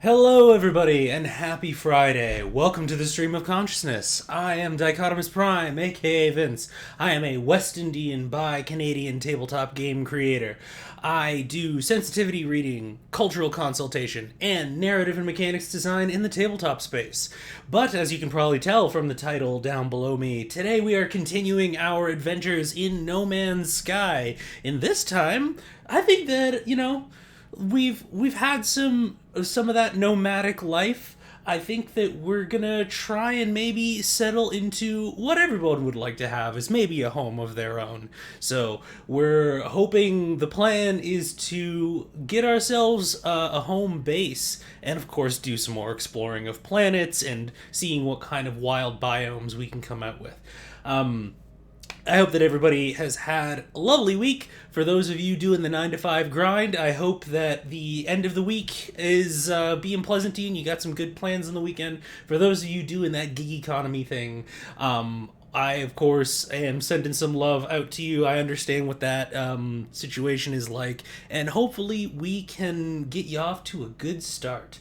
Hello, everybody, and happy Friday. Welcome to the Stream of Consciousness. I am Dichotomous Prime, aka Vince. I am a West Indian bi Canadian tabletop game creator. I do sensitivity reading, cultural consultation, and narrative and mechanics design in the tabletop space. But as you can probably tell from the title down below me, today we are continuing our adventures in No Man's Sky. In this time, I think that, we've had some of that nomadic life. I think that we're gonna try and maybe settle into what everyone would like to have, is maybe a home of their own. So we're hoping the plan is to get ourselves a home base, and of course do some more exploring of planets and seeing what kind of wild biomes we can come out with. I hope that everybody has had a lovely week. For those of you doing the 9 to 5 grind, I hope that the end of the week is being pleasant to you and you got some good plans on the weekend. For those of you doing that gig economy thing, I, of course, am sending some love out to you. I understand what that situation is like, and hopefully we can get you off to a good start.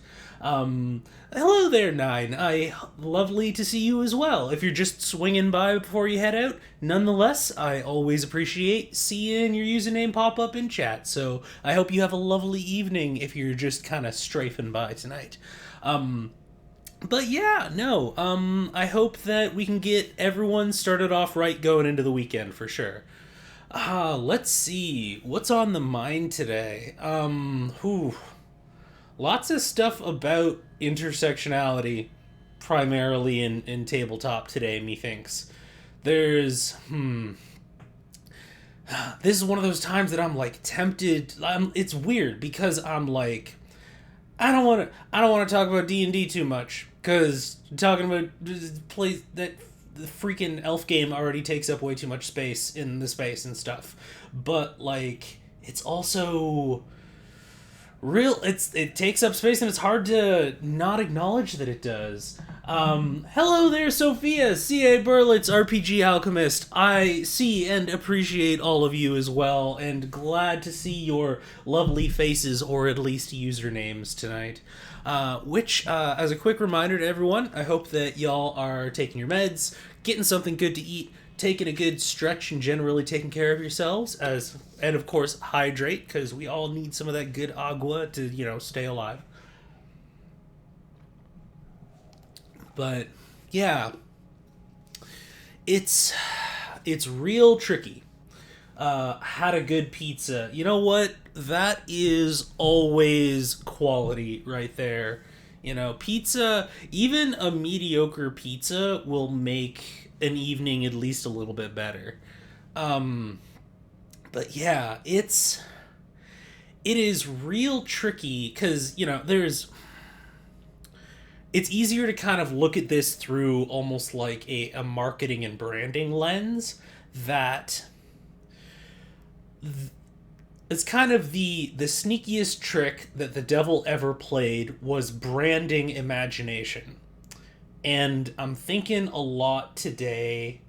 Hello there, Nine. Lovely to see you as well. If you're just swinging by before you head out, nonetheless, I always appreciate seeing your username pop up in chat. So I hope you have a lovely evening if you're just kind of strafing by tonight. But yeah, no. I hope that we can get everyone started off right going into the weekend for sure. Let's see what's on the mind today. Lots of stuff about intersectionality, primarily in tabletop today, methinks. There's, this is one of those times that I'm like tempted. It's weird because I'm like, I don't want to talk about D&D too much because talking about place that the freaking elf game already takes up way too much space in the space and stuff. But like, it's also it takes up space and it's hard to not acknowledge that it does. Hello there, Sophia, C.A. Burlitz, RPG Alchemist. I see and appreciate all of you as well, and glad to see your lovely faces, or at least usernames, tonight. As a quick reminder to everyone, I hope that y'all are taking your meds, getting something good to eat, taking a good stretch, and generally taking care of yourselves, and of course hydrate, because we all need some of that good agua to stay alive. But yeah, it's real tricky. Had a good pizza. You know what? That is always quality right there. Pizza, even a mediocre pizza will make an evening at least a little bit better. But yeah, it is real tricky because it's easier to kind of look at this through almost like a marketing and branding lens. That it's kind of the sneakiest trick that the devil ever played was branding imagination. And I'm thinking a lot today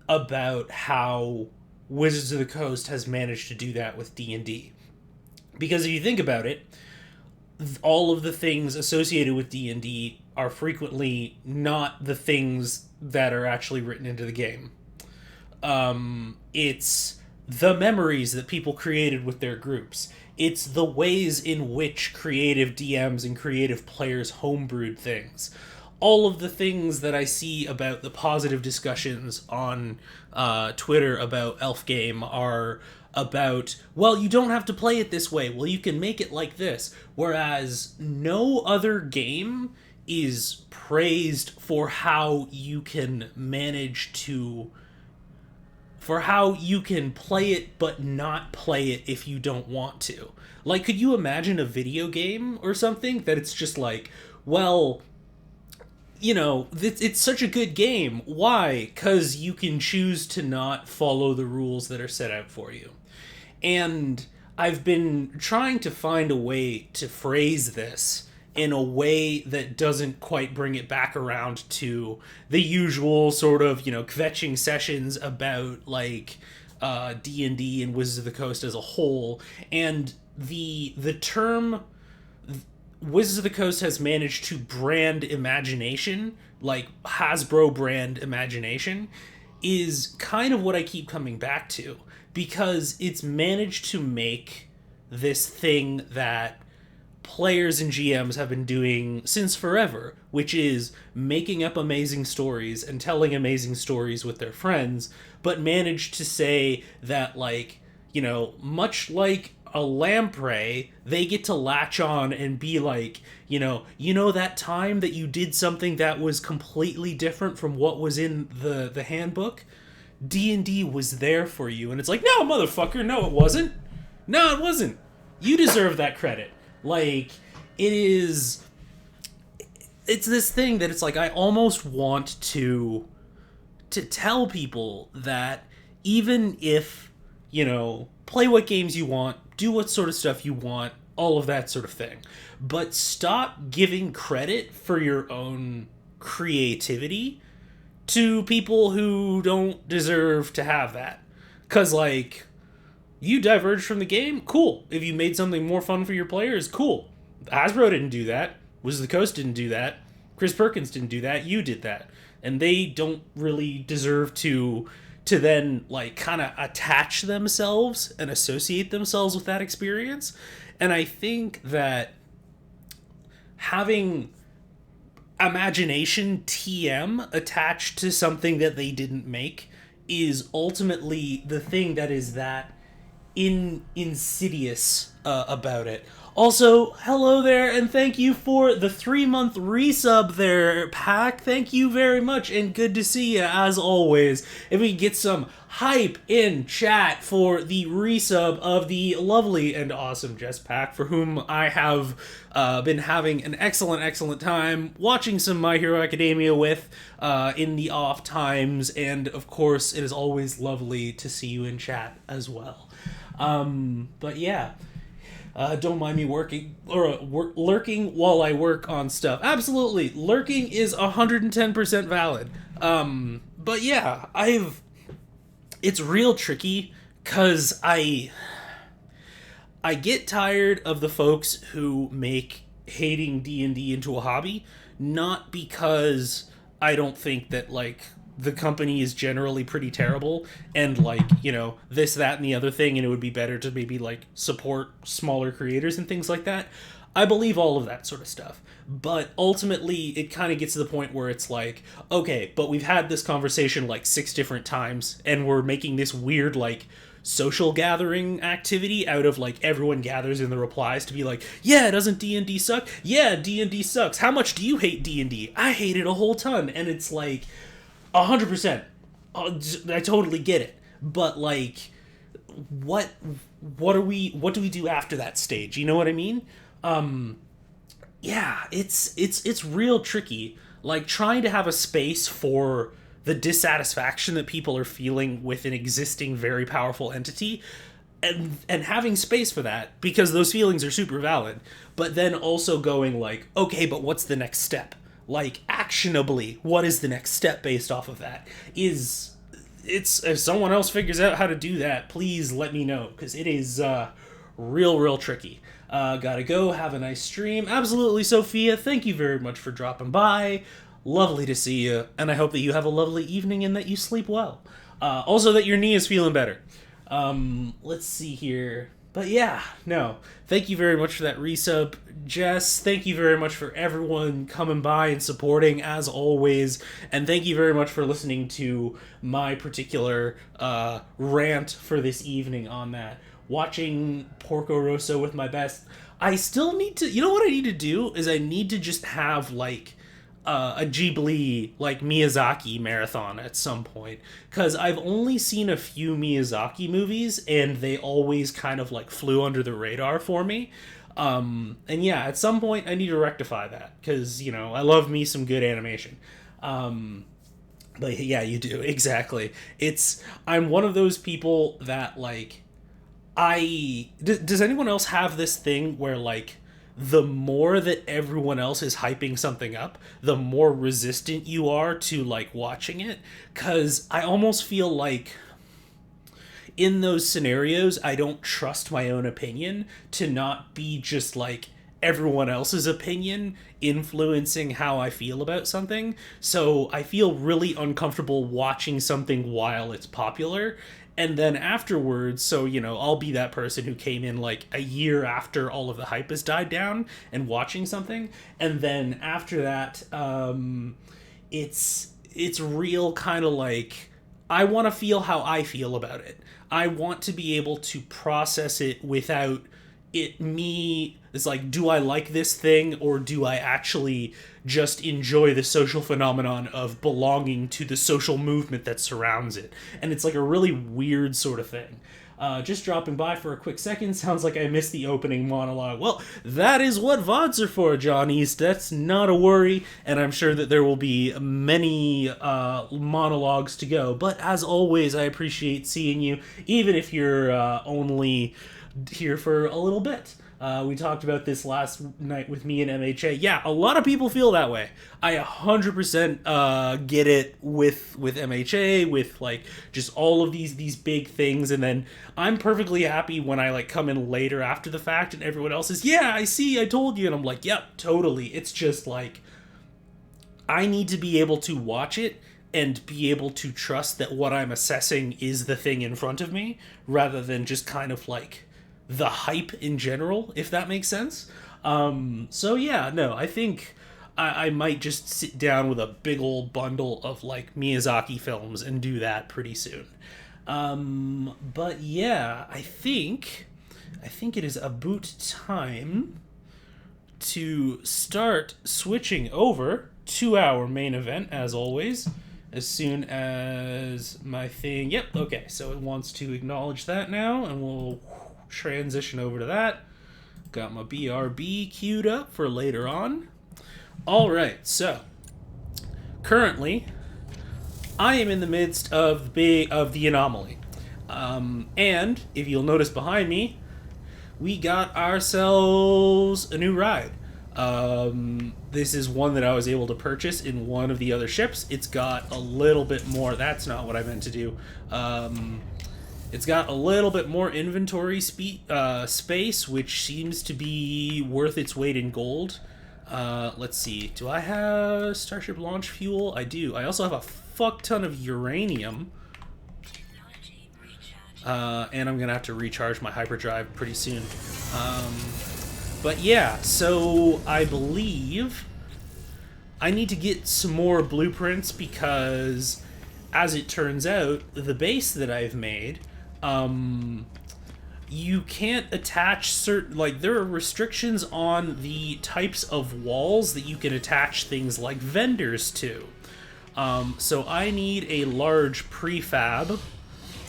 about how Wizards of the Coast has managed to do that with D&D. Because if you think about it, all of the things associated with D&D are frequently not the things that are actually written into the game. It's the memories that people created with their groups. It's the ways in which creative DMs and creative players homebrewed things. All of the things that I see about the positive discussions on Twitter about Elf Game are about, well, you don't have to play it this way. Well, you can make it like this. Whereas no other game is praised for how you can play it but not play it if you don't want to. Like, could you imagine a video game or something that it's just like, well, it's such a good game. Why? Because you can choose to not follow the rules that are set out for you. And I've been trying to find a way to phrase this in a way that doesn't quite bring it back around to the usual sort of, kvetching sessions about, like, D&D and Wizards of the Coast as a whole. And the term Wizards of the Coast has managed to brand imagination, like Hasbro brand imagination, is kind of what I keep coming back to, because it's managed to make this thing that players and GMs have been doing since forever, which is making up amazing stories and telling amazing stories with their friends, but managed to say that, like, much like a lamprey, they get to latch on and be like, that time that you did something that was completely different from what was in the handbook. D&D was there for you, and it's like, no, motherfucker, no, it wasn't. No, it wasn't. You deserve that credit. Like, it's this thing that it's like, I almost want to tell people that even if, play what games you want, do what sort of stuff you want, all of that sort of thing, but stop giving credit for your own creativity to people who don't deserve to have that. Because, like, you diverged from the game, cool. If you made something more fun for your players, cool. Hasbro didn't do that. Wizards of the Coast didn't do that. Chris Perkins didn't do that. You did that. And they don't really deserve to then, like, kind of attach themselves and associate themselves with that experience. And I think that having imagination TM attached to something that they didn't make is ultimately the thing that is that insidious about it. Also, hello there, and thank you for the 3-month resub there, Pack. Thank you very much, and good to see you, as always. If we get some hype in chat for the resub of the lovely and awesome Jess Pack, for whom I have been having an excellent time watching some My Hero Academia with in the off times, and of course, it is always lovely to see you in chat as well. But yeah. Don't mind me working or lurking while I work on stuff. Absolutely, lurking is 110% valid. But yeah, it's real tricky because I get tired of the folks who make hating D&D into a hobby, not because I don't think that, like, the company is generally pretty terrible and, like, this, that, and the other thing, and it would be better to maybe, like, support smaller creators and things like that. I believe all of that sort of stuff. But ultimately, it kind of gets to the point where it's like, okay, but we've had this conversation, like, 6 different times, and we're making this weird, like, social gathering activity out of, like, everyone gathers in the replies to be like, yeah, doesn't D&D suck? Yeah, D&D sucks. How much do you hate D&D? I hate it a whole ton. And it's like, 100%. I totally get it. But, like, what do we do after that stage? You know what I mean? Yeah, it's real tricky. Like, trying to have a space for the dissatisfaction that people are feeling with an existing very powerful entity, and having space for that, because those feelings are super valid, but then also going, like, okay, but what's the next step? Like, actionably, what is the next step based off of that? If someone else figures out how to do that, please let me know, because it is real tricky. Gotta go, have a nice stream. Absolutely, Sophia, thank you very much for dropping by. Lovely to see you, and I hope that you have a lovely evening and that you sleep well. Also, that your knee is feeling better. Let's see here. But yeah, no, thank you very much for that resub, Jess. Thank you very much for everyone coming by and supporting, as always. And thank you very much for listening to my particular rant for this evening on that. Watching Porco Rosso with my best. I still need to, you know what I need to do? Is I need to just have, like, a Ghibli, like, Miyazaki marathon at some point, because I've only seen a few Miyazaki movies and they always kind of, like, flew under the radar for me. And yeah, at some point I need to rectify that, because, I love me some good animation. But yeah, you do, exactly. I'm one of those people that, like, does anyone else have this thing where, like, the more that everyone else is hyping something up, the more resistant you are to, like, watching it? Because I almost feel like in those scenarios, I don't trust my own opinion to not be just, like, everyone else's opinion influencing how I feel about something. So I feel really uncomfortable watching something while it's popular. And then afterwards, so, I'll be that person who came in like a year after all of the hype has died down and watching something. And then after that, it's real kind of like I want to feel how I feel about it. I want to be able to process it without it's like, do I like this thing, or do I actually just enjoy the social phenomenon of belonging to the social movement that surrounds it? And it's like a really weird sort of thing. Just dropping by for a quick second. Sounds like I missed the opening monologue. Well, that is what VODs are for, John East. That's not a worry, and I'm sure that there will be many monologues to go. But as always, I appreciate seeing you, even if you're only here for a little bit. We talked about this last night with me and MHA. Yeah, a lot of people feel that way. I 100% get it with MHA, with like just all of these big things, and then I'm perfectly happy when I like come in later after the fact and everyone else is, yeah, I see, I told you, and I'm like, yep, totally. It's just like I need to be able to watch it and be able to trust that what I'm assessing is the thing in front of me, rather than just kind of like the hype in general, if that makes sense. So yeah, no, I think I might just sit down with a big old bundle of like Miyazaki films and do that pretty soon. But yeah, I think it is about time to start switching over to our main event, as always, as soon as my thing... Yep, okay, so it wants to acknowledge that now, and we'll transition over to that. Got my BRB queued up for later on. Alright, so currently I am in the midst of the anomaly. And if you'll notice behind me, we got ourselves a new ride. This is one that I was able to purchase in one of the other ships. It's got a little bit more... That's not what I meant to do. It's got a little bit more inventory space, which seems to be worth its weight in gold. Let's see. Do I have Starship launch fuel? I do. I also have a fuck ton of uranium. And I'm going to have to recharge my hyperdrive pretty soon. But yeah, so I believe I need to get some more blueprints because, as it turns out, the base that I've made... you can't attach certain... Like, there are restrictions on the types of walls that you can attach things like vendors to. So I need a large prefab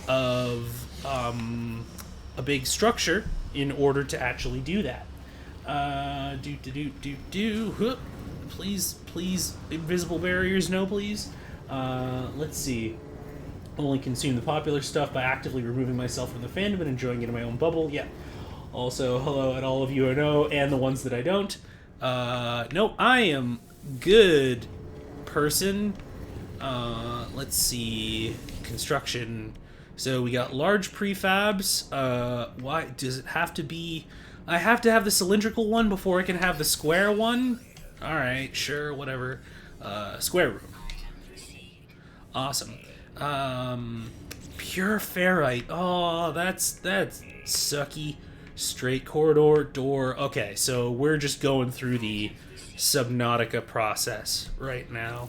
of a big structure in order to actually do that. Please, invisible barriers, no please. Let's see. Only consume the popular stuff by actively removing myself from the fandom and enjoying it in my own bubble. Yeah. Also, hello at all of you I know and the ones that I don't. No, I am good person. Let's see. Construction. So we got large prefabs. Why does it have to be... I have to have the cylindrical one before I can have the square one? Alright, sure, whatever. Square room. Awesome. Pure ferrite. Oh, that's sucky. Straight corridor, door. Okay, so we're just going through the Subnautica process right now.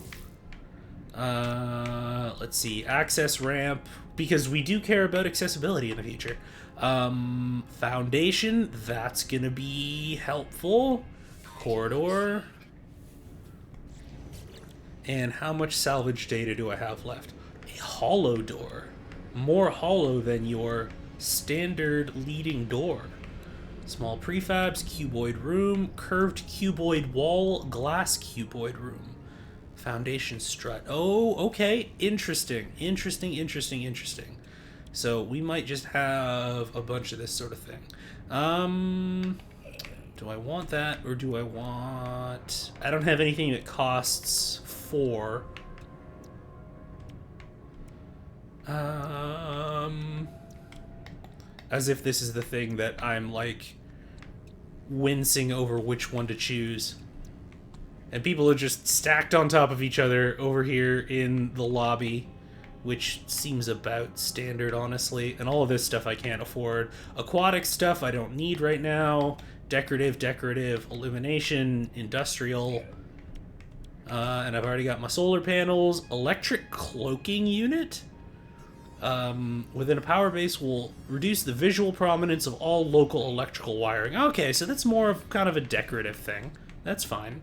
Let's see. Access ramp, because we do care about accessibility in the future. Foundation, that's gonna be helpful. Corridor. And how much salvage data do I have left? A hollow door. More hollow than your standard leading door. Small prefabs, cuboid room, curved cuboid wall, glass cuboid room. Foundation strut. Oh, okay. Interesting. So we might just have a bunch of this sort of thing. Do I want that, or do I want... I don't have anything that costs 4. As if this is the thing that I'm, like, wincing over which one to choose. And people are just stacked on top of each other over here in the lobby, which seems about standard, honestly. And all of this stuff I can't afford. Aquatic stuff I don't need right now. Decorative, illumination, industrial. And I've already got my solar panels. Electric cloaking unit. Within a power base will reduce the visual prominence of all local electrical wiring. Okay, so that's more of kind of a decorative thing. That's fine.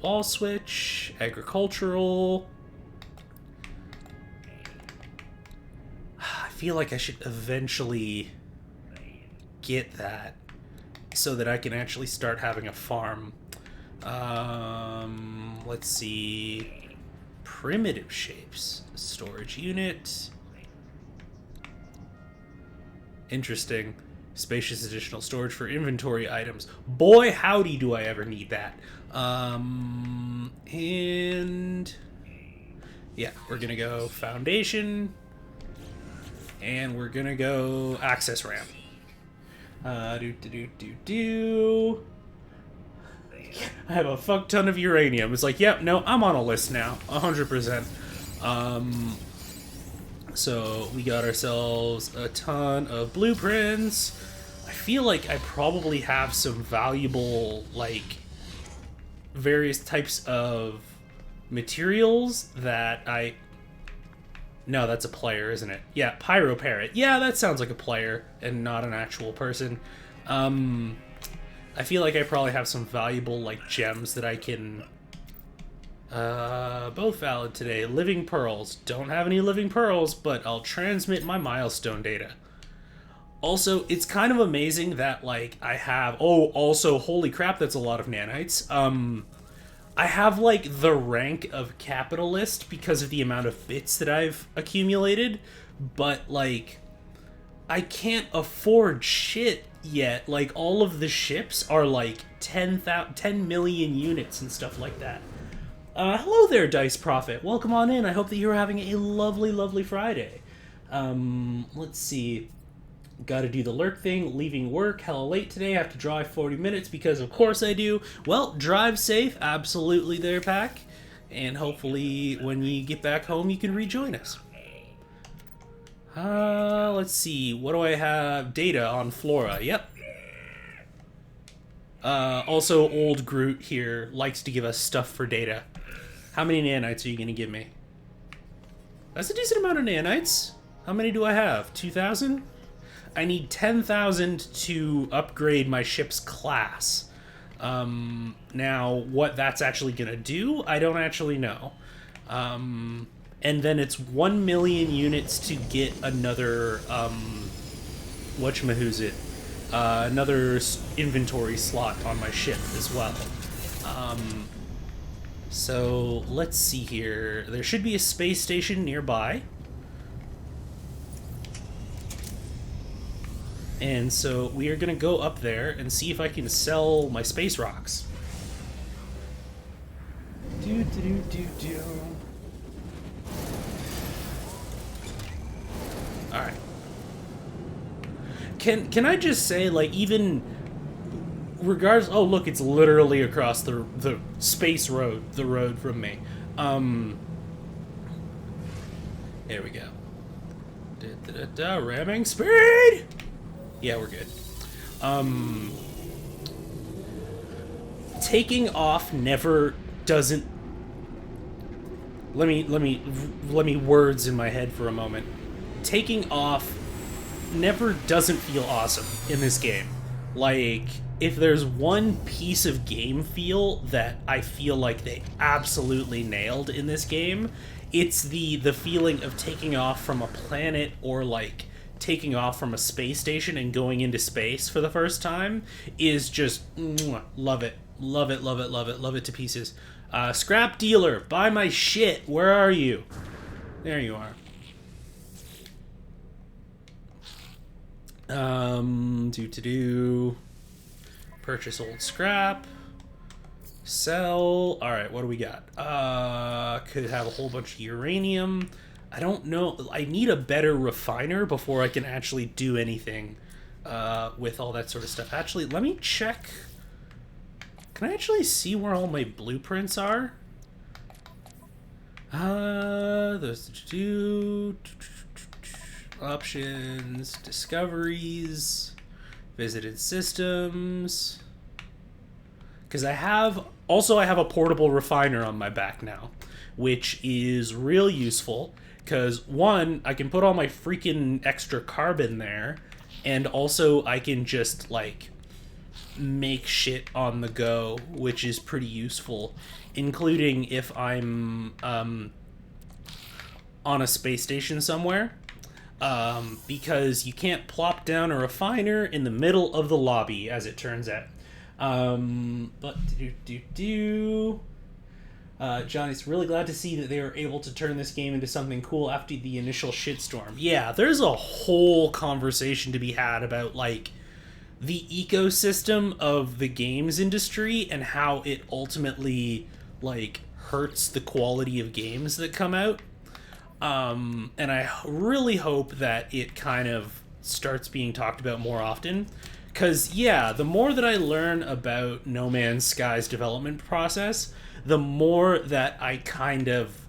Wall switch, agricultural. I feel like I should eventually get that so that I can actually start having a farm. Let's see. Primitive shapes. Storage unit. Interesting. Spacious additional storage for inventory items. Boy, howdy do I ever need that. And yeah, we're gonna go foundation, and we're gonna go access ramp. I have a fuck ton of uranium. It's like, yep, no, I'm on a list now, 100%. So we got ourselves a ton of blueprints. I feel like I probably have some valuable, like, various types of materials that I... No, that's a player, isn't it? Yeah, Pyro Parrot. Yeah, that sounds like a player and not an actual person. I feel like I probably have some valuable, like, gems that I can... both valid today. Living pearls. Don't have any living pearls, but I'll transmit my milestone data. Also, it's kind of amazing that, like, I have... Oh, also, holy crap, that's a lot of nanites. I have, like, the rank of capitalist because of the amount of bits that I've accumulated, but, like, I can't afford shit yet. Like, all of the ships are, like, 10 million units and stuff like that. Hello there, Dice Prophet. Welcome on in. I hope that you're having a lovely, lovely Friday. Let's see. Gotta do the lurk thing, leaving work hella late today. I have to drive 40 minutes because of course I do. Well, drive safe, absolutely there, Pack. And hopefully when you get back home you can rejoin us. Let's see, what do I have? Data on Flora, yep. Also, old Groot here likes to give us stuff for data. How many nanites are you gonna give me? That's a decent amount of nanites. How many do I have? 2,000? I need 10,000 to upgrade my ship's class. Now, what that's actually gonna do, I don't actually know. And then it's 1 million units to get another, whatchamahoosit, another inventory slot on my ship as well. So, let's see here. There should be a space station nearby. And so we are going to go up there and see if I can sell my space rocks. Alright. Can I just say, like, even regardless... Oh, look, it's literally across the space road, the road from me. There we go. Ramming speed! Yeah, we're good. Taking off never doesn't... Let me words in my head for a moment. Taking off never doesn't feel awesome in this game. Like, if there's one piece of game feel that I feel like they absolutely nailed in this game, it's the feeling of taking off from a planet or, like, taking off from a space station and going into space for the first time is just love it. Love it, love it, love it, love it to pieces. Scrap dealer, buy my shit. Where are you? There you are. Purchase old scrap. Sell. Alright, what do we got? Could have a whole bunch of uranium. I don't know. I need a better refiner before I can actually do anything with all that sort of stuff. Actually, let me check. Can I actually see where all my blueprints are? Those two options, discoveries, visited systems. Because I have a portable refiner on my back now, which is real useful. Because one, I can put all my freaking extra carbon there, and also I can just like make shit on the go, which is pretty useful, including if I'm on a space station somewhere, because you can't plop down a refiner in the middle of the lobby, as it turns out. But Johnny's really glad to see that they were able to turn this game into something cool after the initial shitstorm. Yeah, there's a whole conversation to be had about like the ecosystem of the games industry and how it ultimately like hurts the quality of games that come out. And I really hope that it kind of starts being talked about more often. Because, yeah, the more that I learn about No Man's Sky's development process, the more that I kind of...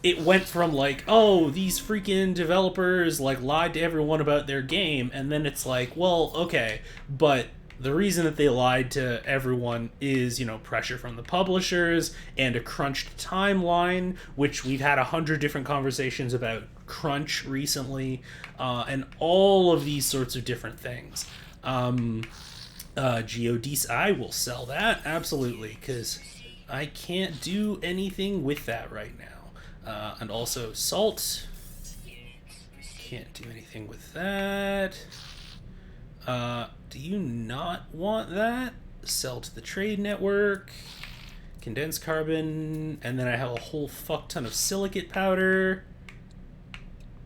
It went from like, oh, these freaking developers like lied to everyone about their game, and then it's like, well, okay, but the reason that they lied to everyone is, you know, pressure from the publishers and a crunched timeline, which we've had 100 different conversations about crunch recently, and all of these sorts of different things. Geodese, I will sell that, absolutely, because I can't do anything with that right now. And also salt, can't do anything with that. Do you not want that? Sell to the trade network. Condensed carbon, and then I have a whole fuck ton of silicate powder.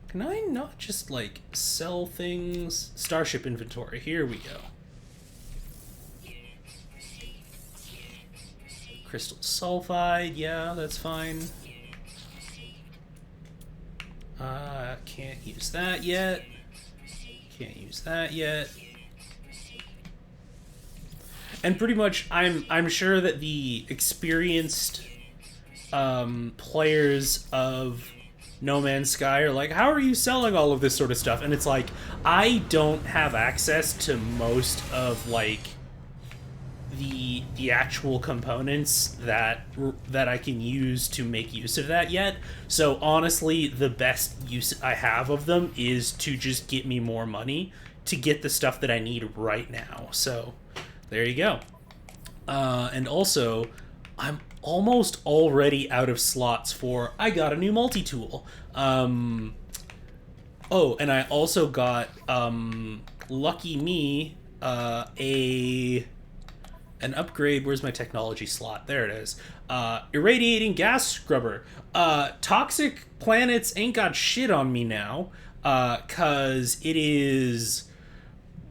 Can I not just, like, sell things? Starship inventory, here we go. Crystal sulfide, yeah, that's fine. Can't use that yet. Can't use that yet. And pretty much, I'm sure that the experienced players of No Man's Sky are like, how are you selling all of this sort of stuff? And it's like, I don't have access to most of like the actual components that I can use to make use of that yet. So honestly, the best use I have of them is to just get me more money to get the stuff that I need right now. So there you go. And also, I'm almost already out of slots for I got a new multi-tool. Oh, and I also got, lucky me, an upgrade. Where's my technology slot? There it is. Irradiating gas scrubber. Toxic planets ain't got shit on me now, cause it is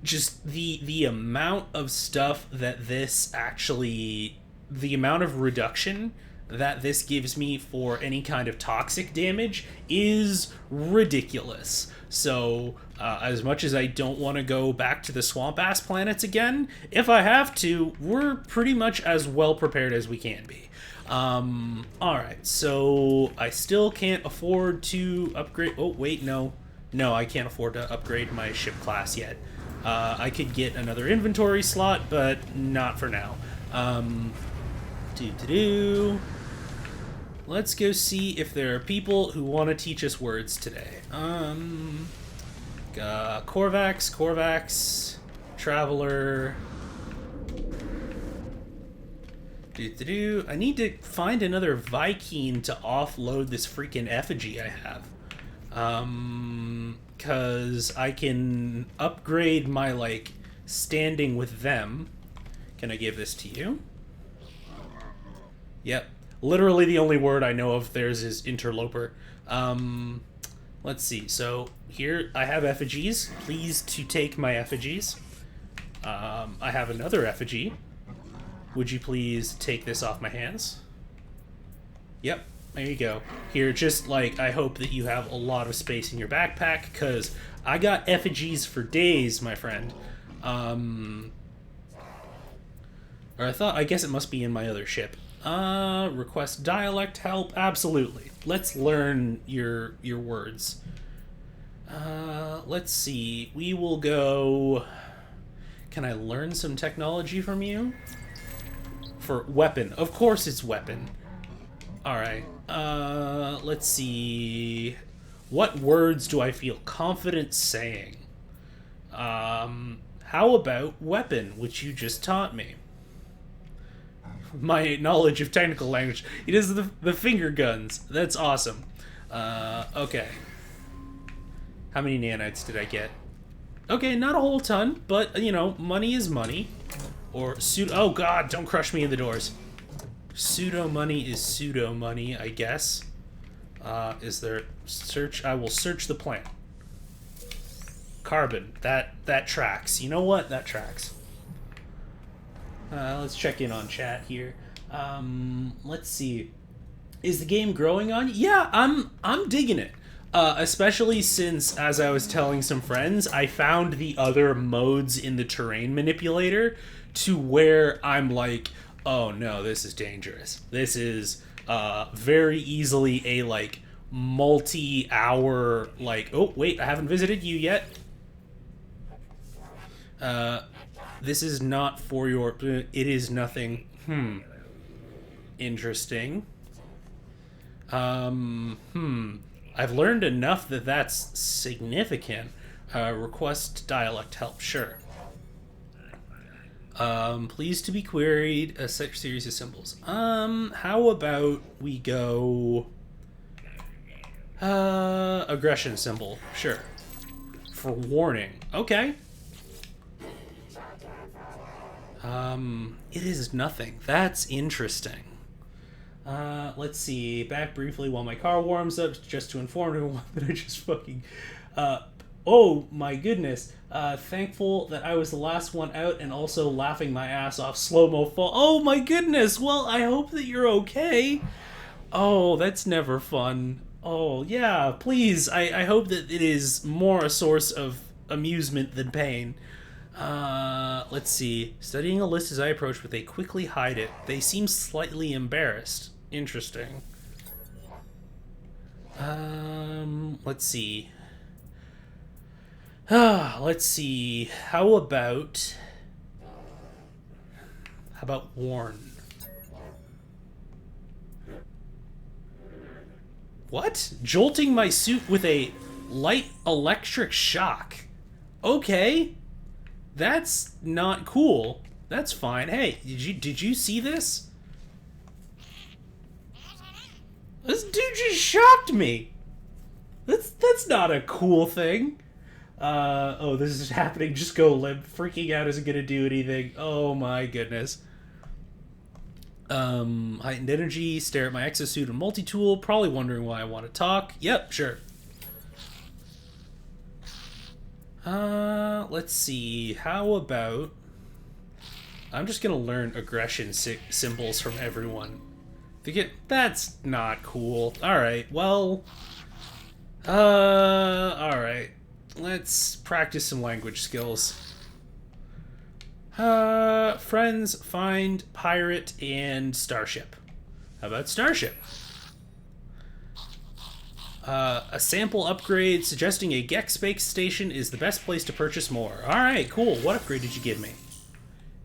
just the amount of stuff that this actually, the amount of reduction that this gives me for any kind of toxic damage is ridiculous. So, as much as I don't want to go back to the swamp-ass planets again, if I have to, we're pretty much as well prepared as we can be. Alright, so I still can't afford to upgrade... Oh, wait, no. No, I can't afford to upgrade my ship class yet. I could get another inventory slot, but not for now. Let's go see if there are people who want to teach us words today. Corvax, Traveler. I need to find another Vy'keen to offload this freaking effigy I have. Cause I can upgrade my, like, standing with them. Can I give this to you? Yep. Literally the only word I know of theirs is interloper. Let's see. So here I have effigies. Please to take my effigies. I have another effigy. Would you please take this off my hands? Yep. There you go. Here, just like, I hope that you have a lot of space in your backpack, because I got effigies for days, my friend. Or I guess it must be in my other ship. Request dialect help? Absolutely. Let's learn your words. Let's see. We will go... Can I learn some technology from you? For weapon. Of course it's weapon. Alright. Let's see. What words do I feel confident saying? How about weapon, which you just taught me? My knowledge of technical language. It is the finger guns. That's awesome. Okay. How many nanites did I get? Okay, not a whole ton, but, you know, money is money. Or pseudo... Oh, God, don't crush me in the doors. Pseudo money is pseudo money, I guess. Is there... Search... I will search the plant. Carbon. That tracks. You know what? That tracks. Let's check in on chat here. Let's see. Is the game growing on? Yeah, I'm digging it. Especially since, as I was telling some friends, I found the other modes in the terrain manipulator to where I'm like, oh no, this is dangerous. This is very easily a like multi-hour like, oh wait, I haven't visited you yet. This is not for your... It is nothing. Interesting. I've learned enough that that's significant. Request dialect help, sure. Please to be queried a such series of symbols. How about we go... aggression symbol, sure. For warning, okay. It is nothing. That's interesting. Let's see. Back briefly while my car warms up, just to inform everyone that I just fucking... oh, my goodness. Thankful that I was the last one out and also laughing my ass off. Slow-mo fall. Oh, my goodness. Well, I hope that you're okay. Oh, that's never fun. Oh, yeah, please. I hope that it is more a source of amusement than pain. Let's see. Studying a list as I approach, but they quickly hide it. They seem slightly embarrassed. Interesting. Let's see. Let's see. How about warn? What? Jolting my suit with a light electric shock. Okay. That's not cool. That's fine. Hey, did you see this? This dude just shocked me. That's not a cool thing. Oh, this is happening. Just go limp. Freaking out isn't gonna do anything. Oh my goodness. Heightened energy. Stare at my exosuit and multi-tool. Probably wondering why I want to talk. Yep, sure. Let's see. How about... I'm just gonna learn aggression symbols from everyone. That's not cool. Alright, well... alright. Let's practice some language skills. Friends, find, pirate, and starship. How about starship? A sample upgrade suggesting a Gex space station is the best place to purchase more. Alright, cool. What upgrade did you give me?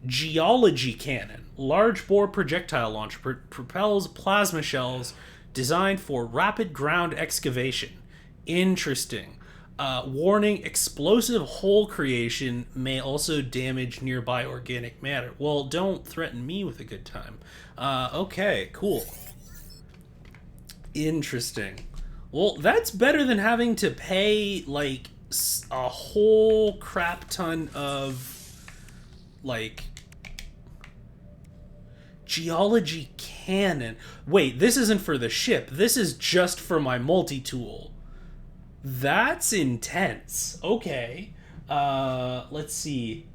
Geology cannon. Large bore projectile launcher propels plasma shells designed for rapid ground excavation. Interesting. Warning, explosive hole creation may also damage nearby organic matter. Well, don't threaten me with a good time. Okay, cool. Interesting. Well, that's better than having to pay, like, a whole crap ton of, like, geology cannon. Wait, this isn't for the ship. This is just for my multi-tool. That's intense. Okay. Let's see.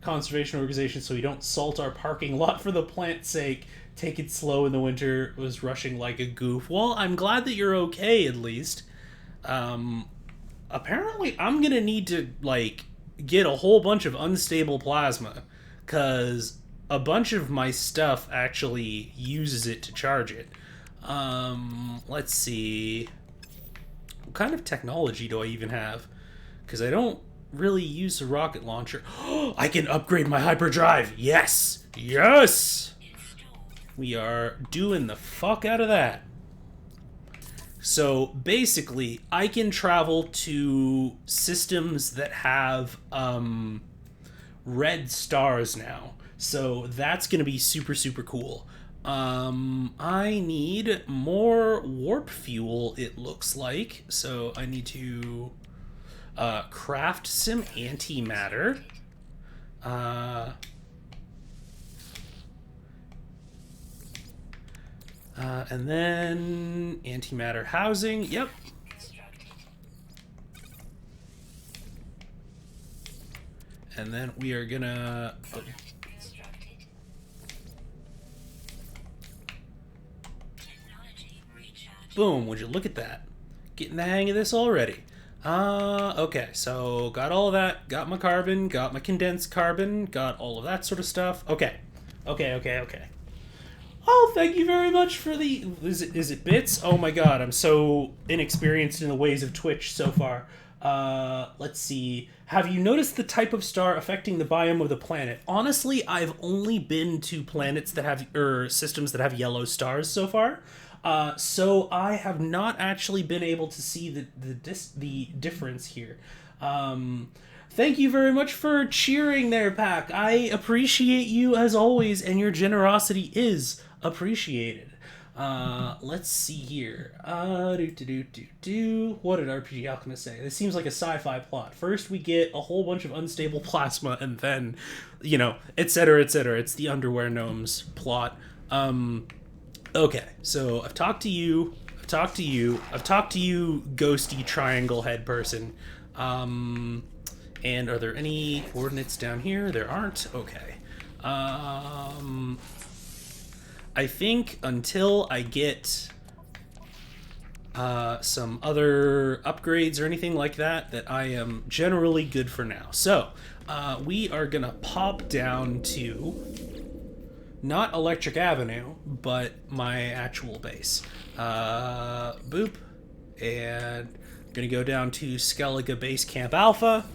conservation organization so we don't salt our parking lot for the plant's sake. Take it slow in the winter. Was rushing like a goof. Well, I'm glad that you're okay at least. Apparently I'm gonna need to like get a whole bunch of unstable plasma because a bunch of my stuff actually uses it to charge it. Let's see. What kind of technology do I even have? Because I don't really use the rocket launcher. I can upgrade my hyperdrive. Yes! Yes! We are doing the fuck out of that. So basically, I can travel to systems that have red stars now. So that's going to be super, super cool. I need more warp fuel, it looks like. So I need to craft some antimatter. And then antimatter housing. Yep. And then we are gonna... Boom, would you look at that? Getting the hang of this already. Okay, so got all of that. Got my carbon, got my condensed carbon, got all of that sort of stuff. Okay. Okay. Oh, thank you very much for the... Is it bits? Oh my god, I'm so inexperienced in the ways of Twitch so far. Let's see. Have you noticed the type of star affecting the biome of the planet? Honestly, I've only been to planets that have... systems that have yellow stars so far. So I have not actually been able to see the difference here. Thank you very much for cheering there, Pack. I appreciate you as always, and your generosity is appreciated. Let's see here. What did RPG Alchemist say? This seems like a sci-fi plot. First we get a whole bunch of unstable plasma, and then, you know, etc., etc. It's the underwear gnomes plot. Okay, so I've talked to you, ghosty triangle head person. And are there any coordinates down here? There aren't? Okay. I think until I get some other upgrades or anything like that, that I am generally good for now. So, we are gonna pop down to not Electric Avenue, but my actual base. Boop. And I'm gonna go down to Skellige Base Camp Alpha.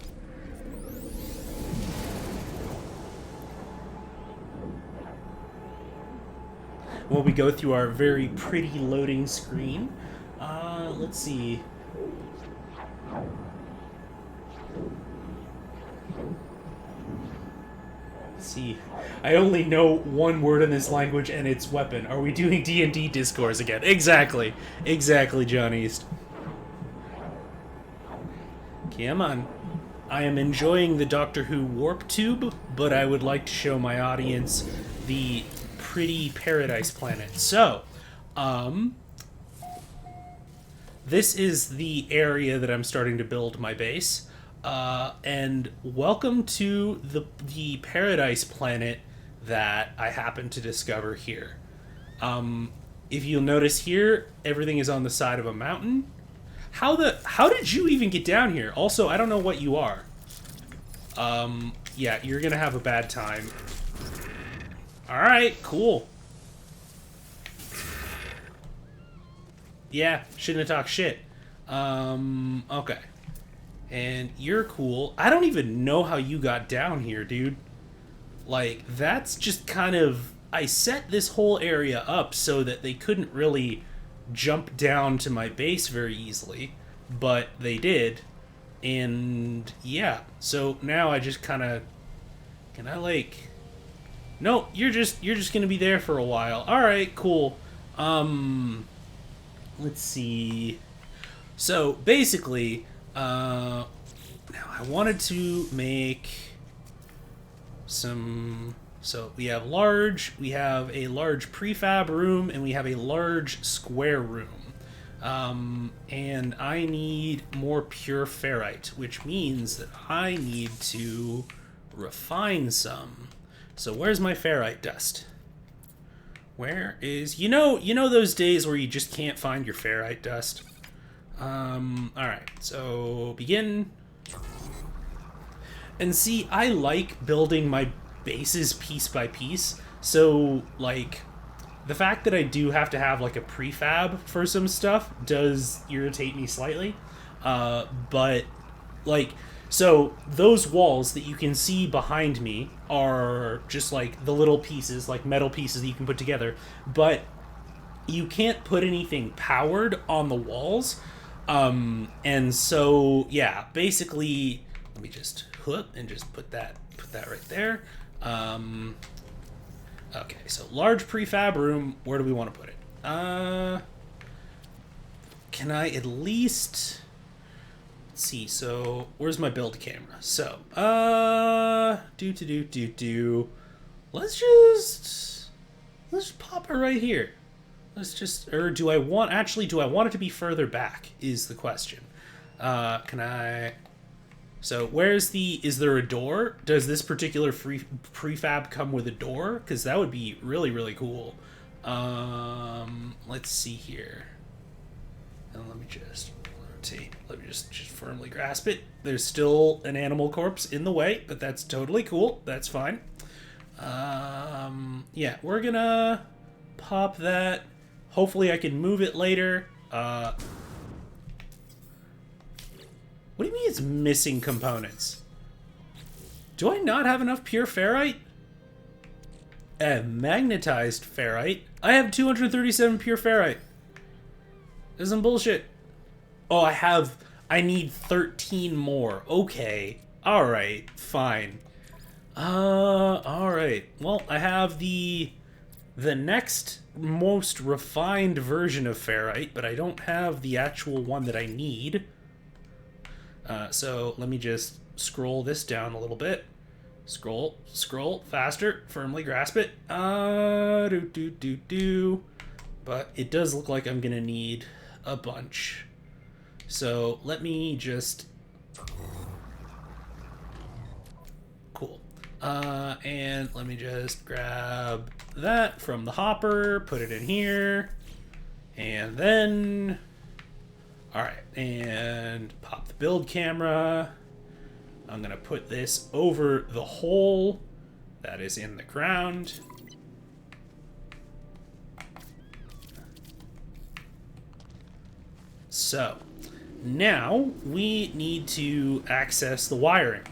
When we go through our very pretty loading screen. Let's see. I only know one word in this language, and it's weapon. Are we doing D&D discourse again? Exactly, John East. Come on. I am enjoying the Doctor Who warp tube, but I would like to show my audience the pretty paradise planet. So, this is the area that I'm starting to build my base. And welcome to the paradise planet that I happen to discover here. If you'll notice here, everything is on the side of a mountain. How did you even get down here? Also, I don't know what you are. Yeah, you're gonna have a bad time. Alright, cool. Yeah, shouldn't have talked shit. Okay. And you're cool. I don't even know how you got down here, dude. Like, that's just kind of... I set this whole area up so that they couldn't really jump down to my base very easily. But they did. And, yeah. So now I just kind of... Can I, like... No, you're just gonna be there for a while. Alright, cool. Let's see... So, basically... now I wanted to make some, so we have a large prefab room, and we have a large square room. And I need more pure ferrite, which means that I need to refine some. So where's my ferrite dust? Where is... You know those days where you just can't find your ferrite dust? Alright, so begin. And see, I like building my bases piece by piece. So, like, the fact that I do have to have, like, a prefab for some stuff does irritate me slightly. But, like... So, those walls that you can see behind me are just, like, the little pieces, like metal pieces that you can put together. But you can't put anything powered on the walls. And so, yeah, basically, let me just hook and just put that right there. Okay, so large prefab room, where do we want to put it? Can I at least... see, so where's my build camera? So let's just pop it right here. Let's just, or do I want it to be further back is the question. Can I... So where's the... Is there a door? Does this particular prefab come with a door? Because that would be really, really cool. Let's see here. And let me just rotate. Let me just firmly grasp it. There's still an animal corpse in the way, but that's totally cool. That's fine. Yeah, we're gonna pop that. Hopefully I can move it later. What do you mean it's missing components? Do I not have enough pure ferrite? Magnetized ferrite? I have 237 pure ferrite. This is some bullshit. Oh, I need 13 more. Okay. Alright, fine. Alright. Well, I have the next most refined version of ferrite, but I don't have the actual one that I need. So let me just scroll this down a little bit. Scroll faster, firmly grasp it. But it does look like I'm gonna need a bunch. So let me just... Cool. And let me just grab that from the hopper, put it in here, and then... Alright, and pop the build camera. I'm gonna put this over the hole that is in the ground. So, now we need to access the wiring,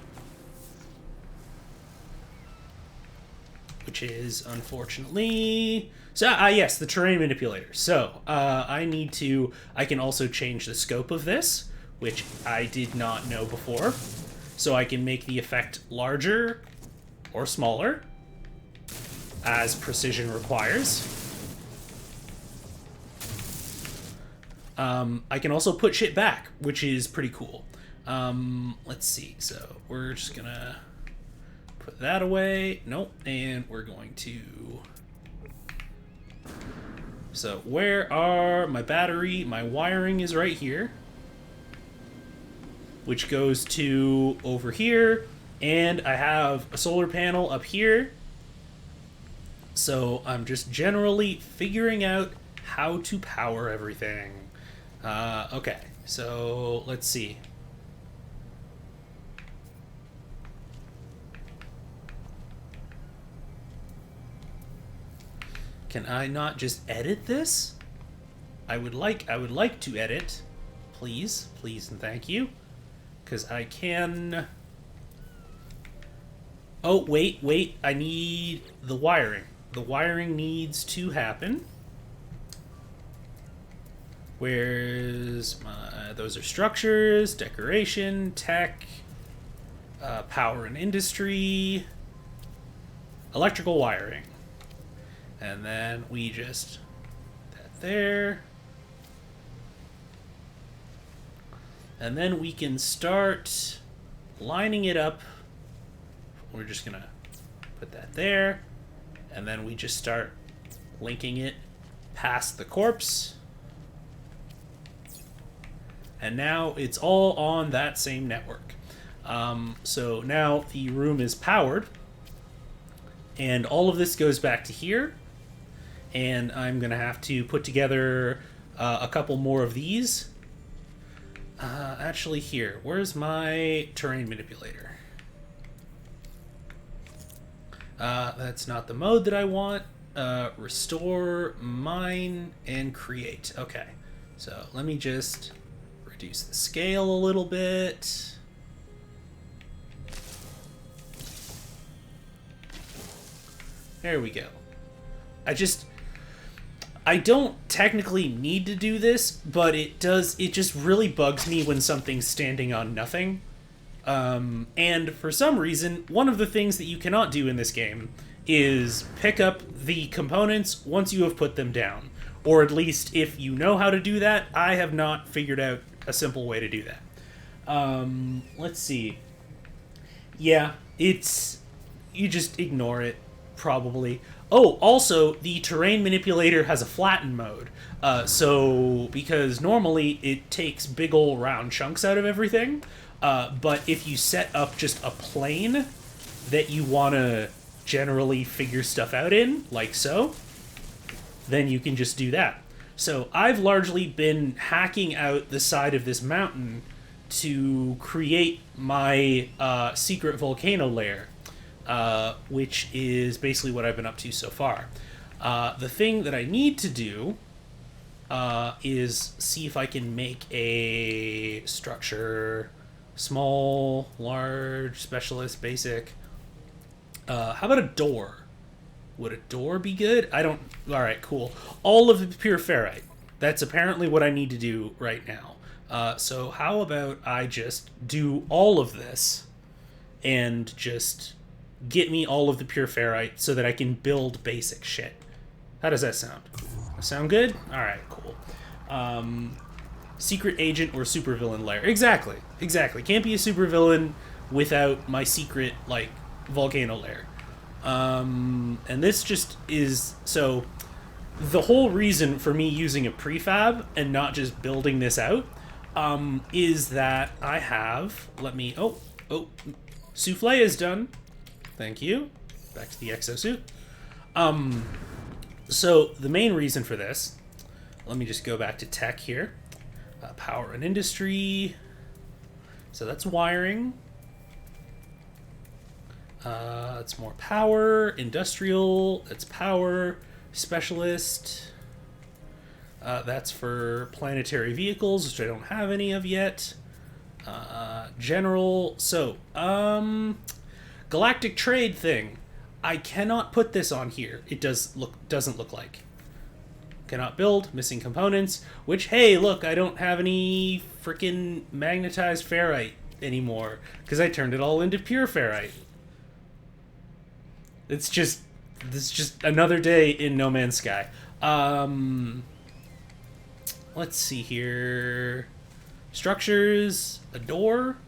which is unfortunately... So, yes, the terrain manipulator. So, I can also change the scope of this, which I did not know before. So I can make the effect larger or smaller, as precision requires. I can also put shit back, which is pretty cool. Let's see, so we're just gonna put that away. Nope, and we're going to... So where are my battery? My wiring is right here, which goes to over here, and I have a solar panel up here. So I'm just generally figuring out how to power everything. Okay, so let's see. Can I not just edit this? I would like to edit, please, and thank you, because I can. Oh, wait, I need the wiring. The wiring needs to happen. Where's my... Those are structures, decoration, tech, power and industry, electrical wiring. And then we just... that there. And then we can start lining it up. We're just gonna put that there. And then we just start linking it past the corpse. And now it's all on that same network. So now the room is powered, and all of this goes back to here, and I'm going to have to put together a couple more of these. Actually, here, where's my terrain manipulator? That's not the mode that I want. Restore, mine, and create. Okay, so let me just reduce the scale a little bit. There we go. I don't technically need to do this, but it just really bugs me when something's standing on nothing. And for some reason, one of the things that you cannot do in this game is pick up the components once you have put them down. Or at least, if you know how to do that, I have not figured out a simple way to do that. Let's see. Yeah, you just ignore it, probably. Oh, also, the terrain manipulator has a flatten mode. So, because normally it takes big ol' round chunks out of everything, but if you set up just a plane that you want to generally figure stuff out in, like so, then you can just do that. So I've largely been hacking out the side of this mountain to create my secret volcano lair, which is basically what I've been up to so far. The thing that I need to do is see if I can make a structure. Small, large, specialist, basic. How about a door? Would a door be good? I don't... Alright, cool. All of the pure ferrite. That's apparently what I need to do right now. So how about I just do all of this and just get me all of the pure ferrite so that I can build basic shit. How does that sound? Sound good? Alright, cool. Secret agent or supervillain lair. Exactly. Can't be a supervillain without my secret, like, volcano lair. And this just is... So, the whole reason for me using a prefab and not just building this out is that I have... Let me... Oh. Souffle is done. Thank you. Back to the exosuit. So, the main reason for this... Let me just go back to tech here. Power and industry. So that's wiring. It's more power. Industrial. That's power. Specialist. That's for planetary vehicles, which I don't have any of yet. General. So, galactic trade thing. I cannot put this on here. It doesn't look like. Cannot build, missing components, which, hey, look, I don't have any freaking magnetized ferrite anymore, because I turned it all into pure ferrite. This is just another day in No Man's Sky. Let's see here. Structures, a door.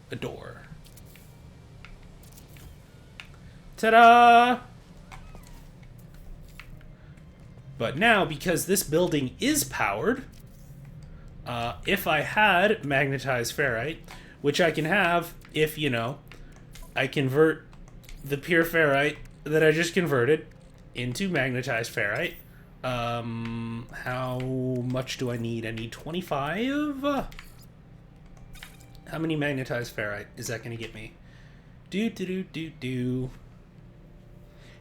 Ta-da! But now, because this building is powered, if I had magnetized ferrite, which I can have if, I convert the pure ferrite that I just converted into magnetized ferrite. How much do I need? I need 25? How many magnetized ferrite is that going to get me?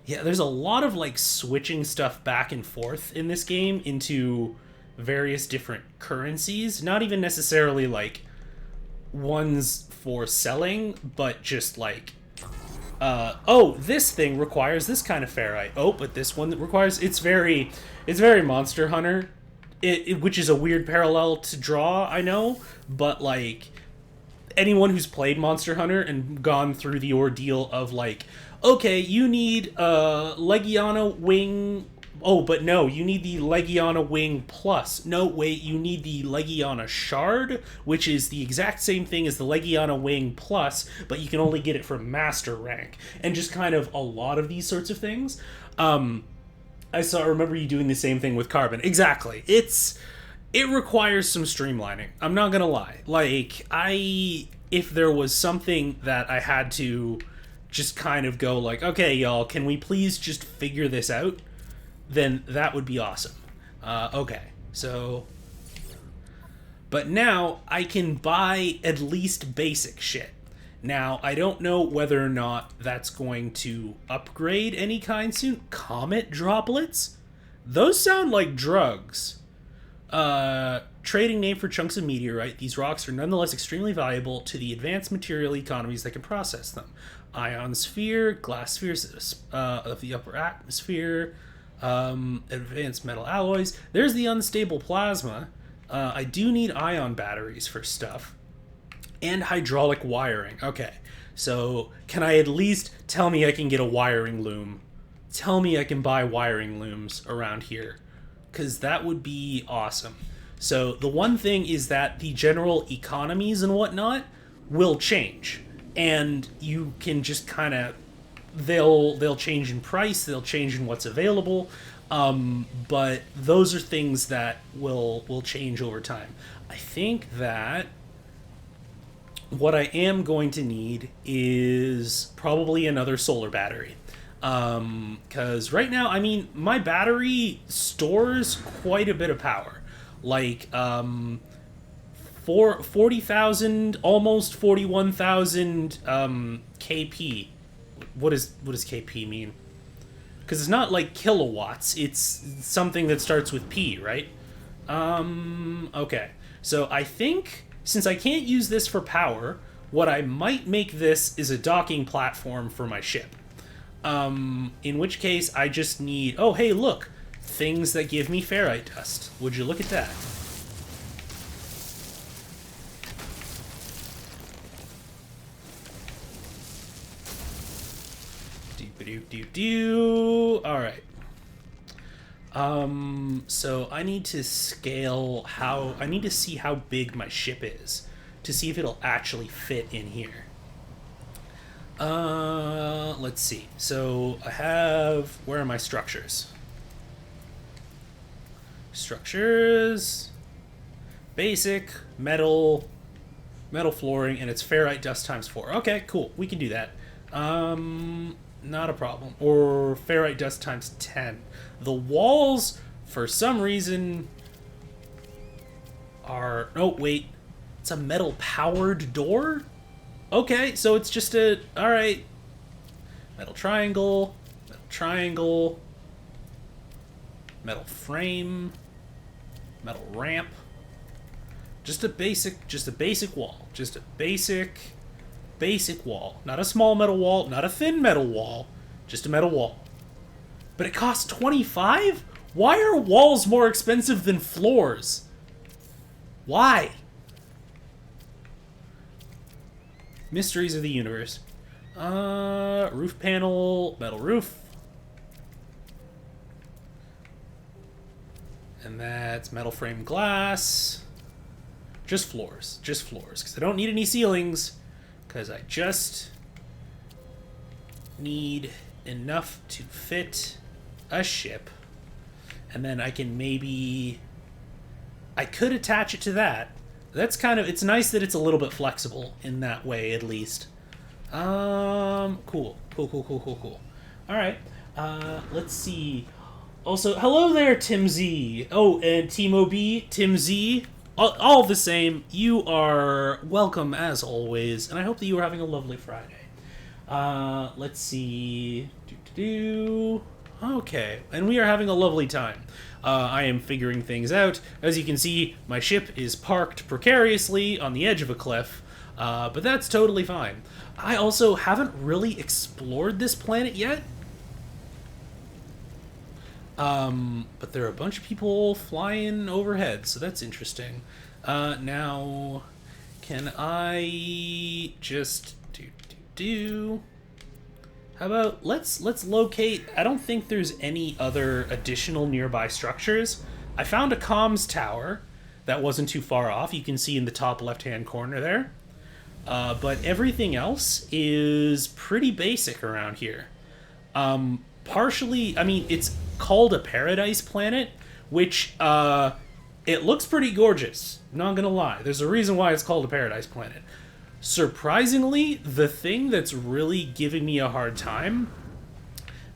Yeah, there's a lot of, switching stuff back and forth in this game into various different currencies. Not even necessarily, ones for selling, but just, oh, this thing requires this kind of ferrite. Oh, but this one that requires... It's very Monster Hunter, which is a weird parallel to draw, I know, but, anyone who's played Monster Hunter and gone through the ordeal of, okay, you need a Legiana wing. Oh, but no, you need the Legiana wing plus. No, wait, you need the Legiana shard, which is the exact same thing as the Legiana wing plus, but you can only get it from master rank. And just kind of a lot of these sorts of things. I remember you doing the same thing with Carbon. Exactly. It's It requires some streamlining. I'm not gonna lie. Like, if there was something that I had to just kind of go like, okay, y'all, can we please just figure this out? Then that would be awesome. Okay, so, but now I can buy at least basic shit. Now, I don't know whether or not that's going to upgrade any kind soon. Comet droplets? Those sound like drugs. Trading name for chunks of meteorite, these rocks are nonetheless extremely valuable to the advanced material economies that can process them. Ion sphere, glass spheres of the upper atmosphere, advanced metal alloys. There's the unstable plasma. I do need ion batteries for stuff. And hydraulic wiring. Okay, so can I at least tell me I can get a wiring loom? Tell me I can buy wiring looms around here, because that would be awesome. So the one thing is that the general economies and whatnot will change, and you can just kind of they'll change in price, they'll change in what's available, but those are things that will change over time. I think that what I am going to need is probably another solar battery. Because right now, I mean, my battery stores quite a bit of power. Like, 40,000, almost 41,000 KP. What does KP mean? Because it's not like kilowatts, it's something that starts with P, right? Okay. So I think, since I can't use this for power, what I might make this is a docking platform for my ship. In which case, I just need... Oh, hey, look! Things that give me ferrite dust. Would you look at that? Do-ba-do-do-do. Alright. So I need to scale how... I need to see how big my ship is to see if it'll actually fit in here. Let's see. So I have... Where are my structures? Structures... Basic, metal flooring, and it's ferrite dust times 4. Okay, cool. We can do that. Not a problem. Or ferrite dust times 10. The walls, for some reason, are... Oh, wait. It's a metal-powered door? Okay, so it's just a... Alright. Metal triangle. Metal triangle. Metal frame. Metal ramp. Just a basic wall. Just a basic wall. Not a small metal wall, not a thin metal wall. Just a metal wall. But it costs 25? Why are walls more expensive than floors? Why? Mysteries of the universe. Roof panel, metal roof. And that's metal frame glass. Just floors, because I don't need any ceilings, because I just need enough to fit a ship. And then I can maybe... I could attach it to that. That's kind of... It's nice that it's a little bit flexible in that way, at least. Cool. Alright. Let's see. Also, hello there, Tim Z. Oh, and Timo B, Tim Z. All the same, you are welcome as always, and I hope that you are having a lovely Friday. Let's see. Okay, and we are having a lovely time. I am figuring things out. As you can see, my ship is parked precariously on the edge of a cliff, but that's totally fine. I also haven't really explored this planet yet. But there are a bunch of people flying overhead, so that's interesting. Now, can I just how about, let's locate, I don't think there's any other additional nearby structures. I found a comms tower that wasn't too far off, you can see in the top left-hand corner there. But everything else is pretty basic around here. Partially, I mean, it's called a paradise planet, which It looks pretty gorgeous, not gonna lie. There's a reason why it's called a paradise planet. Surprisingly, the thing that's really giving me a hard time,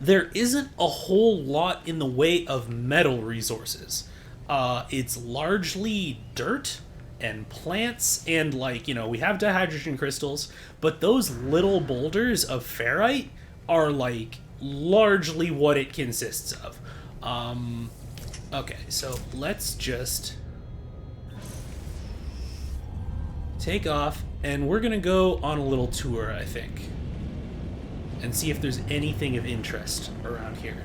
there isn't a whole lot in the way of metal resources. It's largely dirt and plants, and like, we have dihydrogen crystals, but those little boulders of ferrite are like largely what it consists of. Okay, so let's just take off, and we're gonna go on a little tour, I think, and see if there's anything of interest around here.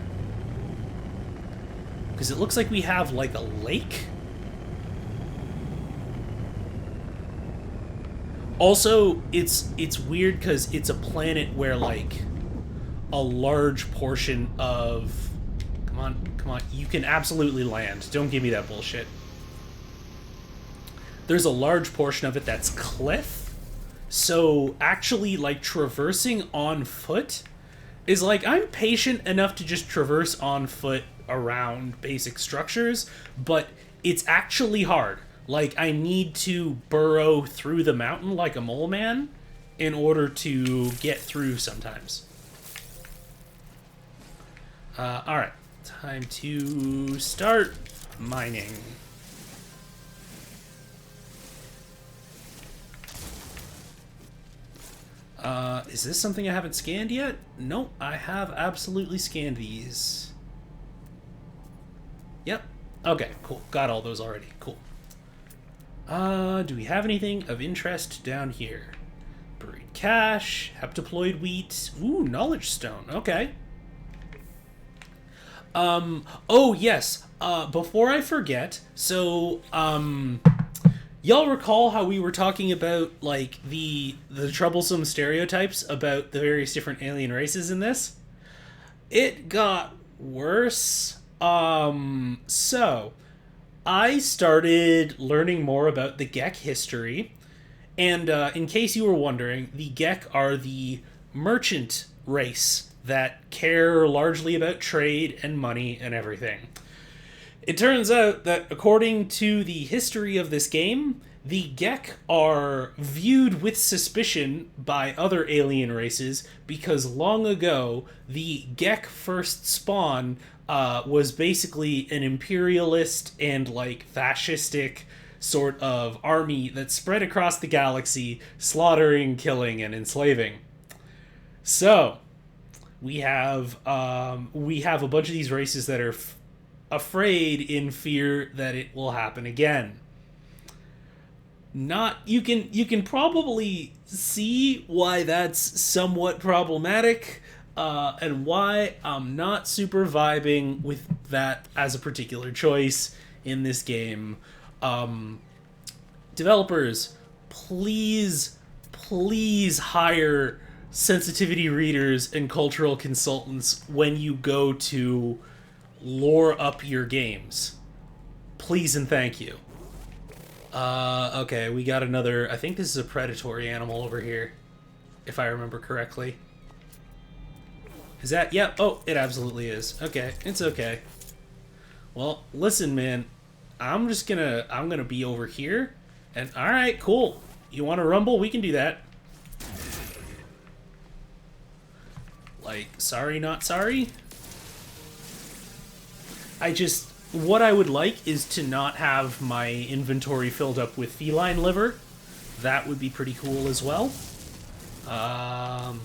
Because it looks like we have like a lake. Also, it's weird because it's a planet where like a large portion of... Come on, you can absolutely land. Don't give me that bullshit. There's a large portion of it that's cliff. So actually, like, traversing on foot is like, I'm patient enough to just traverse on foot around basic structures, but it's actually hard. Like, I need to burrow through the mountain like a mole man in order to get through sometimes. Alright. Time to start mining. Is this something I haven't scanned yet? Nope, I have absolutely scanned these. Yep. Okay, cool. Got all those already. Cool. Do we have anything of interest down here? Buried cache, haptaploid wheat. Ooh, knowledge stone. Okay. Oh, yes. Before I forget, so, y'all recall how we were talking about, like, the troublesome stereotypes about the various different alien races in this? It got worse. So, I started learning more about the Gek history, and, in case you were wondering, the Gek are the merchant race that care largely about trade and money and everything. It turns out that according to the history of this game, the Gek are viewed with suspicion by other alien races because long ago, the Gek first spawn was basically an imperialist and like fascistic sort of army that spread across the galaxy, slaughtering, killing, and enslaving. So, we have a bunch of these races that are afraid in fear that it will happen again. You can probably see why that's somewhat problematic, and why I'm not super vibing with that as a particular choice in this game. Developers, please hire sensitivity readers and cultural consultants when you go to lore up your games. Please and thank you. Okay, we got another... I think this is a predatory animal over here, if I remember correctly. Is that... Yep. Oh, it absolutely is. Okay, it's okay. Well, listen, man. I'm gonna be over here, and alright, cool. You want to rumble? We can do that. Like, sorry, not sorry? What I would like is to not have my inventory filled up with feline liver. That would be pretty cool as well. And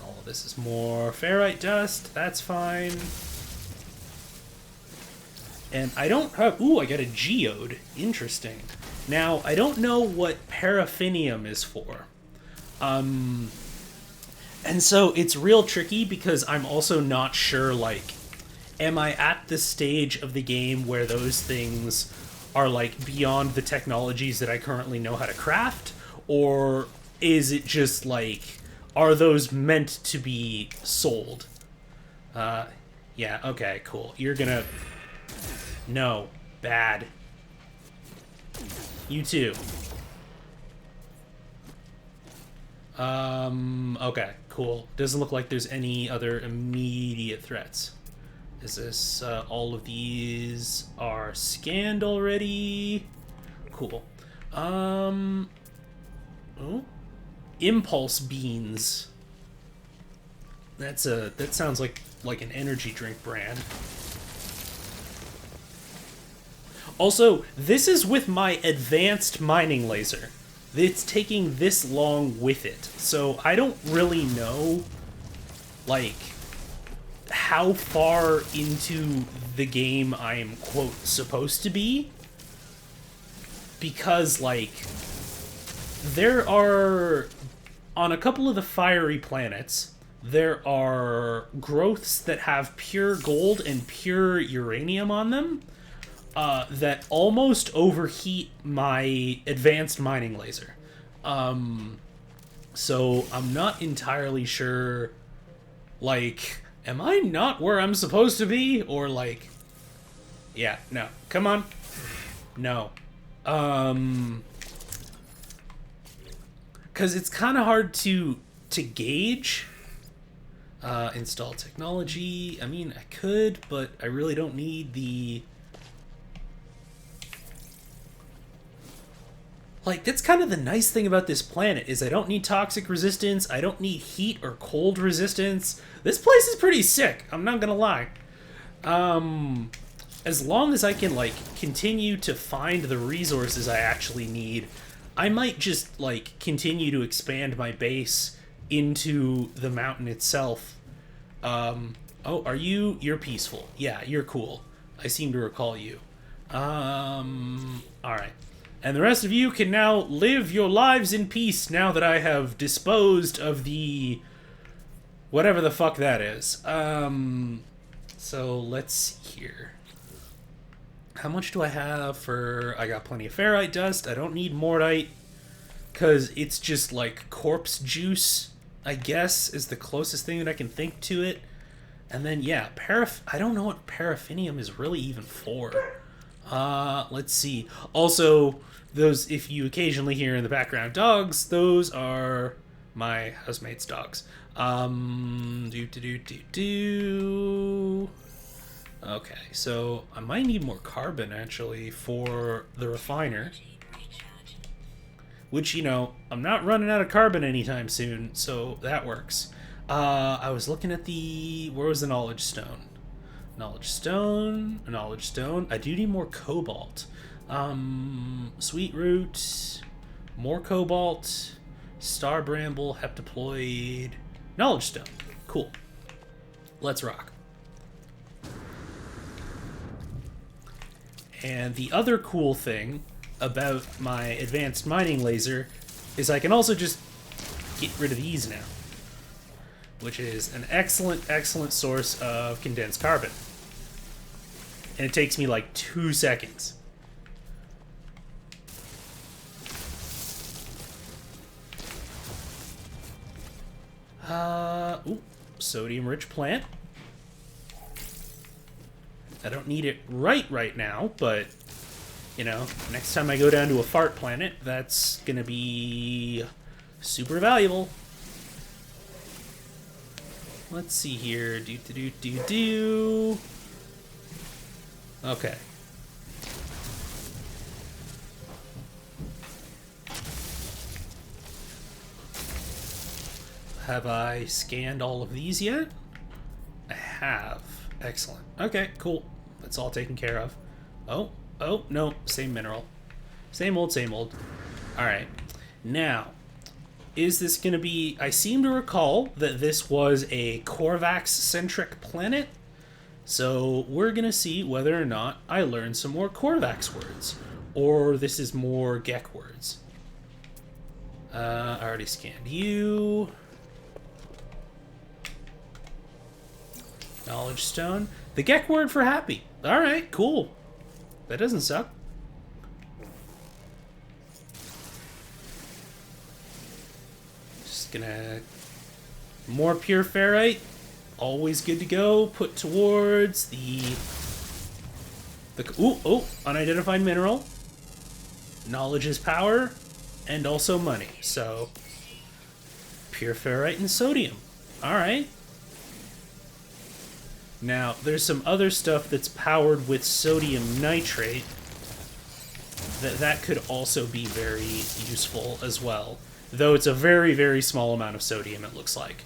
all of this is more ferrite dust. That's fine. And I don't have... Ooh, I got a geode. Interesting. Now, I don't know what paraffinium is for. And so it's real tricky because I'm also not sure, like, am I at the stage of the game where those things are, like, beyond the technologies that I currently know how to craft? Or is it just, like, are those meant to be sold? Yeah, okay, cool. You're gonna... No. Bad. You too. Okay, cool. Doesn't look like there's any other immediate threats. Is this, all of these are scanned already? Cool. Oh? Impulse beans. That sounds like an energy drink brand. Also, this is with my advanced mining laser. It's taking this long with it. So I don't really know, like, how far into the game I am, quote, supposed to be. Because, like, there are, on a couple of the fiery planets, there are growths that have pure gold and pure uranium on them that almost overheat my advanced mining laser. So I'm not entirely sure, like, am I not where I'm supposed to be? Or, like, yeah, no. Come on. No. Because it's kind of hard to gauge. Install technology. I mean, I could, but I really don't need the... Like, that's kind of the nice thing about this planet, is I don't need toxic resistance, I don't need heat or cold resistance. This place is pretty sick, I'm not gonna lie. As long as I can, like, continue to find the resources I actually need, I might just, like, continue to expand my base into the mountain itself. Oh, are you... You're peaceful. Yeah, you're cool. I seem to recall you. Alright. And the rest of you can now live your lives in peace now that I have disposed of the... whatever the fuck that is. So let's see here. How much do I have for... I got plenty of ferrite dust. I don't need mortite, because it's just like corpse juice, I guess, is the closest thing that I can think to it. And then, yeah, I don't know what paraffinium is really even for. Let's see. Also, those, if you occasionally hear in the background dogs, those are my housemate's dogs. Okay, so I might need more carbon, actually, for the refiner. Which, you know, I'm not running out of carbon anytime soon, so that works. I was looking at the... Where was the knowledge stone? Knowledge stone. I do need more cobalt. Sweet root. More cobalt. Star bramble. Heptaploid. Knowledge stone. Cool. Let's rock. And the other cool thing about my advanced mining laser is I can also just get rid of these now, which is an excellent, excellent source of condensed carbon. And it takes me like 2 seconds. Sodium-rich plant. I don't need it right now, but, you know, next time I go down to a fart planet, that's gonna be super valuable. Let's see here. Okay. Have I scanned all of these yet? I have. Excellent. Okay, cool. That's all taken care of. Oh, no. Same mineral. Same old, same old. Alright. Now, is this going to be... I seem to recall that this was a Korvax-centric planet. So we're going to see whether or not I learn some more Korvax words. Or this is more Gek words. I already scanned you. Knowledge stone. The Gek word for happy. Alright, cool. That doesn't suck. Just gonna... More pure ferrite. Always good to go. Put towards the... unidentified mineral. Knowledge is power. And also money. So, pure ferrite and sodium. Alright. Now, there's some other stuff that's powered with sodium nitrate that could also be very useful as well. Though it's a very, very small amount of sodium, it looks like.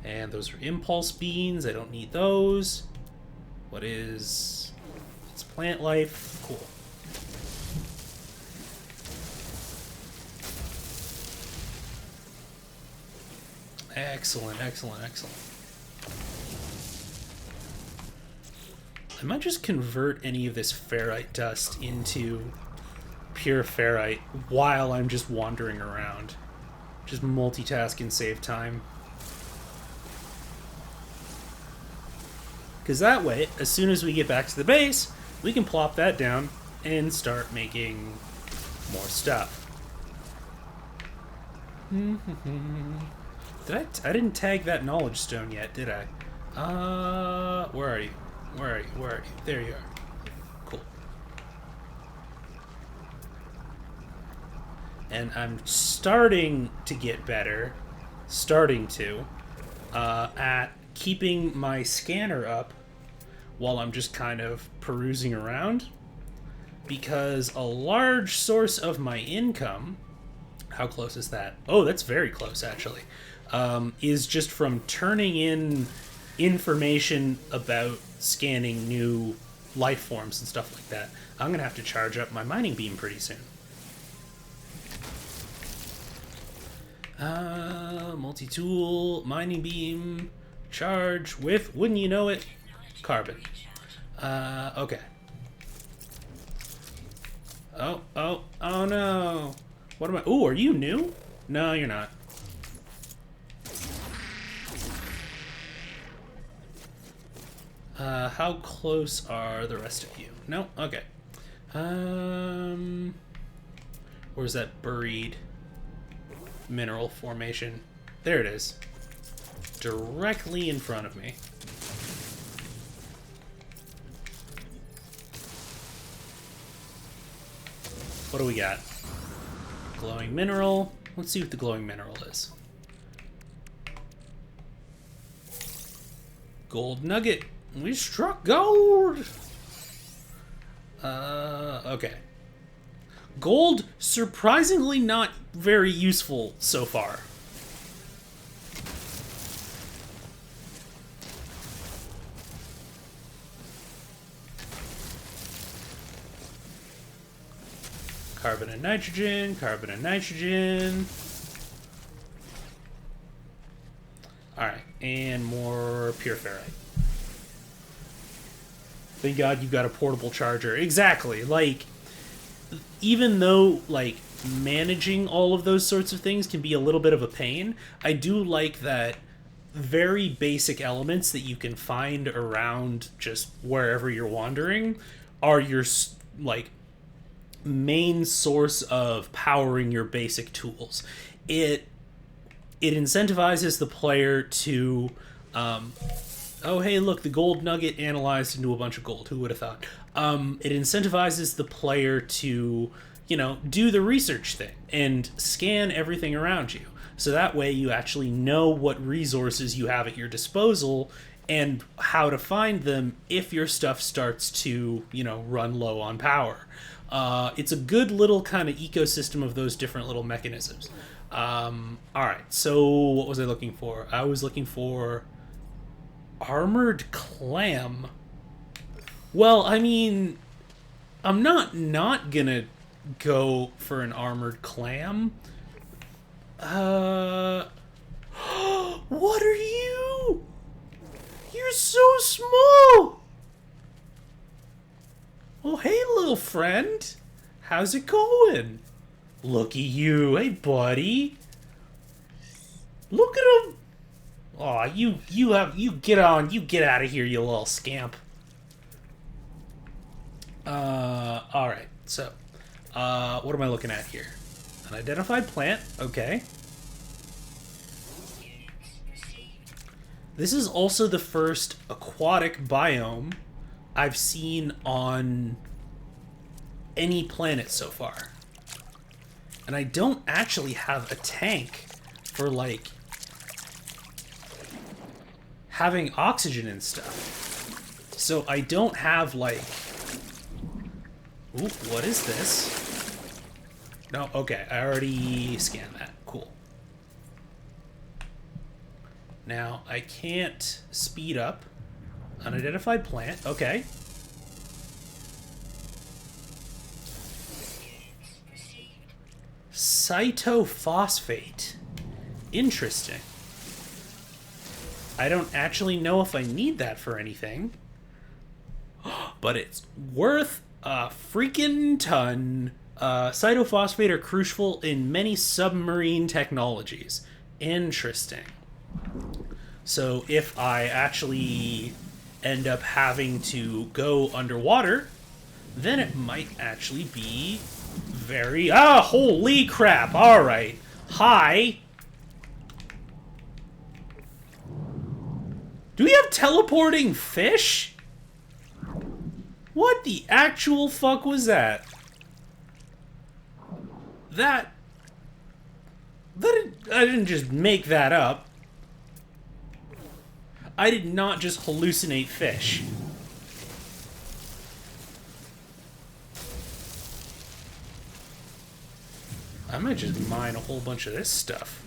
And those are impulse beans. I don't need those. What is... It's plant life. Cool. Excellent, excellent, excellent. I might just convert any of this ferrite dust into pure ferrite while I'm just wandering around. Just multitask and save time. Because that way, as soon as we get back to the base, we can plop that down and start making more stuff. I didn't tag that knowledge stone yet, did I? Where are you? Where are you? Where are you? There you are. Cool. And I'm starting to get better, at keeping my scanner up while I'm just kind of perusing around. Because a large source of my income, how close is that? Oh, that's very close, actually. Is just from turning in information about scanning new life forms and stuff like that. I'm going to have to charge up my mining beam pretty soon. Multi-tool, mining beam, charge with, wouldn't you know it, carbon. Okay. Oh no. What am I? Ooh, are you new? No, you're not. How close are the rest of you? No? Okay. Where's that buried mineral formation? There it is. Directly in front of me. What do we got? Glowing mineral. Let's see what the glowing mineral is. Gold nugget. We struck gold! Okay. Gold, surprisingly not very useful so far. Carbon and nitrogen, carbon and nitrogen. Alright, and more pure ferrite. Thank God you've got a portable charger. Exactly. Like, even though, like, managing all of those sorts of things can be a little bit of a pain, I do like that very basic elements that you can find around just wherever you're wandering are your, like, main source of powering your basic tools. It incentivizes the player to... oh, hey, look, the gold nugget analyzed into a bunch of gold. Who would have thought? It incentivizes the player to, you know, do the research thing and scan everything around you. So that way you actually know what resources you have at your disposal and how to find them if your stuff starts to, you know, run low on power. It's a good little kind of ecosystem of those different little mechanisms. Alright, so what was I looking for? I was looking for... armored clam. Well, I mean, I'm not gonna go for an armored clam. What are you? You're so small. Oh, hey, little friend. How's it going? Looky you. Hey, buddy. Look at him. Aw, you get out of here, you little scamp. Alright, so, what am I looking at here? An identified plant, okay. This is also the first aquatic biome I've seen on any planet so far. And I don't actually have a tank for, like, having oxygen and stuff. So I don't have, like... Ooh, what is this? No, okay, I already scanned that. Cool. Now, I can't speed up. Unidentified plant, okay. Cytophosphate. Interesting. I don't actually know if I need that for anything. But it's worth a freaking ton. Cytophosphate are crucial in many submarine technologies. Interesting. So if I actually end up having to go underwater, then it might actually be very... Ah, holy crap! Alright. Hi. Do we have teleporting fish? What the actual fuck was that? I didn't just make that up. I did not just hallucinate fish. I might just mine a whole bunch of this stuff.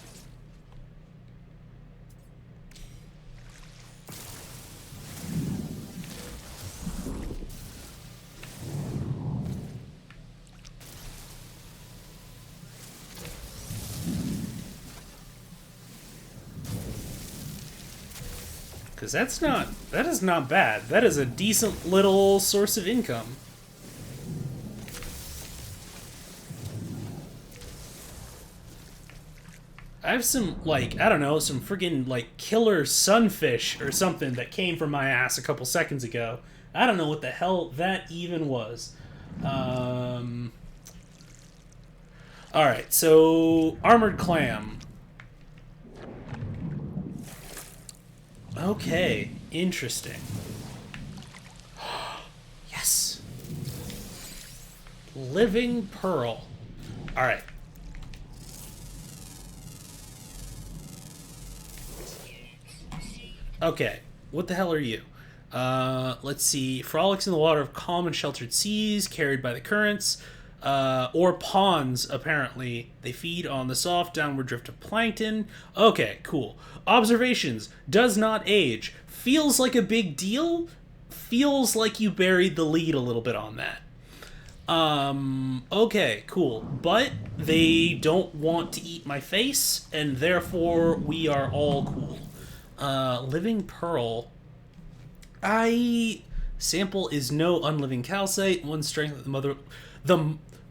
Because that is not bad. That is a decent little source of income. I have some, like, I don't know, some friggin', like, killer sunfish or something that came from my ass a couple seconds ago. I don't know what the hell that even was. Alright, so, armored clam. Okay, interesting. Yes! Living pearl. Alright. Okay, what the hell are you? Let's see. Frolics in the water of calm and sheltered seas, carried by the currents, or ponds, apparently. They feed on the soft, downward drift of plankton. Okay, cool. Observations. Does not age. Feels like a big deal. Feels like you buried the lead a little bit on that. Okay, cool. But they don't want to eat my face, and therefore we are all cool. Living pearl. Sample is no unliving calcite. One strength of the mother...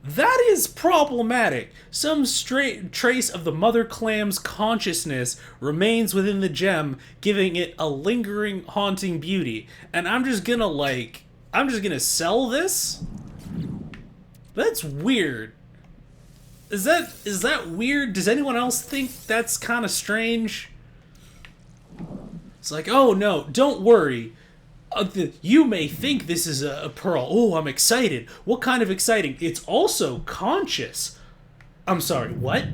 That is problematic. Some trace of the mother clam's consciousness remains within the gem, giving it a lingering, haunting beauty. And I'm just gonna sell this? That's weird. Is that weird? Does anyone else think that's kind of strange? It's like, oh no, don't worry. You may think this is a pearl. Oh, I'm excited. What kind of exciting? It's also conscious. I'm sorry, what?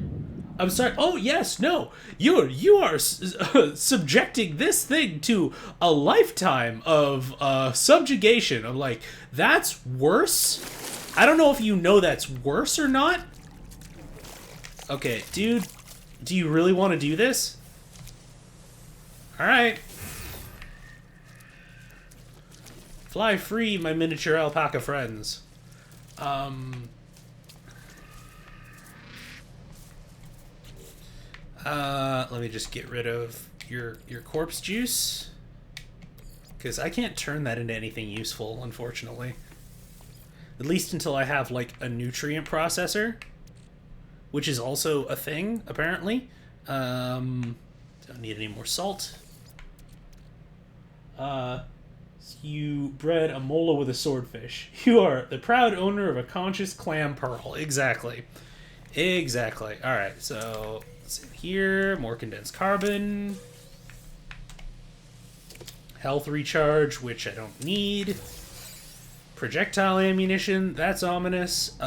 I'm sorry. Oh, yes, no. You are subjecting this thing to a lifetime of subjugation. I'm like, that's worse? I don't know if you know that's worse or not. Okay, dude, do you really want to do this? Alright. Fly free, my miniature alpaca friends. Let me just get rid of your corpse juice. Because I can't turn that into anything useful, unfortunately. At least until I have, like, a nutrient processor. Which is also a thing, apparently. Don't need any more salt. You bred a mola with a swordfish. You are the proud owner of a conscious clam pearl. Exactly. Exactly. Alright, so let's see here. More condensed carbon. Health recharge, which I don't need. Projectile ammunition. That's ominous.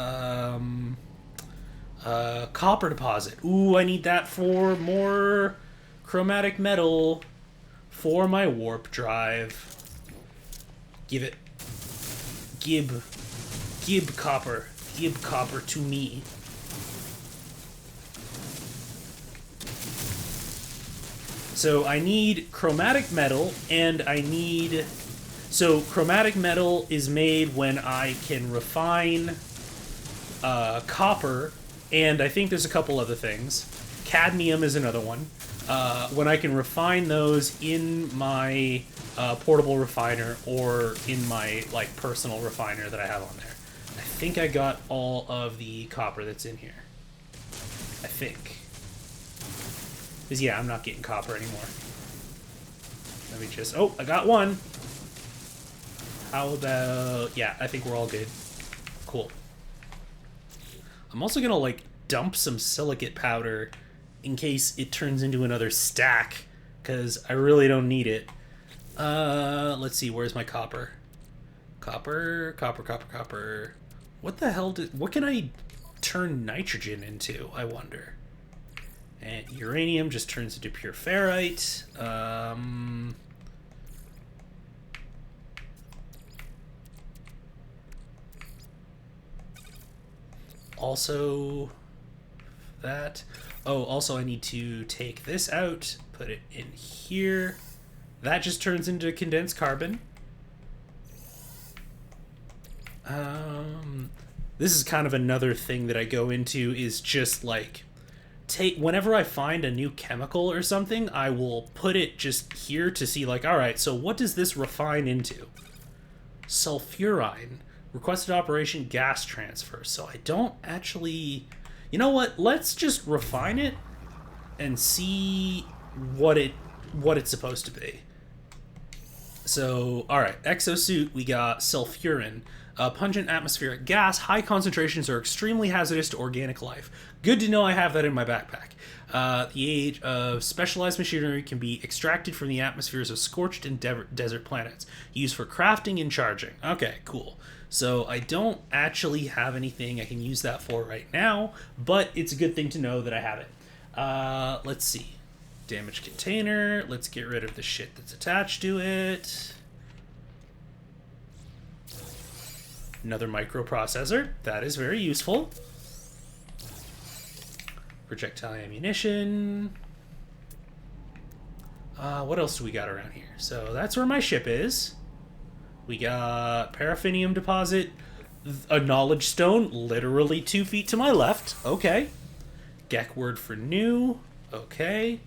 Copper deposit. Ooh, I need that for more chromatic metal. for my warp drive. Give it. Gib copper. Gib copper to me. So I need chromatic metal, and I need... So chromatic metal is made when I can refine copper, and I think there's a couple other things. Cadmium is another one. When I can refine those in my portable refiner or in my like personal refiner that I have on there. I think I got all of the copper that's in here. I think. Because, yeah, I'm not getting copper anymore. Let me just... Oh, I got one! How about... Yeah, I think we're all good. Cool. I'm also gonna, like, dump some silicate powder in case it turns into another stack, because I really don't need it. Let's see, where's my copper? Copper. What the hell what can I turn nitrogen into, I wonder? And uranium just turns into pure ferrite. Also, that. Oh, also I need to take this out, put it in here. That just turns into condensed carbon. This is kind of another thing that I go into, is just like... whenever I find a new chemical or something, I will put it just here to see, like, alright, so what does this refine into? Sulfurine. Requested operation gas transfer. So I don't actually... You know what? Let's just refine it and see what it's supposed to be. So, alright, exosuit, we got sulfurin. Pungent atmospheric gas. High concentrations are extremely hazardous to organic life. Good to know I have that in my backpack. The age of specialized machinery can be extracted from the atmospheres of scorched and desert planets. Used for crafting and charging. Okay, cool. So I don't actually have anything I can use that for right now, but it's a good thing to know that I have it. Let's see. Damaged container. Let's get rid of the shit that's attached to it. Another microprocessor. That is very useful. Projectile ammunition. What else do we got around here? So that's where my ship is. We got paraffinium deposit. A knowledge stone, literally 2 feet to my left. Okay. Gek word for new. Okay.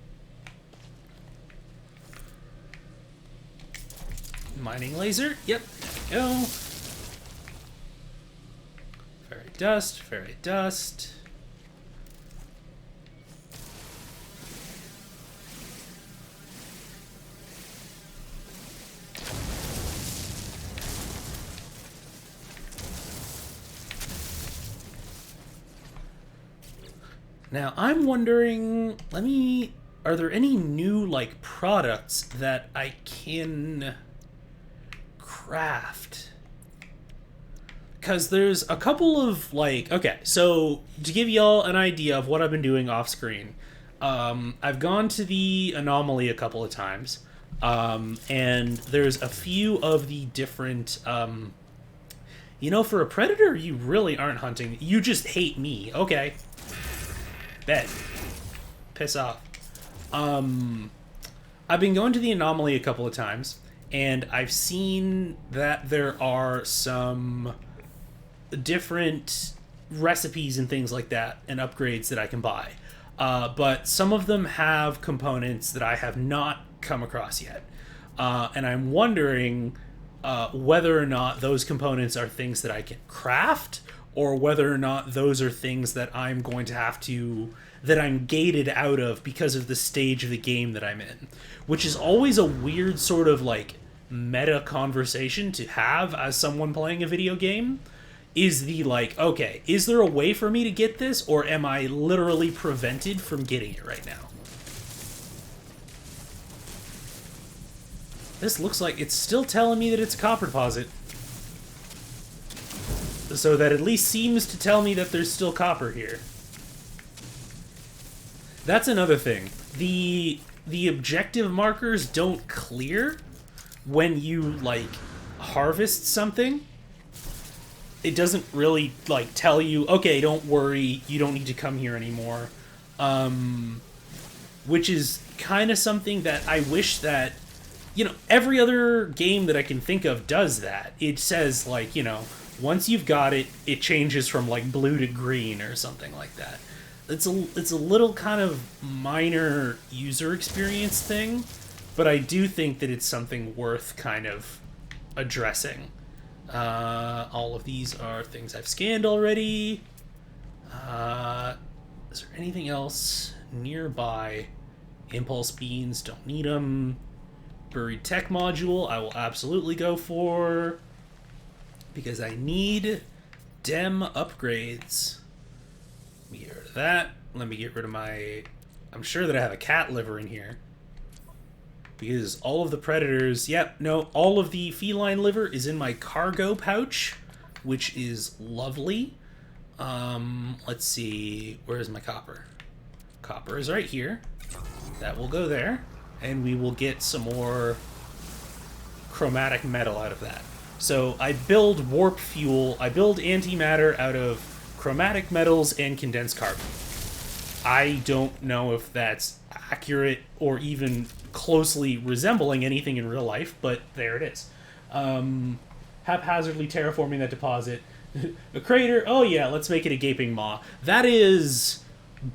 Mining laser. Yep. There we go. Ferrite dust. Now, I'm wondering, are there any new, like, products that I can craft? Because there's a couple of, like... Okay, so to give y'all an idea of what I've been doing off screen, I've gone to the anomaly a couple of times, and there's a few of the different... you know, for a predator, you really aren't hunting. You just hate me. Okay. Bet. Piss off. I've been going to the anomaly a couple of times, and I've seen that there are some... different recipes and things like that and upgrades that I can buy. But some of them have components that I have not come across yet. And I'm wondering whether or not those components are things that I can craft, or whether or not those are things that I'm going to have to... that I'm gated out of because of the stage of the game that I'm in. Which is always a weird sort of, like, meta conversation to have as someone playing a video game. Is the, like, okay, is there a way for me to get this, or am I literally prevented from getting it right now? This looks like it's still telling me that it's a copper deposit. So that at least seems to tell me that there's still copper here. That's another thing. the objective markers don't clear when you, like, harvest something. It doesn't really, like, tell you, okay, don't worry, you don't need to come here anymore. Which is kind of something that I wish that, every other game that I can think of does that. It says, like, once you've got it, it changes from, like, blue to green or something like that. It's a little kind of minor user experience thing, but I do think that it's something worth kind of addressing. All of these are things I've scanned already. Is there anything else nearby? Impulse beans, don't need them. Buried tech module, I will absolutely go for, because I need dem upgrades. Let me get rid of that. Let me get rid of my... I'm sure that I have a cat liver in here. Because all of the predators... Yep, no, all of the feline liver is in my cargo pouch, which is lovely. Let's see... Where's my copper? Copper is right here. That will go there. And we will get some more chromatic metal out of that. So I build warp fuel. I build antimatter out of chromatic metals and condensed carbon. I don't know if that's accurate or even closely resembling anything in real life, but there it is. Haphazardly terraforming that deposit. A crater, oh yeah, let's make it a gaping maw. That is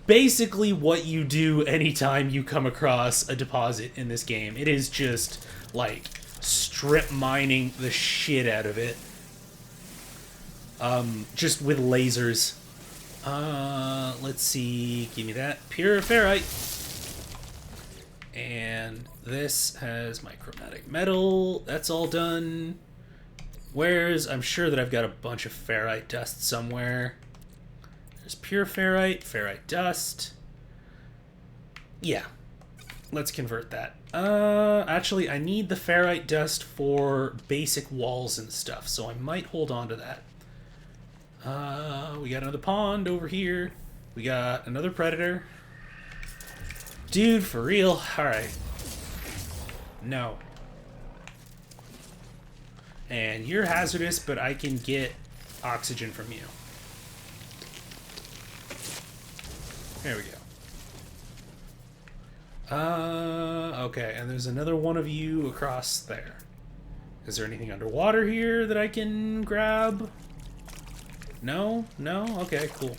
basically what you do anytime you come across a deposit in this game. It is just, like, strip mining the shit out of it. Just with lasers. Let's see, give me that. Pure ferrite. And this has my chromatic metal. That's all done. I'm sure that I've got a bunch of ferrite dust somewhere. There's pure ferrite, ferrite dust. Yeah. Let's convert that. Actually, I need the ferrite dust for basic walls and stuff, so I might hold on to that. We got another pond over here. We got another predator. Dude, for real? Alright. No. And you're hazardous, but I can get oxygen from you. There we go. Okay, and there's another one of you across there. Is there anything underwater here that I can grab? No? No? Okay, cool.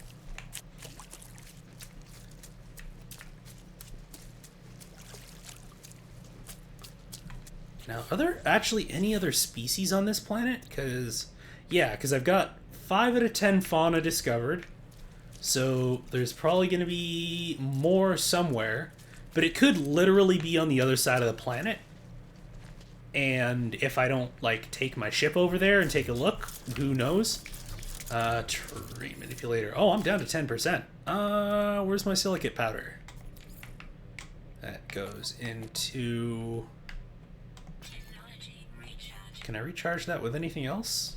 Now, are there actually any other species on this planet? Because I've got 5 out of 10 fauna discovered. So there's probably going to be more somewhere. But it could literally be on the other side of the planet. And if I don't, like, take my ship over there and take a look, who knows? Tree manipulator. Oh, I'm down to 10%. Where's my silicate powder? That goes into... Can I recharge that with anything else?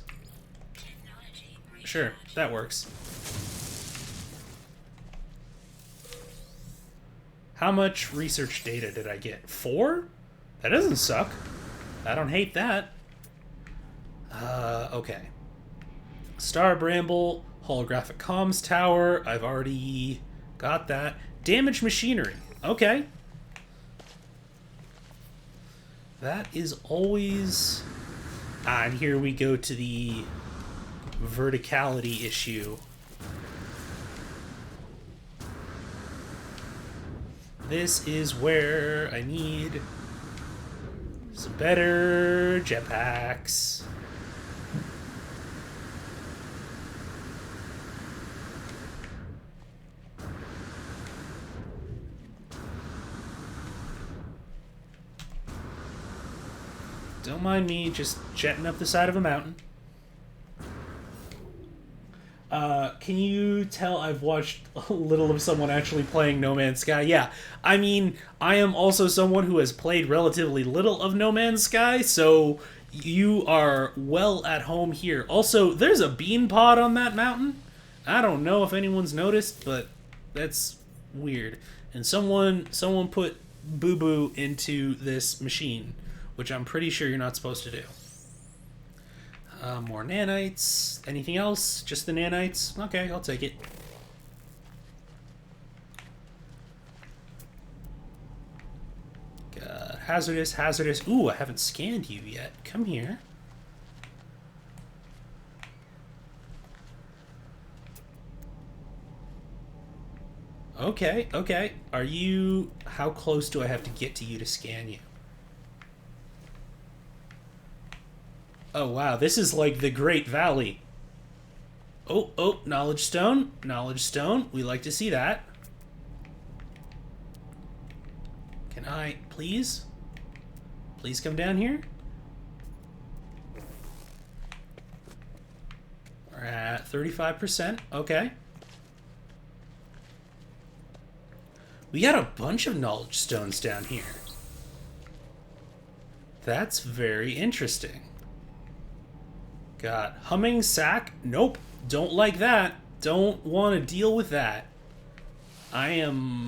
Sure, that works. How much research data did I get? 4? That doesn't suck. I don't hate that. Okay. Star Bramble, holographic comms tower. I've already got that. Damaged machinery. Okay. That is always... and here we go to the verticality issue. This is where I need some better jetpacks. Don't mind me just jetting up the side of a mountain. Can you tell I've watched a little of someone actually playing No Man's Sky? Yeah, I mean, I am also someone who has played relatively little of No Man's Sky, so you are well at home here. Also, there's a bean pod on that mountain. I don't know if anyone's noticed, but that's weird. And someone put boo-boo into this machine, which I'm pretty sure you're not supposed to do. More nanites. Anything else? Just the nanites? Okay, I'll take it. Hazardous, hazardous. Ooh, I haven't scanned you yet. Come here. Okay, okay. Are you... How close do I have to get to you to scan you? Oh, wow. This is like the Great Valley. Oh, oh, knowledge stone. Knowledge stone. We like to see that. Can I, please? Please come down here. We're at 35%. Okay. We got a bunch of knowledge stones down here. That's very interesting. Got humming sack. Nope. Don't like that. Don't want to deal with that.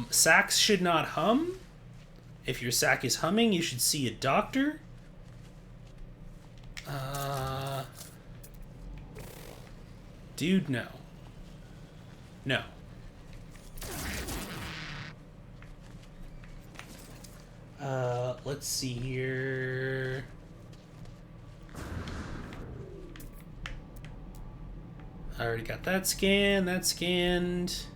Sacks should not hum. If your sack is humming, you should see a doctor. Dude, no. No. Let's see here. I already got that scanned. That scanned.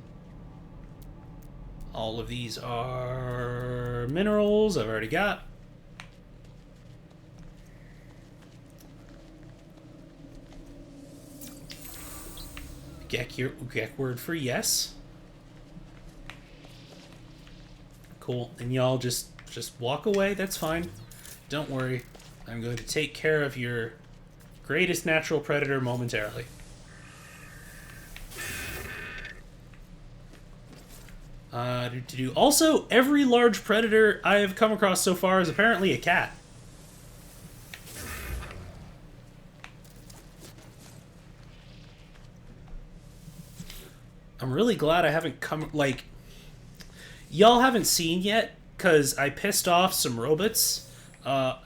All of these are minerals I've already got. Gek word for yes. Cool. And y'all just walk away. That's fine. Don't worry. I'm going to take care of your greatest natural predator momentarily. Also, every large predator I have come across so far is apparently a cat. I'm really glad I haven't y'all haven't seen yet, because I pissed off some robots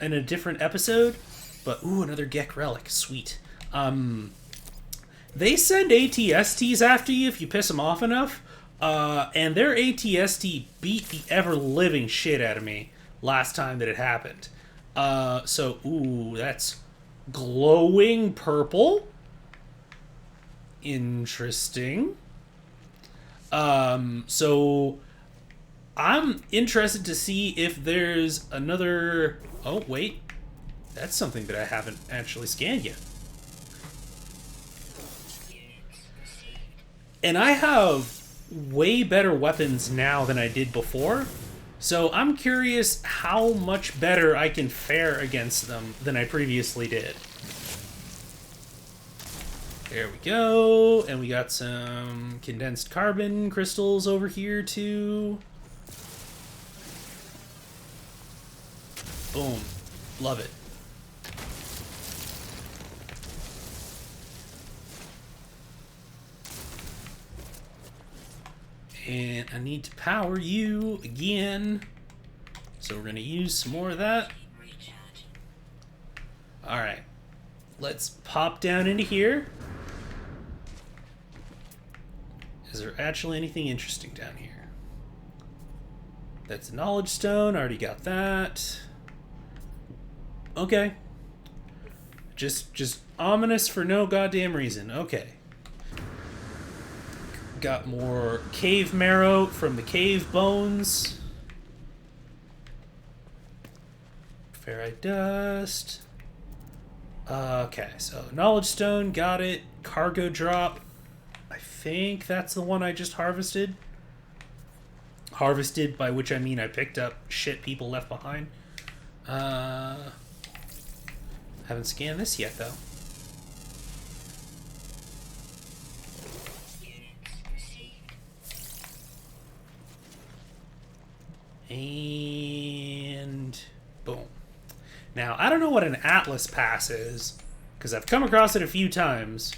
in a different episode. But, ooh, another Gek relic. Sweet. They send ATSTs after you if you piss them off enough. And their ATST beat the ever-living shit out of me last time that it happened. So, ooh, that's glowing purple. Interesting. So I'm interested to see if there's another... Oh, wait. That's something that I haven't actually scanned yet. And I have way better weapons now than I did before. So I'm curious how much better I can fare against them than I previously did. There we go. And we got some condensed carbon crystals over here too. Boom. Love it. And I need to power you again. So we're going to use some more of that. Alright. Let's pop down into here. Is there actually anything interesting down here? That's a knowledge stone. Already got that. Okay. Just ominous for no goddamn reason. Okay. Got more cave marrow from the cave bones. Ferrite dust. Okay, so knowledge stone, got it. Cargo drop. I think that's the one I just harvested. Harvested, by which I mean I picked up shit people left behind. Haven't scanned this yet, though. And boom. Now, I don't know what an Atlas Pass is, because I've come across it a few times.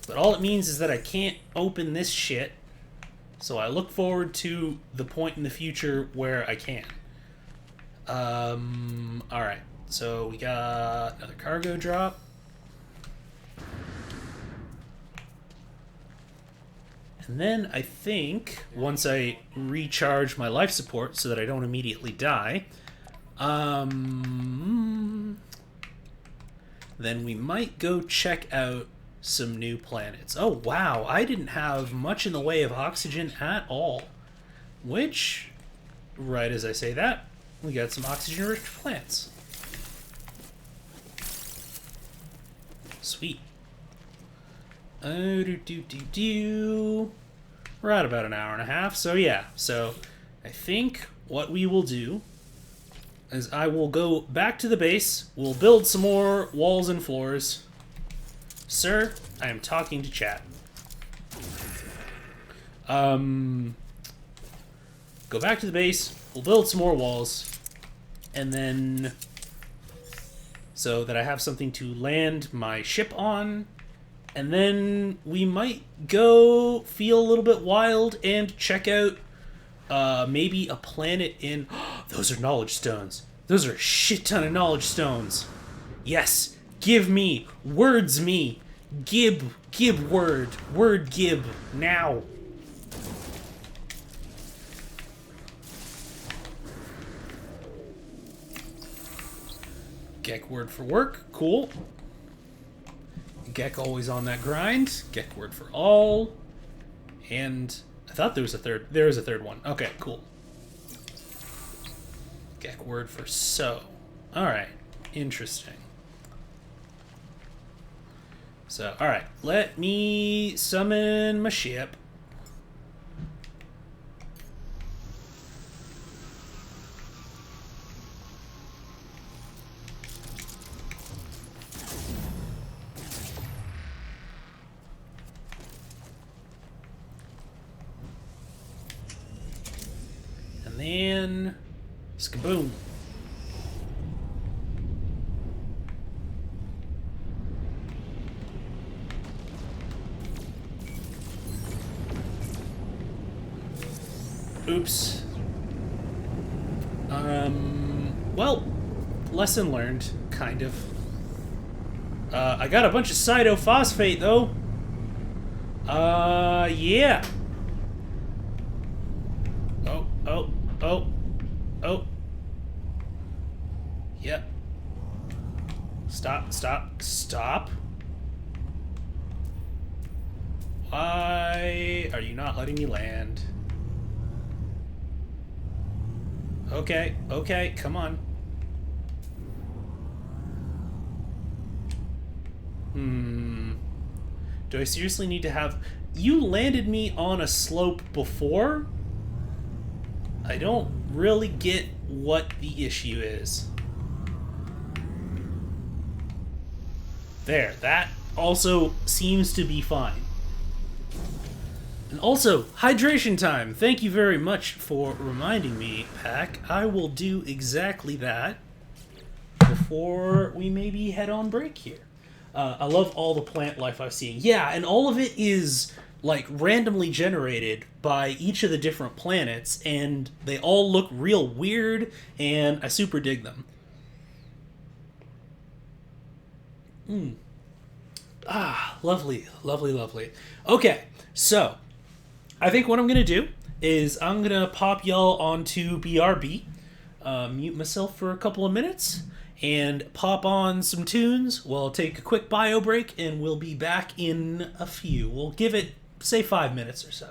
But all it means is that I can't open this shit So I look forward to the point in the future where I can. Alright. So we got another cargo drop. And then I think once I recharge my life support so that I don't immediately die, then we might go check out some new planets. Oh, wow. I didn't have much in the way of oxygen at all. Which, right as I say that, we got some oxygen-rich plants. Sweet. We're at about an hour and a half, so yeah. So I think what we will do is I will go back to the base. We'll build some more walls and floors. Sir, I am talking to chat. Go back to the base. We'll build some more walls. And then so that I have something to land my ship on. And then we might go feel a little bit wild and check out maybe a planet in... Those are knowledge stones. Those are a shit ton of knowledge stones. Yes, give me, words me, gib word gib, now. Gek word for work, cool. Gek always on that grind. Gek word for all. And I thought there was a third. There is a third one. Okay, cool. Gek word for so. Alright, interesting. So, alright, let me summon my ship. And then, skaboom. Oops. Well, lesson learned, kind of. I got a bunch of cytophosphate, though. Yeah. Oh. Yep. Stop. Why are you not letting me land? Okay, come on. Do I seriously need to have... You landed me on a slope before? I don't really get what the issue is. There, that also seems to be fine. And also, hydration time. Thank you very much for reminding me, Pack. I will do exactly that before we maybe head on break here. I love all the plant life I've seen. Yeah, and all of it is like randomly generated by each of the different planets, and they all look real weird, and I super dig them. Lovely. Okay, so I think what I'm going to do is I'm going to pop y'all onto BRB, mute myself for a couple of minutes, and pop on some tunes. We'll take a quick bio break, and we'll be back in a few. We'll give it, say, 5 minutes or so.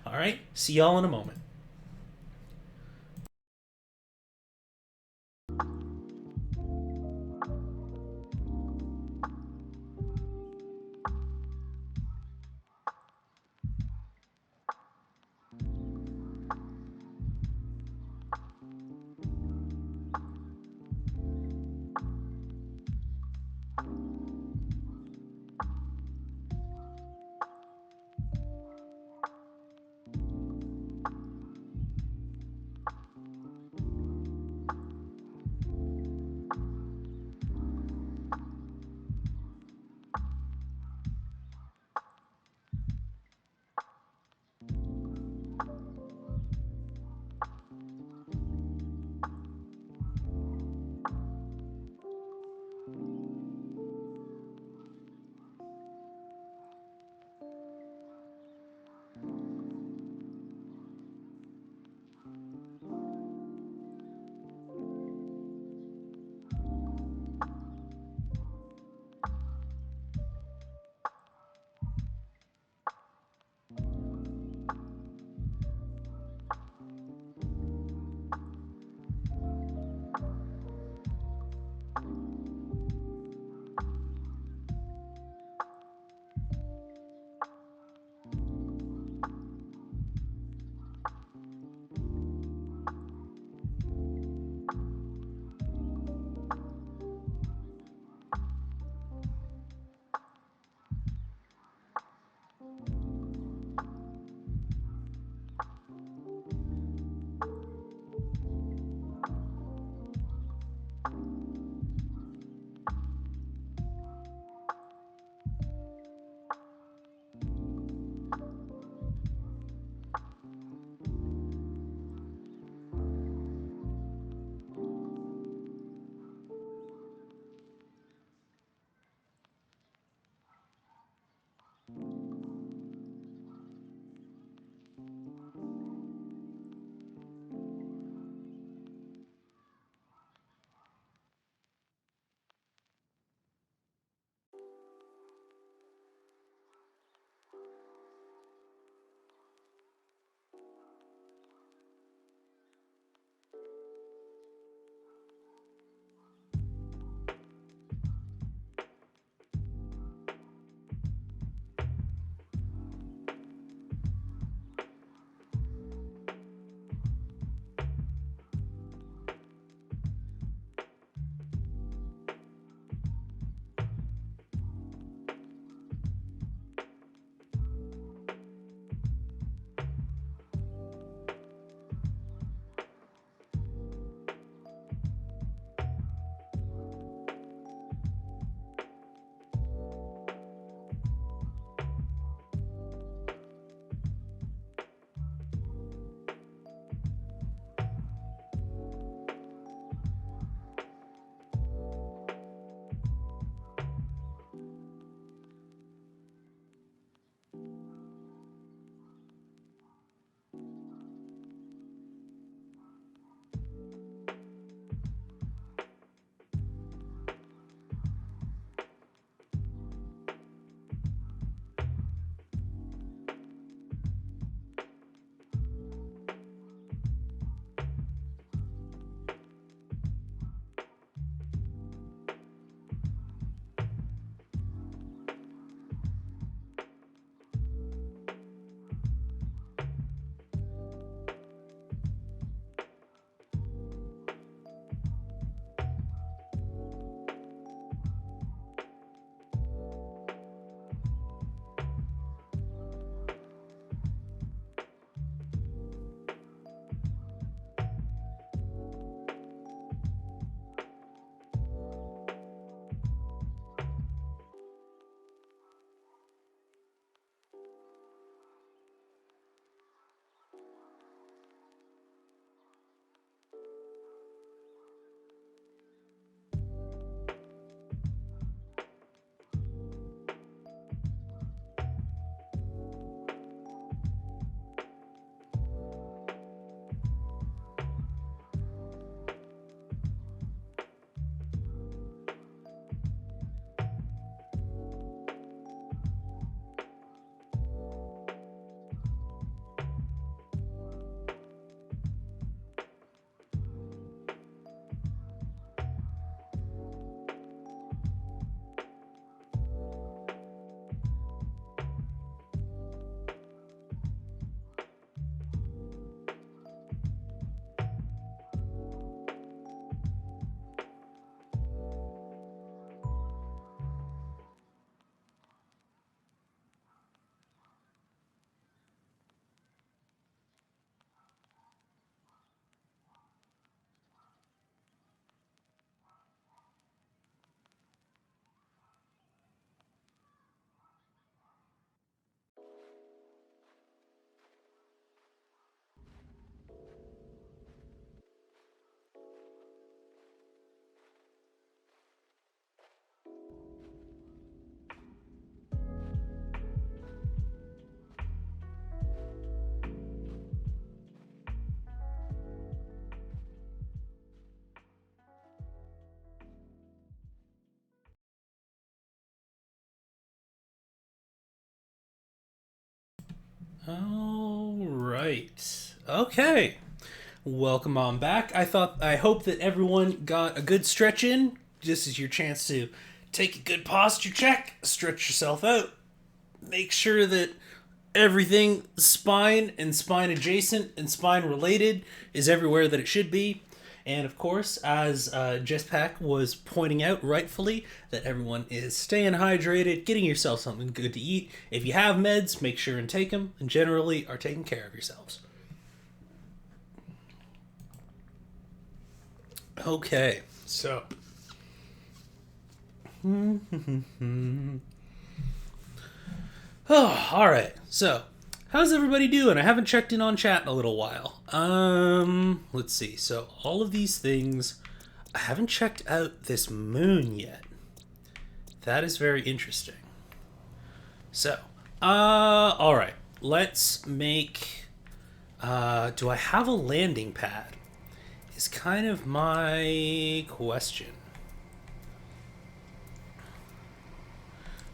All right, see y'all in a moment. All right. Okay. Welcome on back. I hope that everyone got a good stretch in. This is your chance to take a good posture check, stretch yourself out, make sure that everything spine and spine adjacent and spine related is everywhere that it should be. And of course, as Jetpack was pointing out rightfully, that everyone is staying hydrated, getting yourself something good to eat. If you have meds, make sure and take them, and generally are taking care of yourselves. Okay, so. Oh, all right. So, how's everybody doing? I haven't checked in on chat in a little while. Let's see. So, all of these things, I haven't checked out this moon yet. That is very interesting. So, all right. Let's make. Do I have a landing pad? Is kind of my question.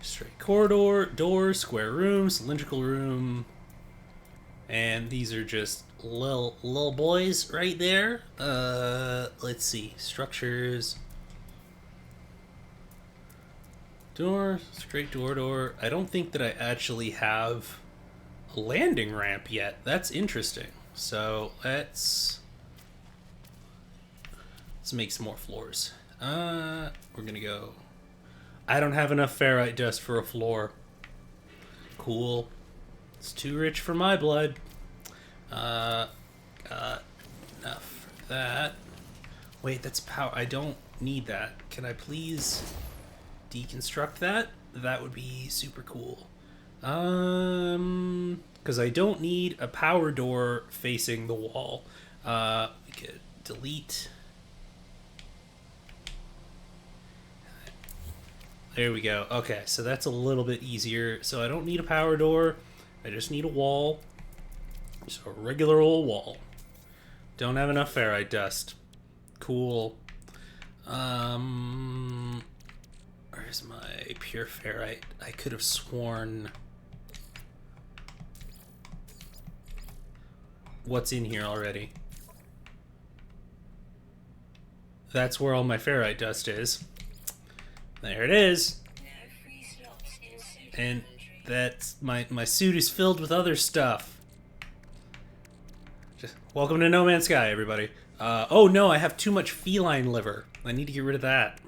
Straight corridor, door, square room, cylindrical room. And these are just little boys right there. Let's see. Structures. Door, straight door. I don't think that I actually have a landing ramp yet. That's interesting. So let's make some more floors. We're gonna go. I don't have enough ferrite dust for a floor. Cool. It's too rich for my blood. Got enough for that. Wait, that's power. I don't need that. Can I please deconstruct that? That would be super cool. Because I don't need a power door facing the wall. We could delete. There we go. Okay, so that's a little bit easier. So I don't need a power door. I just need a wall. Just a regular old wall. Don't have enough ferrite dust. Cool. Where's my pure ferrite? I could have sworn... What's in here already? That's where all my ferrite dust is. There it is. And that's my suit is filled with other stuff. Just welcome to No Man's Sky, everybody. Oh no, I have too much feline liver. I need to get rid of that.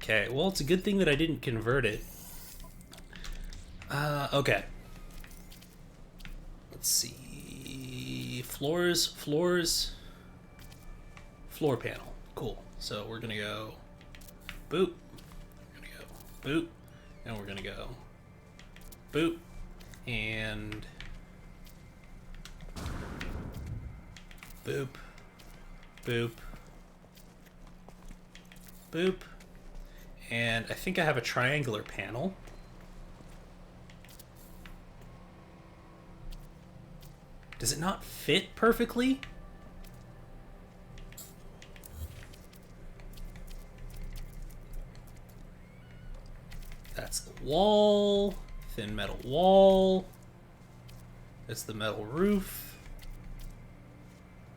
Okay, well, it's a good thing that I didn't convert it. Okay. Let's see. Floors. Floor panel. Cool. So we're gonna go boop. We're gonna go boop. And we're gonna go boop. And boop. Boop. Boop. And I think I have a triangular panel. Does it not fit perfectly? That's the wall. Thin metal wall. That's the metal roof.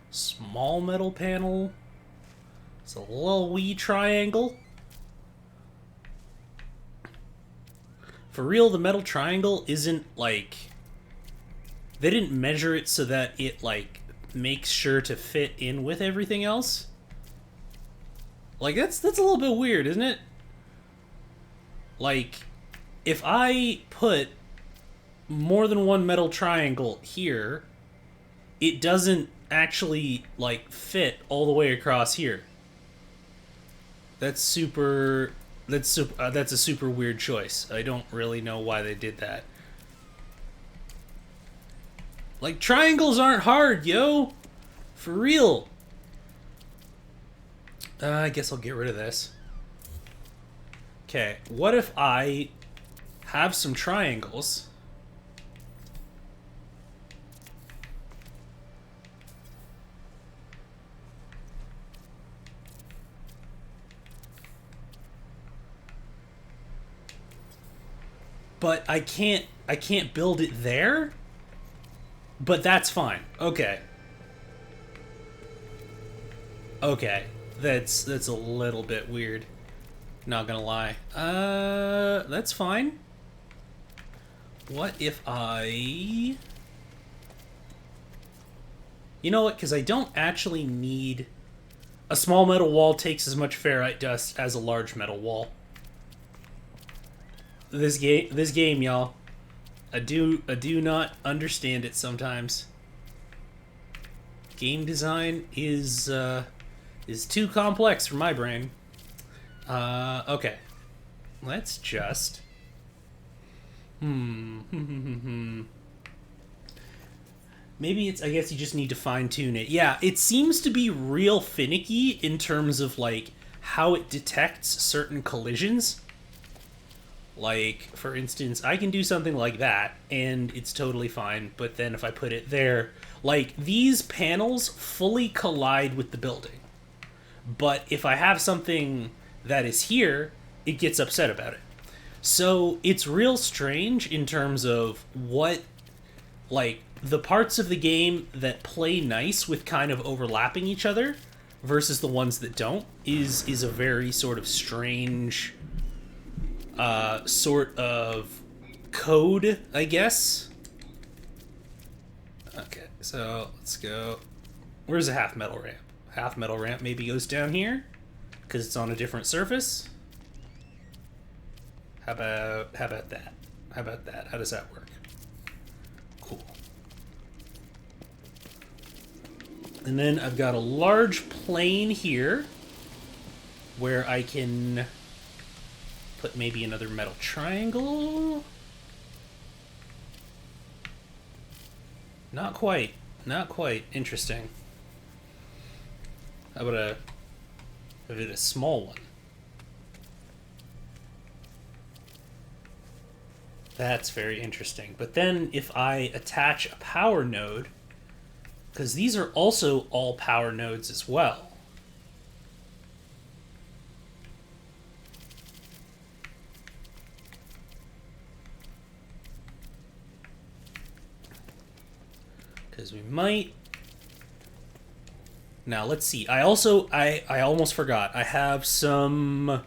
Small metal panel. It's a little wee triangle. For real, the metal triangle isn't like... They didn't measure it so that it, like, makes sure to fit in with everything else. Like, that's a little bit weird, isn't it? Like, if I put more than one metal triangle here, it doesn't actually, like, fit all the way across here. That's super... That's a super weird choice. I don't really know why they did that. Like, triangles aren't hard, yo! For real! I guess I'll get rid of this. Okay, what if I have some triangles... but I can't I can't build it there, but that's fine. Okay. Okay. That's a little bit weird. Not gonna lie. That's fine. What if I... You know what? Because I don't actually need... A small metal wall takes as much ferrite dust as a large metal wall. This game, y'all. I do not understand it sometimes. Game design is too complex for my brain. Okay. Let's just... Maybe it's... I guess you just need to fine-tune it. Yeah, it seems to be real finicky in terms of, like, how it detects certain collisions. Like, for instance, I can do something like that, and it's totally fine, but then if I put it there... Like, these panels fully collide with the building. But if I have something that is here, it gets upset about it. So it's real strange in terms of what, like, the parts of the game that play nice with kind of overlapping each other versus the ones that don't is a very sort of strange sort of code, I guess. Okay, so let's go. Where's a half metal ramp? Half metal ramp maybe goes down here because it's on a different surface. How about that? How about that? How does that work? Cool. And then I've got a large plane here where I can put maybe another metal triangle. Not quite. Not quite. Interesting. How about a small one? That's very interesting. But then if I attach a power node, because these are also all power nodes as well. Because we might... Now, let's see. I almost forgot. I have some...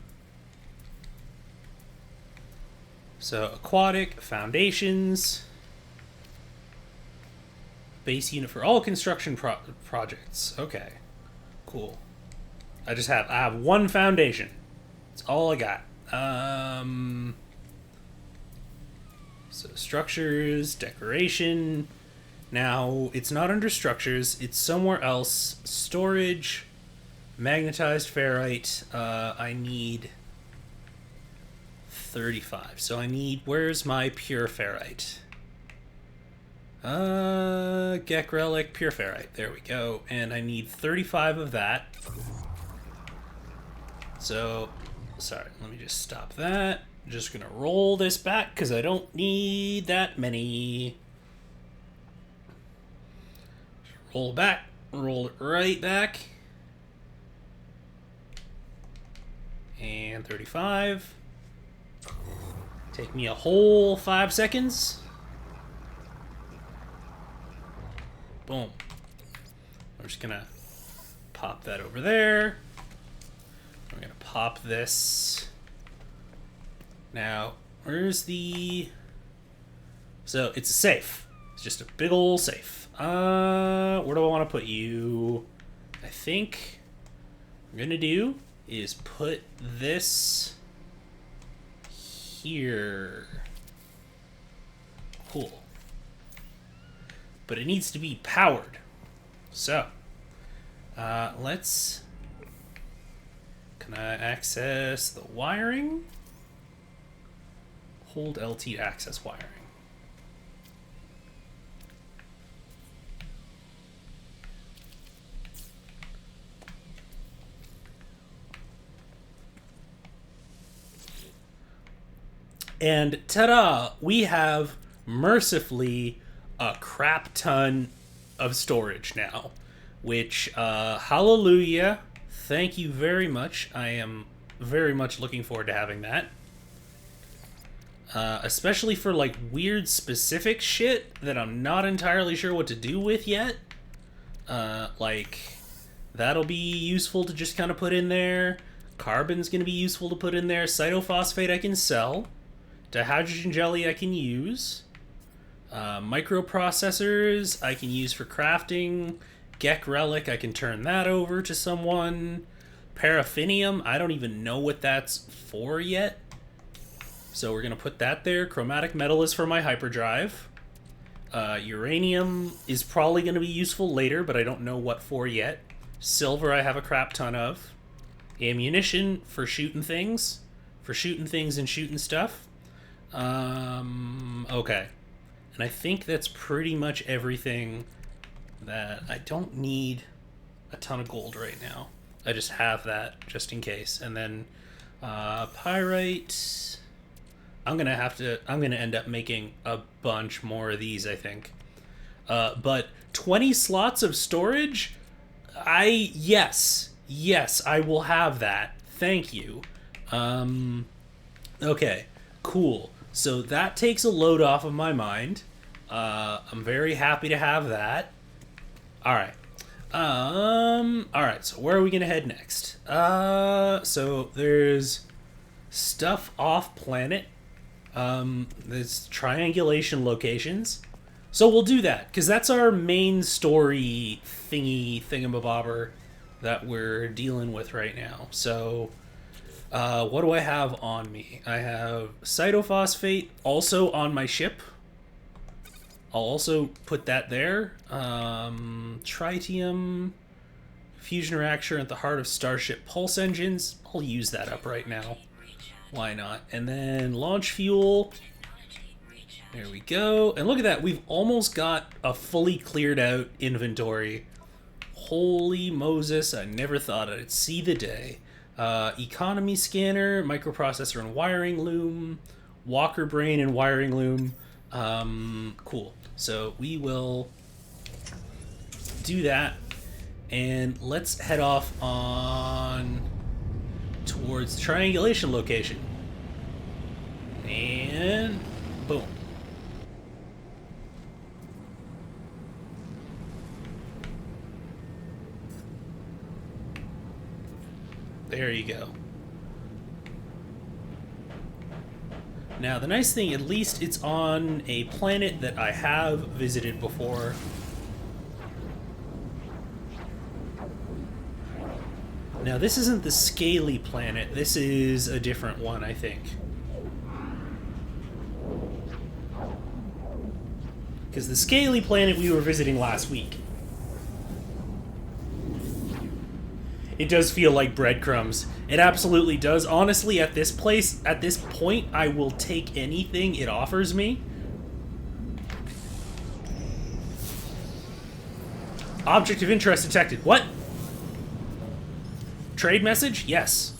So, aquatic, foundations, base unit for all construction projects. Okay, cool. I have one foundation. That's all I got. So, structures, decoration. Now, it's not under structures. It's somewhere else. Storage, magnetized ferrite. I need 35. So I need... Where's my pure ferrite? Gek relic, pure ferrite. There we go. And I need 35 of that. So, sorry. Let me just stop that. I'm just gonna roll this back because I don't need that many. Roll back. Roll it right back. And 35. Take me a whole 5 seconds. Boom. We're just gonna pop that over there. We're gonna pop this. Now, where's the... So, it's a safe. It's just a big ol' safe. Where do I want to put you? I think what I'm gonna do is put this... here. Cool. But it needs to be powered. So, let's... Can I access the wiring? Hold LT to access wiring. And ta-da! We have, mercifully, a crap ton of storage now. Which, hallelujah. Thank you very much. I am very much looking forward to having that. especially for like weird specific shit that I'm not entirely sure what to do with yet. Like, that'll be useful to just kind of put in there. Carbon's going to be useful to put in there. Cytophosphate I can sell. Dihydrogen jelly I can use. Microprocessors I can use for crafting. Gek relic, I can turn that over to someone. Paraffinium, I don't even know what that's for yet. So we're going to put that there. Chromatic metal is for my hyperdrive. Uranium is probably going to be useful later, but I don't know what for yet. Silver I have a crap ton of. Ammunition for shooting things. For shooting things and shooting stuff. Okay. And I think that's pretty much everything that I don't need a ton of gold right now. I just have that just in case. And then pyrite. I'm gonna end up making a bunch more of these, I think. But 20 slots of storage? Yes, I will have that. Thank you. Okay, cool. So that takes a load off of my mind. I'm very happy to have that. Alright. Alright, so where are we gonna head next? So there's stuff off planet. There's triangulation locations. So we'll do that, because that's our main story thingamabobber that we're dealing with right now. So, what do I have on me? I have cytophosphate also on my ship. I'll also put that there. Tritium, fusion reactor at the heart of Starship pulse engines. I'll use that up right now. Why not? And then launch fuel. There we go. And look at that. We've almost got a fully cleared out inventory. Holy Moses. I never thought I'd see the day. Economy scanner, microprocessor and wiring loom, Walker brain and wiring loom. Cool. So we will do that. And let's head off on towards the triangulation location. And boom. There you go. Now, the nice thing, at least it's on a planet that I have visited before. Now, this isn't the Scaly planet. This is a different one, I think. Because the Scaly planet we were visiting last week. It does feel like breadcrumbs. It absolutely does. Honestly, at this point, I will take anything it offers me. Object of interest detected. What? Trade message? Yes.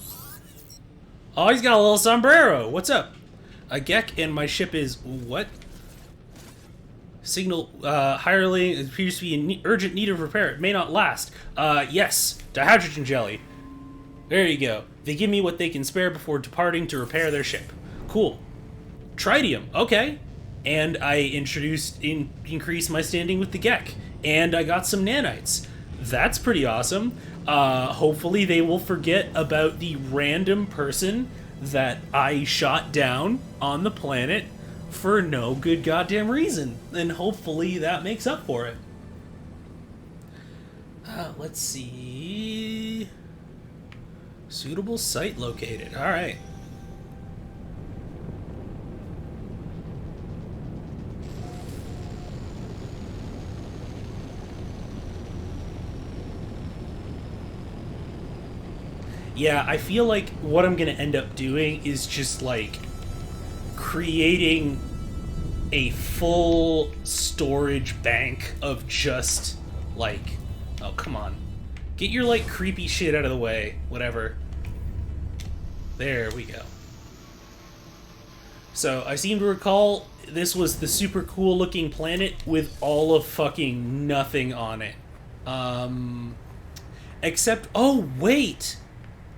Oh, he's got a little sombrero. What's up? A Gek and my ship is... What? Signal, hireling appears to be in urgent need of repair. It may not last. Yes. Dihydrogen jelly. There you go. They give me what they can spare before departing to repair their ship. Cool. Tritium. Okay. And I increased my standing with the Gek. And I got some nanites. That's pretty awesome. Hopefully they will forget about the random person that I shot down on the planet for no good goddamn reason. And hopefully that makes up for it. Let's see. Suitable site located. Alright. Yeah, I feel like what I'm gonna end up doing is just like creating a full storage bank of just like, oh come on, get your like creepy shit out of the way, whatever. There we go. So I seem to recall this was the super cool looking planet with all of fucking nothing on it. Except, oh wait,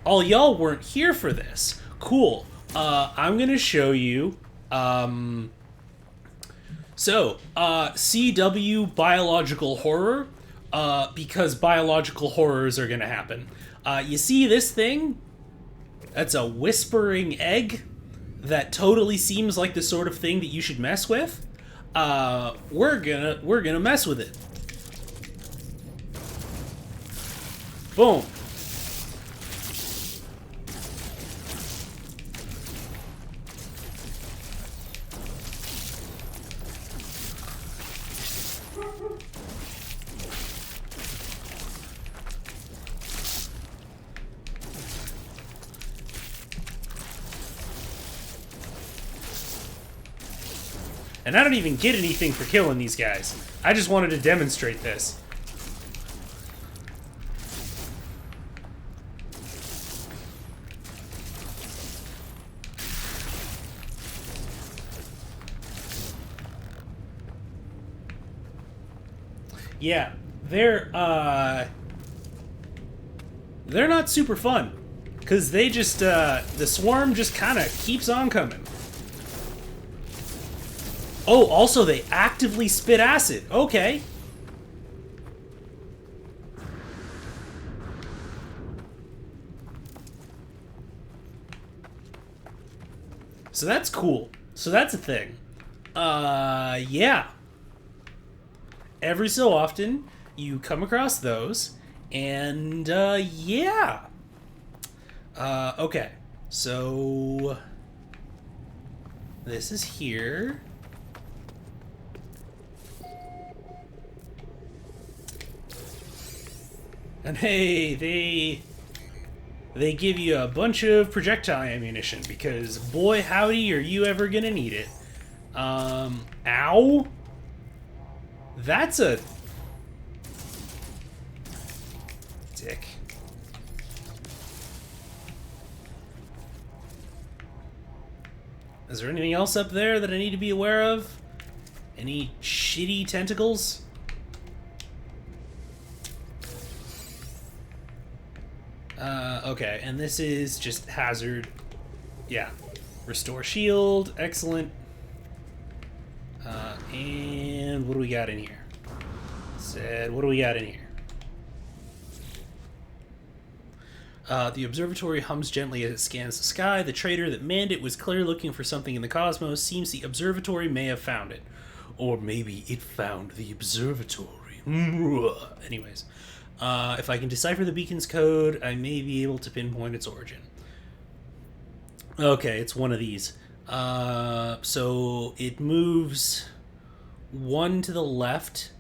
all y'all weren't here for this. Cool. I'm gonna show you CW biological horror, because biological horrors are gonna happen. You see this thing? That's a whispering egg that totally seems like the sort of thing that you should mess with. We're gonna mess with it. Boom. And I don't even get anything for killing these guys. I just wanted to demonstrate this. Yeah, they're not super fun. Because they just, the swarm just kind of keeps on coming. Oh, also they actively spit acid. Okay. So that's cool. So that's a thing. Yeah. Every so often, you come across those, and, yeah. Okay. So, this is here. And hey, they give you a bunch of projectile ammunition, because boy howdy are you ever gonna need it. Ow? That's a dick. Is there anything else up there that I need to be aware of? Any shitty tentacles? Okay, and this is just hazard. Yeah. Restore shield. Excellent. And what do we got in here? What do we got in here? The observatory hums gently as it scans the sky. The trader that manned it was clearly looking for something in the cosmos. Seems the observatory may have found it. Or maybe it found the observatory. Anyways. If I can decipher the beacon's code, I may be able to pinpoint its origin. Okay, it's one of these. So it moves one to the left,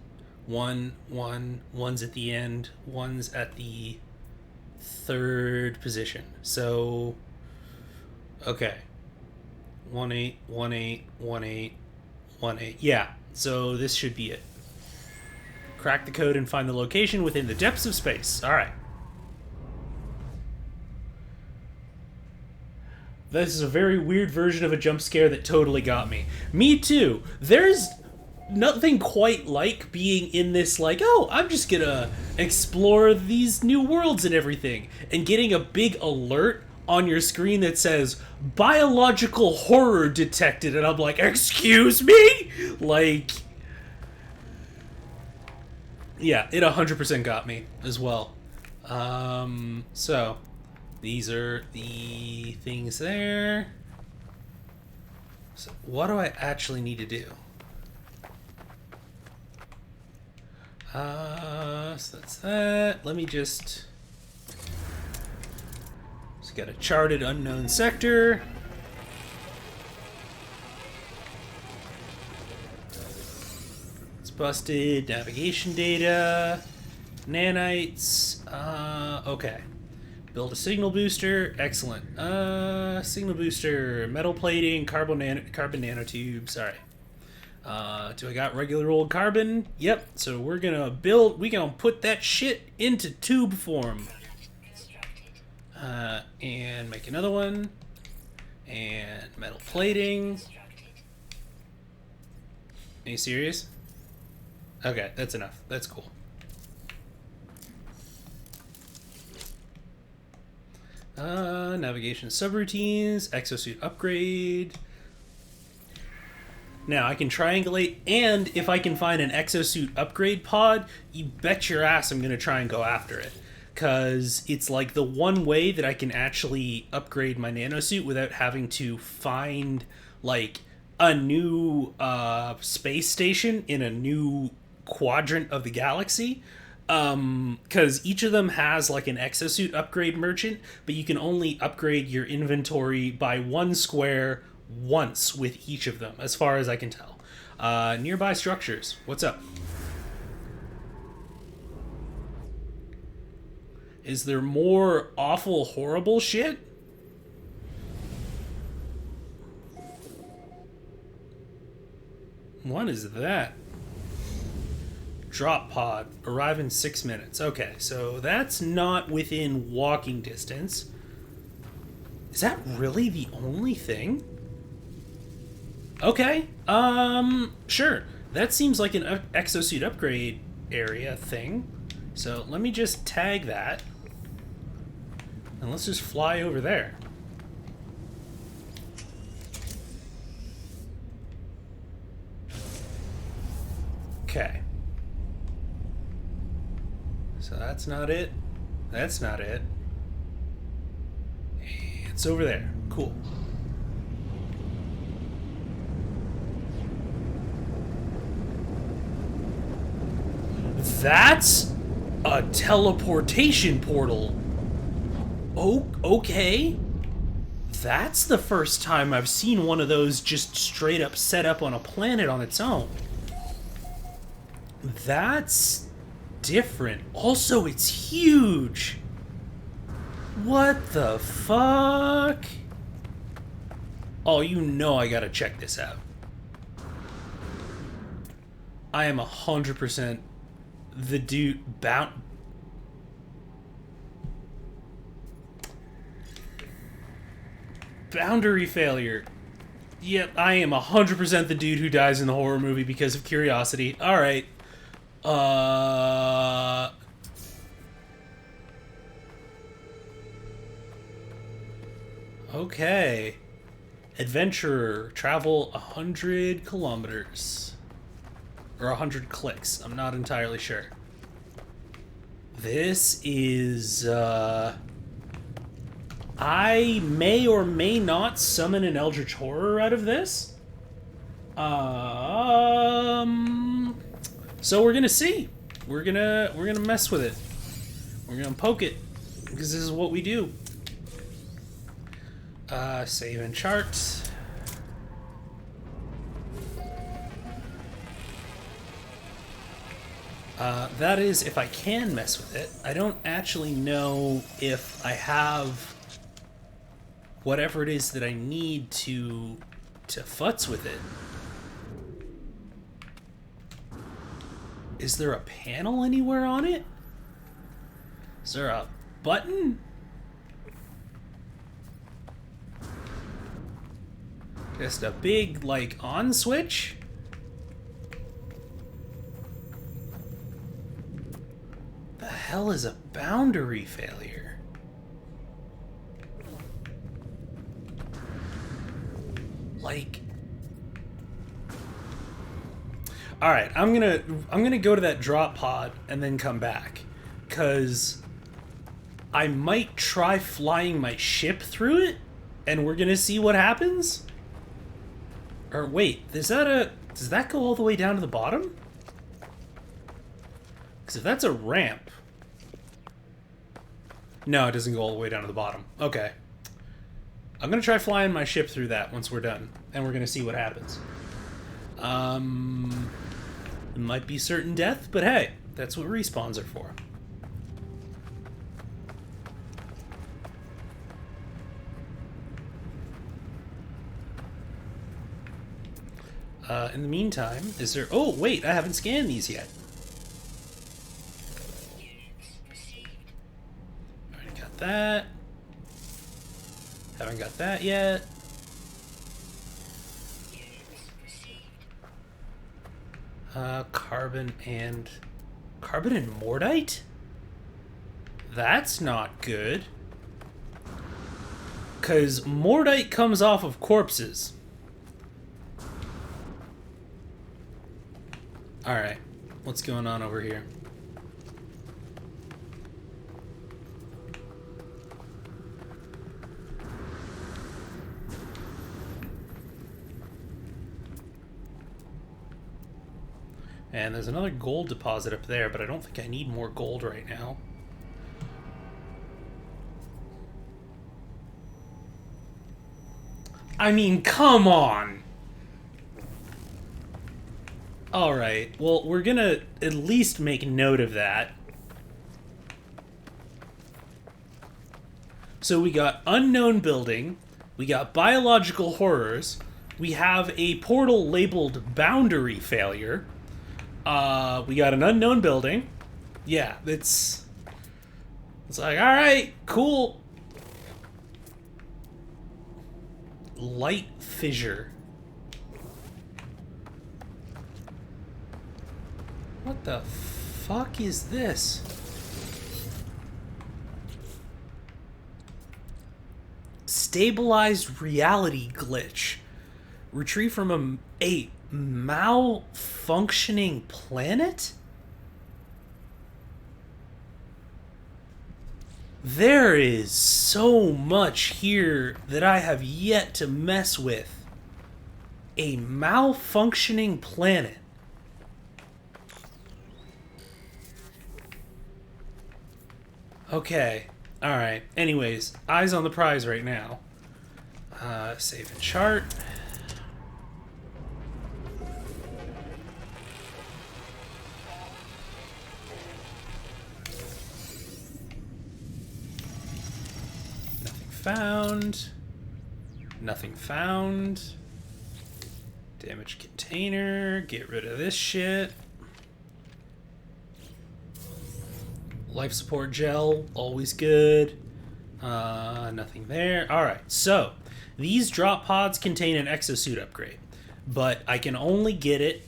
one's at the end, one's at the third position. So, okay. 1-8, 1-8, 1-8, 1-8. Yeah, so this should be it. Crack the code and find the location within the depths of space. Alright. This is a very weird version of a jump scare that totally got me. Me too. There's nothing quite like being in this, like, oh, I'm just gonna explore these new worlds and everything, and getting a big alert on your screen that says, biological horror detected, and I'm like, excuse me? Like, yeah, it 100% got me as well. So, these are the things there. So, what do I actually need to do? So that's that. Let me just got a charted unknown sector. It's busted. Navigation data. Nanites. Okay. Build a signal booster. Excellent. Signal booster. Metal plating. Carbon nanotubes. Alright. Do I got regular old carbon? Yep. So we're gonna put that shit into tube form. And make another one. And metal plating. Are you serious? Okay, that's enough. That's cool. Navigation subroutines, exosuit upgrade. Now, I can triangulate, and if I can find an exosuit upgrade pod, you bet your ass I'm going to try and go after it. Because it's like the one way that I can actually upgrade my nanosuit without having to find, like, a new space station in a new quadrant of the galaxy. Because each of them has, like, an exosuit upgrade merchant, but you can only upgrade your inventory by one square once with each of them, as far as I can tell. Nearby structures. What's up? Is there more awful, horrible shit? What is that? Drop pod. Arrive in 6 minutes. Okay, so that's not within walking distance. Is that really the only thing? Okay, sure. That seems like an exosuit upgrade area thing. So let me just tag that. And let's just fly over there. Okay. So that's not it. That's not it. It's over there. Cool. That's a teleportation portal. Oh, okay. That's the first time I've seen one of those just straight up set up on a planet on its own. That's different. Also, it's huge. What the fuck? Oh, you know I gotta check this out. I am 100% the dude boundary failure. Yep, I am 100% the dude who dies in the horror movie because of curiosity. Alright. Okay. Adventurer. Travel 100 kilometers. Or 100 clicks. I'm not entirely sure. This is, I may or may not summon an Eldritch Horror out of this. So we're gonna see. We're gonna mess with it. We're gonna poke it. Because this is what we do. Save and chart. That is if I can mess with it. I don't actually know if I have whatever it is that I need to futz with it. Is there a panel anywhere on it? Is there a button? Just a big, like, on switch? The hell is a boundary failure? Like, all right, I'm gonna go to that drop pod and then come back, cause I might try flying my ship through it, and we're gonna see what happens. Or wait, does that go all the way down to the bottom? Because if that's a ramp... No, it doesn't go all the way down to the bottom. Okay. I'm going to try flying my ship through that once we're done. And we're going to see what happens. It might be certain death, but hey, that's what respawns are for. In the meantime, is there... Oh, wait, I haven't scanned these yet. Already got that. Haven't got that yet. Carbon and Mordite? That's not good. 'Cause Mordite comes off of corpses. Alright, what's going on over here? And there's another gold deposit up there, but I don't think I need more gold right now. I mean, come on! Alright, well, we're gonna at least make note of that. So we got unknown building, we got biological horrors, we have a portal labeled boundary failure, we got an unknown building. Yeah, it's like, alright, cool. Light fissure. What the fuck is this? Stabilized reality glitch. Retrieve from a malfunctioning planet? There is so much here that I have yet to mess with. A malfunctioning planet. Okay. Alright. Anyways, eyes on the prize right now. Save and chart. Nothing found. Nothing found. Damaged container. Get rid of this shit. Life support gel, always good. Nothing there. Alright, so these drop pods contain an exosuit upgrade, but I can only get it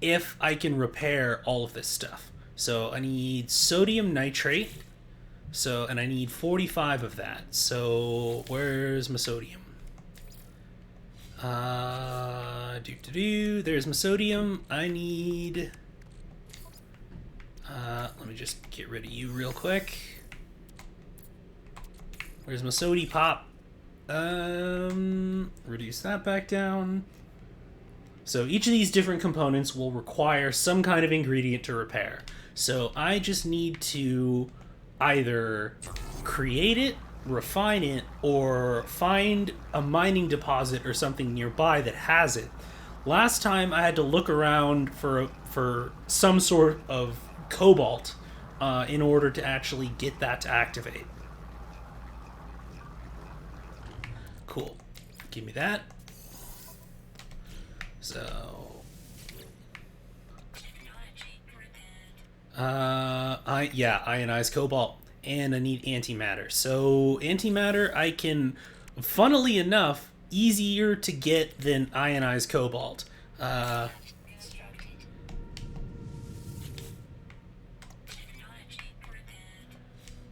if I can repair all of this stuff. So I need sodium nitrate, and I need 45 of that. So where's my sodium? There's my sodium. I need... let me just get rid of you real quick. Where's my sody pop? Reduce that back down. So each of these different components will require some kind of ingredient to repair. So I just need to either create it, refine it, or find a mining deposit or something nearby that has it. Last time I had to look around for some sort of cobalt in order to actually get that to activate. Cool. Give me that. So... ionized cobalt. And I need antimatter. So antimatter I can, funnily enough, easier to get than ionized cobalt.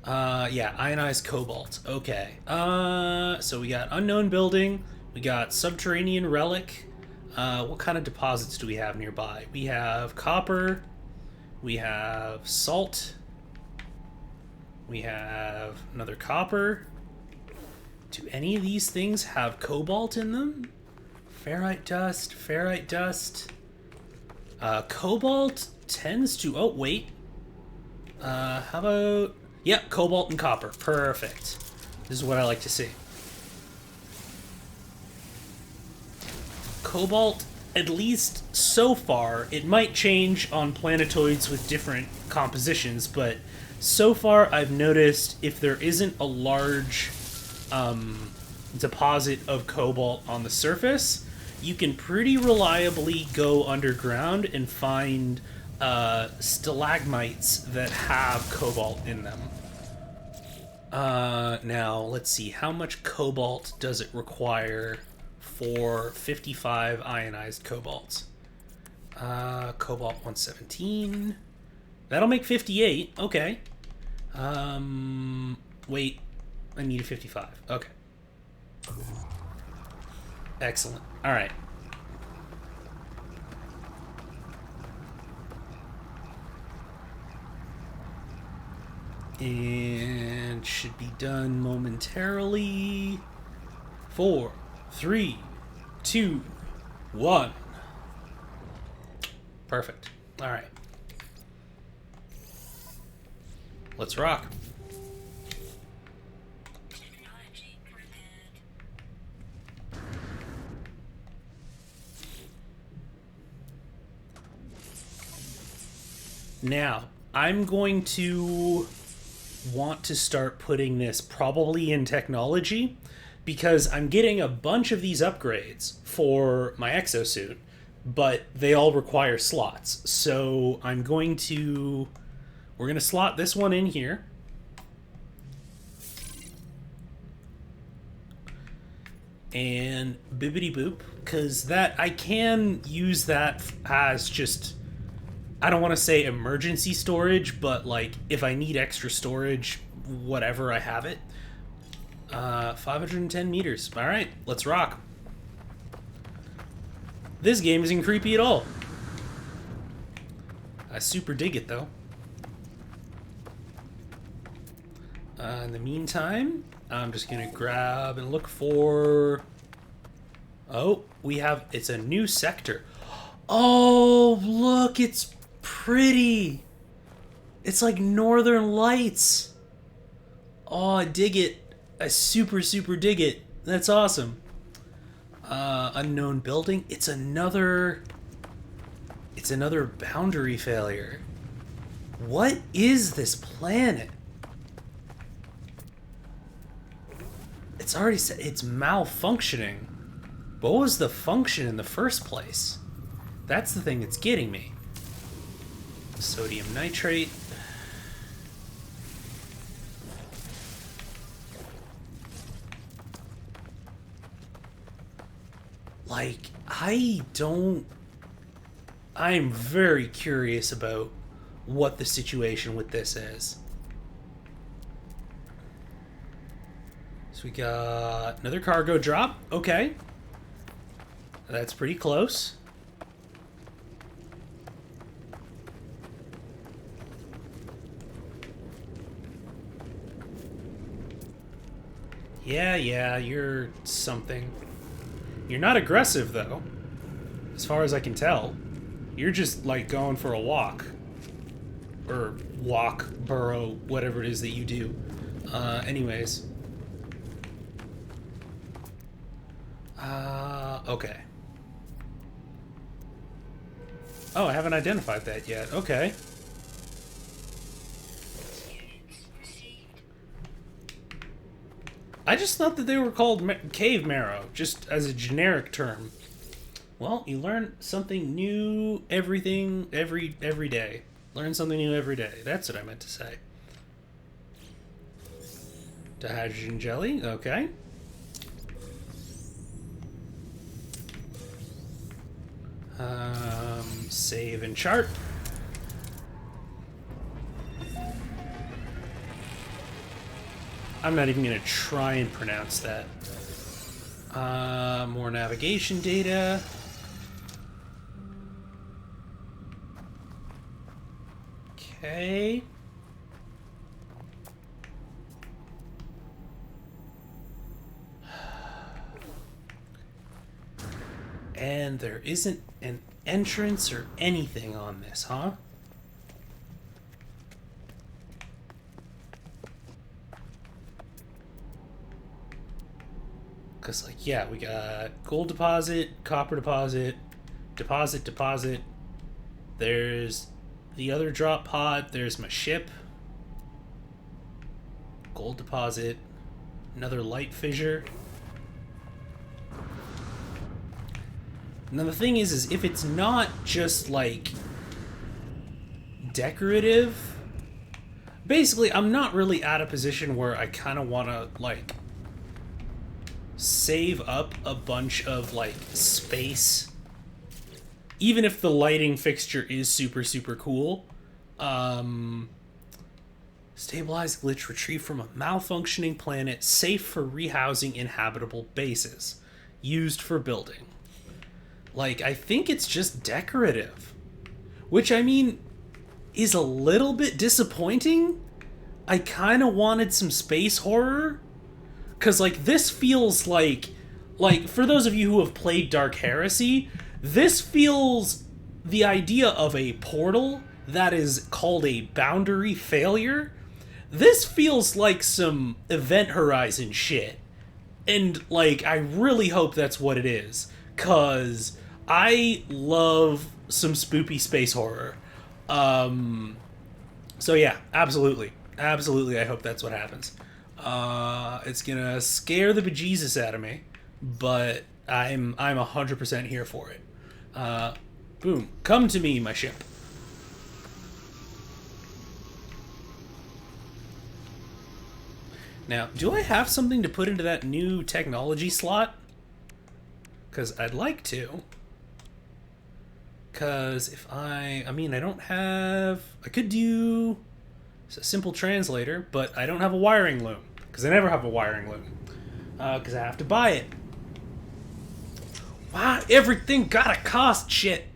Ionized cobalt. Okay. So we got unknown building. We got subterranean relic. What kind of deposits do we have nearby? We have copper. We have salt. We have another copper. Do any of these things have cobalt in them? Ferrite dust. Ferrite dust. Cobalt tends to... Oh, wait. How about... Yep, cobalt and copper. Perfect. This is what I like to see. Cobalt, at least so far, it might change on planetoids with different compositions, but so far I've noticed if there isn't a large deposit of cobalt on the surface, you can pretty reliably go underground and find stalagmites that have cobalt in them. Now, let's see. How much cobalt does it require for 55 ionized cobalt? Cobalt 117. That'll make 58. Okay. Wait. I need a 55. Okay. Excellent. All right. And should be done momentarily. 4, 3, 2, 1. Perfect. All right. Let's rock. Now, I'm going to want to start putting this probably in technology because I'm getting a bunch of these upgrades for my exosuit, but they all require slots. So we're going to slot this one in here. And bibbity boop, because that I can use that as just, I don't want to say emergency storage, but like if I need extra storage, whatever, I have it. 510 meters. All right, let's rock. This game isn't creepy at all. I super dig it though. In the meantime, I'm just gonna grab and look for. Oh, it's a new sector. Oh, look, it's pretty. It's like Northern Lights. Oh, I dig it. I super dig it. That's awesome. Unknown building. It's another boundary failure. What is this planet? It's already said it's malfunctioning. But what was the function in the first place? That's the thing that's getting me. Sodium nitrate. Like, I'm very curious about what the situation with this is. So we got another cargo drop. Okay. That's pretty close. Yeah, you're something. You're not aggressive, though. As far as I can tell. You're just, like, going for a walk. Or walk, burrow, whatever it is that you do. Anyways. Okay. Oh, I haven't identified that yet. Okay. I just thought that they were called cave marrow, just as a generic term. Well, you learn something new every day. Learn something new every day. That's what I meant to say. Dihydrogen jelly, okay. Save and chart. I'm not even going to try and pronounce that. More navigation data. Okay. And there isn't an entrance or anything on this, huh? Because, like, yeah, we got gold deposit, copper deposit, deposit. There's the other drop pod. There's my ship. Gold deposit. Another light fissure. Now the thing is if it's not just, like, decorative... Basically, I'm not really at a position where I kind of want to, like... save up a bunch of, like, space. Even if the lighting fixture is super cool. Stabilized glitch retrieved from a malfunctioning planet, safe for rehousing inhabitable bases. Used for building. Like, I think it's just decorative. Which, I mean, is a little bit disappointing. I kind of wanted some space horror. Because, like, this feels like, for those of you who have played Dark Heresy, this feels the idea of a portal that is called a boundary failure. This feels like some Event Horizon shit. And, like, I really hope that's what it is. Because I love some spoopy space horror. So, yeah, absolutely. Absolutely, I hope that's what happens. It's gonna scare the bejesus out of me, but I'm 100% here for it. Boom. Come to me, my ship. Now, do I have something to put into that new technology slot? Because I'd like to. Because if I mean, I don't have... I could do a simple translator, but I don't have a wiring loom. Because I never have a wiring loom. Because I have to buy it. Wow, everything gotta cost shit.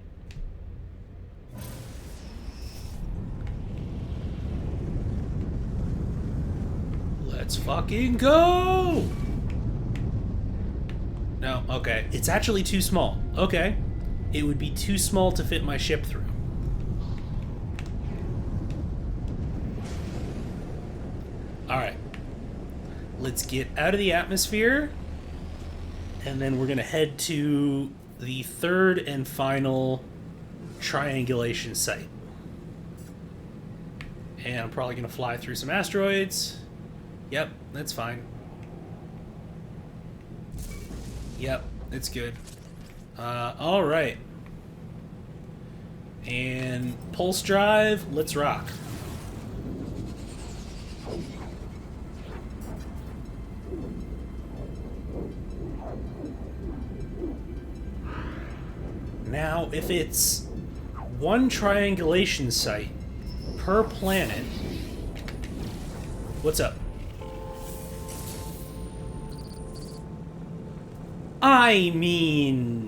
Let's fucking go! No, okay. It's actually too small. Okay. It would be too small to fit my ship through. Alright. Let's get out of the atmosphere. And then we're going to head to the third and final triangulation site. And I'm probably going to fly through some asteroids. Yep, that's fine. Yep, it's good. Alright. And pulse drive, let's rock. Now, if it's one triangulation site per planet... What's up? I mean...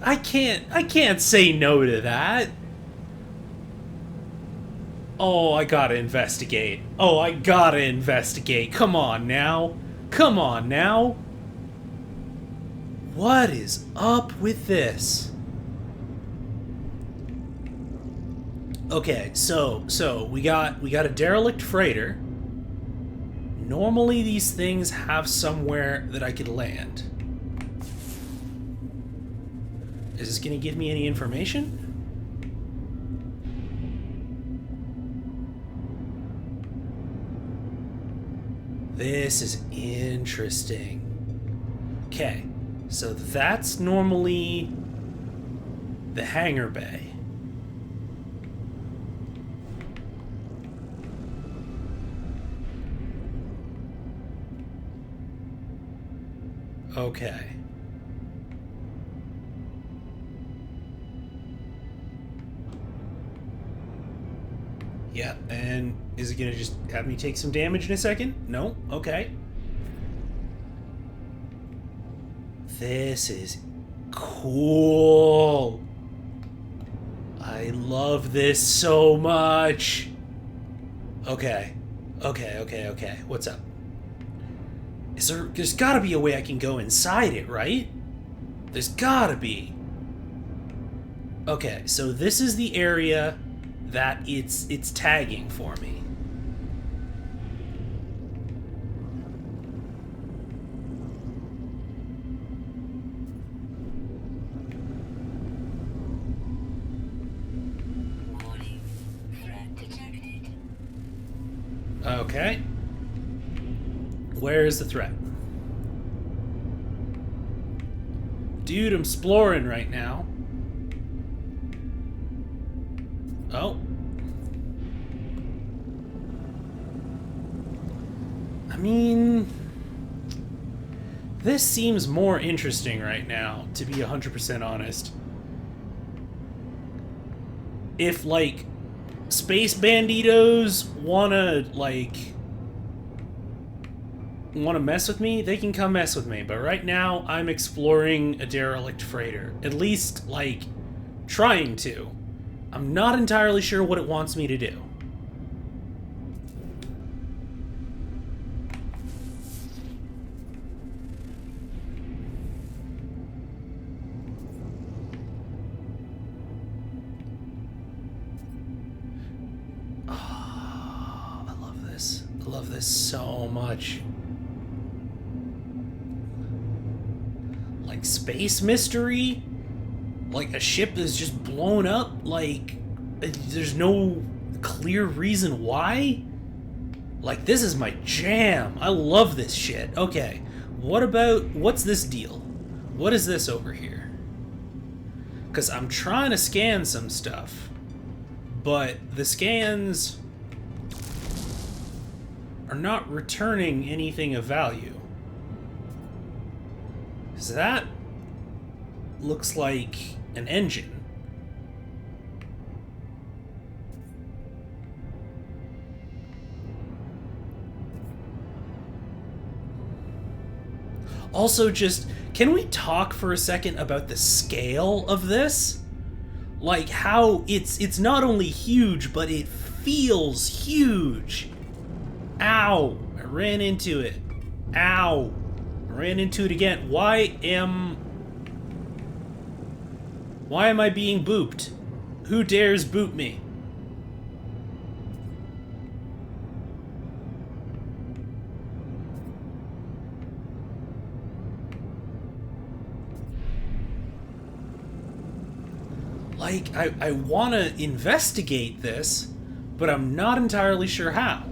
I can't say no to that. Oh, I gotta investigate. Oh, I gotta investigate. Come on now. Come on now. What is up with this? Okay, so we got a derelict freighter. Normally these things have somewhere that I could land. Is this gonna give me any information? This is interesting. Okay, so that's normally the hangar bay. Okay. Yeah, and is it gonna just have me take some damage in a second? No? Okay. This is cool. I love this so much. Okay. Okay. What's up? There's gotta be a way I can go inside it, right? There's gotta be. Okay, so this is the area that it's tagging for me. Warning. Threat detected. Okay. Where is the threat? Dude, I'm exploring right now. Oh. I mean... This seems more interesting right now, to be 100% honest. If, like, Space Banditos wanna, like... want to mess with me, they can come mess with me. But right now, I'm exploring a derelict freighter. At least, like, trying to. I'm not entirely sure what it wants me to do. Oh, I love this. I love this so much. Like, space mystery? Like, a ship that's just blown up? Like, there's no clear reason why? Like, this is my jam. I love this shit. Okay, what's this deal? What is this over here? Because I'm trying to scan some stuff, but the scans are not returning anything of value. So that looks like an engine. Also, just, can we talk for a second about the scale of this? Like, how it's not only huge, but it feels huge. Ow! I ran into it. Ow! I ran into it again. Why am I being booped? Who dares boop me? Like, I want to investigate this, but I'm not entirely sure how.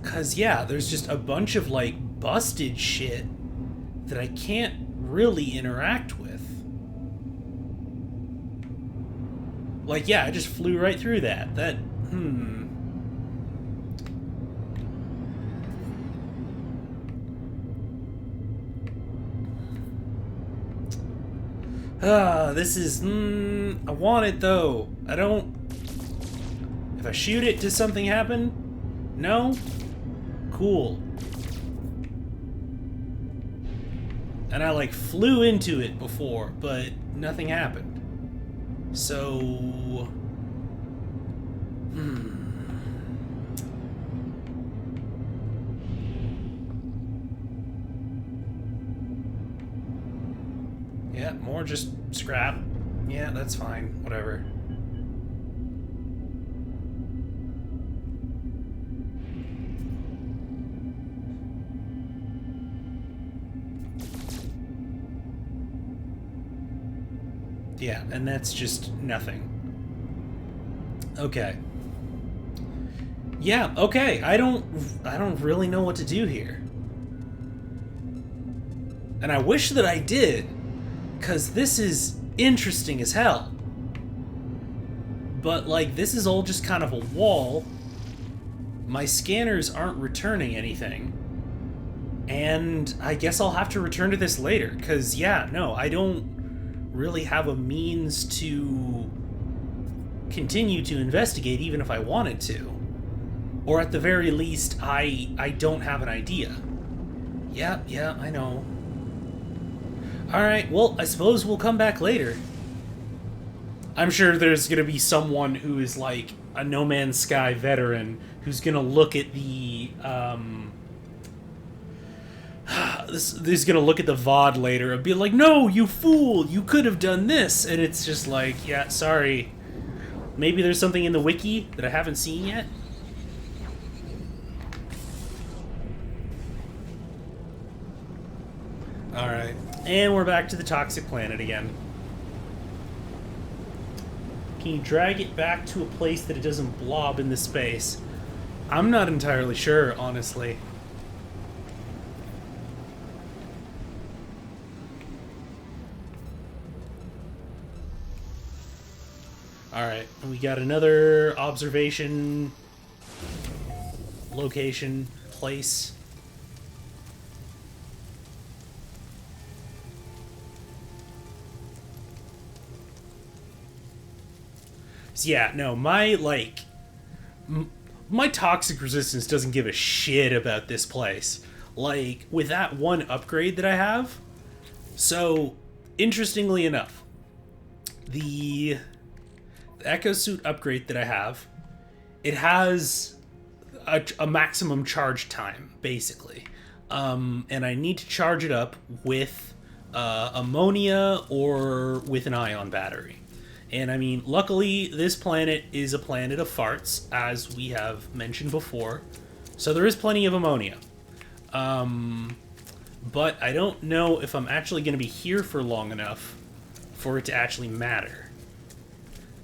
Because, yeah, there's just a bunch of, like, busted shit that I can't really interact with. Like, yeah, I just flew right through that. This is, I want it, though. I don't... If I shoot it, does something happen? No? Cool. And I, like, flew into it before, but nothing happened. So... Yeah, more just scrap. Yeah, that's fine. Whatever. Yeah, and that's just nothing. Okay. Yeah, okay. I don't really know what to do here. And I wish that I did, cuz this is interesting as hell. But like, this is all just kind of a wall. My scanners aren't returning anything. And I guess I'll have to return to this later, cuz yeah, no, I don't really have a means to continue to investigate even if I wanted to. Or at the very least, I don't have an idea. Yeah, I know. Alright, well, I suppose we'll come back later. I'm sure there's gonna be someone who is like a No Man's Sky veteran who's gonna look at the, who's gonna look at the VOD later and be like, no, you fool, you could have done this. And it's just like, yeah, sorry. Maybe there's something in the wiki that I haven't seen yet? Alright. And we're back to the toxic planet again. Can you drag it back to a place that it doesn't blob into space? I'm not entirely sure, honestly. Alright, and we got another observation location, place. So yeah, no, my, like, My toxic resistance doesn't give a shit about this place. Like, with that one upgrade that I have. So, interestingly enough, the Echo Suit upgrade that I have, it has a maximum charge time, basically. And I need to charge it up with ammonia or with an ion battery. And I mean, luckily, this planet is a planet of farts, as we have mentioned before. So there is plenty of ammonia. But I don't know if I'm actually going to be here for long enough for it to actually matter.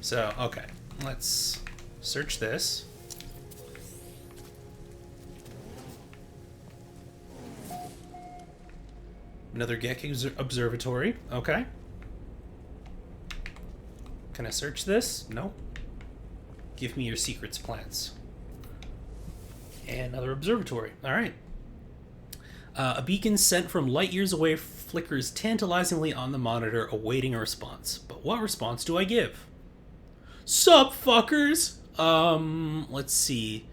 So, okay. Let's search this. Another Gek observatory. Okay. Can I search this? No. Give me your secrets, plants. And another observatory. All right. A beacon sent from light years away flickers tantalizingly on the monitor, awaiting a response. But what response do I give? Sup, fuckers? Let's see.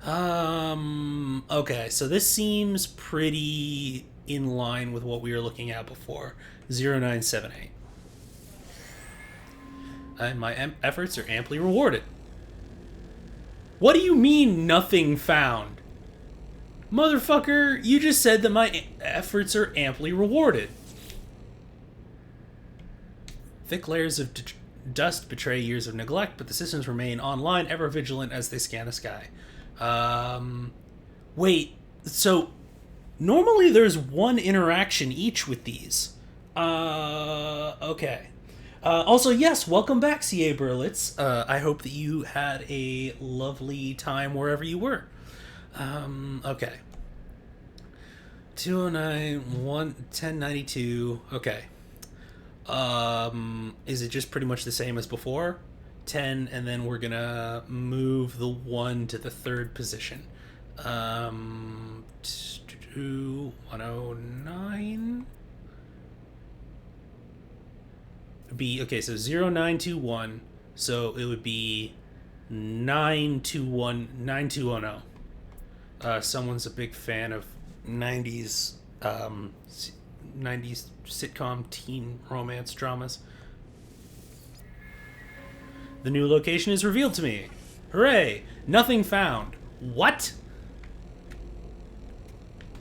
Okay, so this seems pretty in line with what we were looking at before. 0978. And my efforts are amply rewarded. What do you mean, nothing found? Motherfucker, you just said that my efforts are amply rewarded. Thick layers of dust betray years of neglect, but the systems remain online, ever vigilant as they scan the sky. Wait, so normally there's one interaction each with these. Okay. Also, yes, welcome back, C.A. Berlitz. I hope that you had a lovely time wherever you were. Okay. 209, 1092. Okay. Is it just pretty much the same as before? 10, and then we're gonna move the 1 to the 3rd position. 109. Be okay, so 0921, so it would be 9210. Someone's a big fan of 90s 90s sitcom teen romance dramas. The new location is revealed to me. Hooray! Nothing found. What?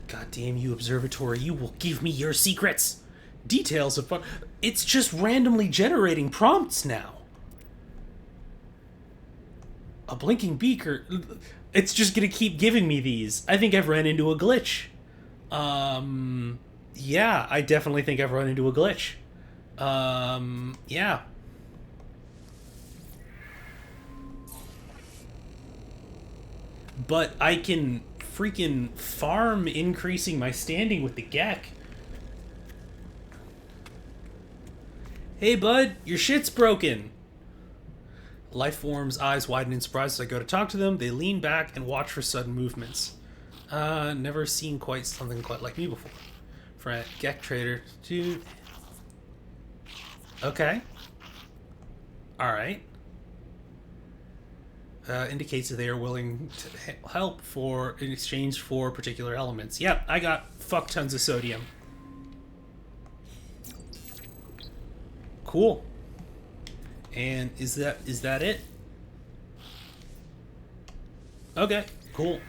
God damn you, observatory, you will give me your secrets. Details of fun. It's just randomly generating prompts now. A blinking beaker. It's just gonna keep giving me these. I think I've ran into a glitch. Yeah, I definitely think I've run into a glitch. Yeah. But I can freaking farm increasing my standing with the Gek. Hey bud, your shit's broken. Lifeform's eyes widen in surprise as I go to talk to them. They lean back and watch for sudden movements. Never seen something quite like me before. Friend, Gek trader, dude. Okay. Alright. Indicates that they are willing to help in exchange for particular elements. Yep, I got fuck tons of sodium. Cool. And is that it? Okay, cool.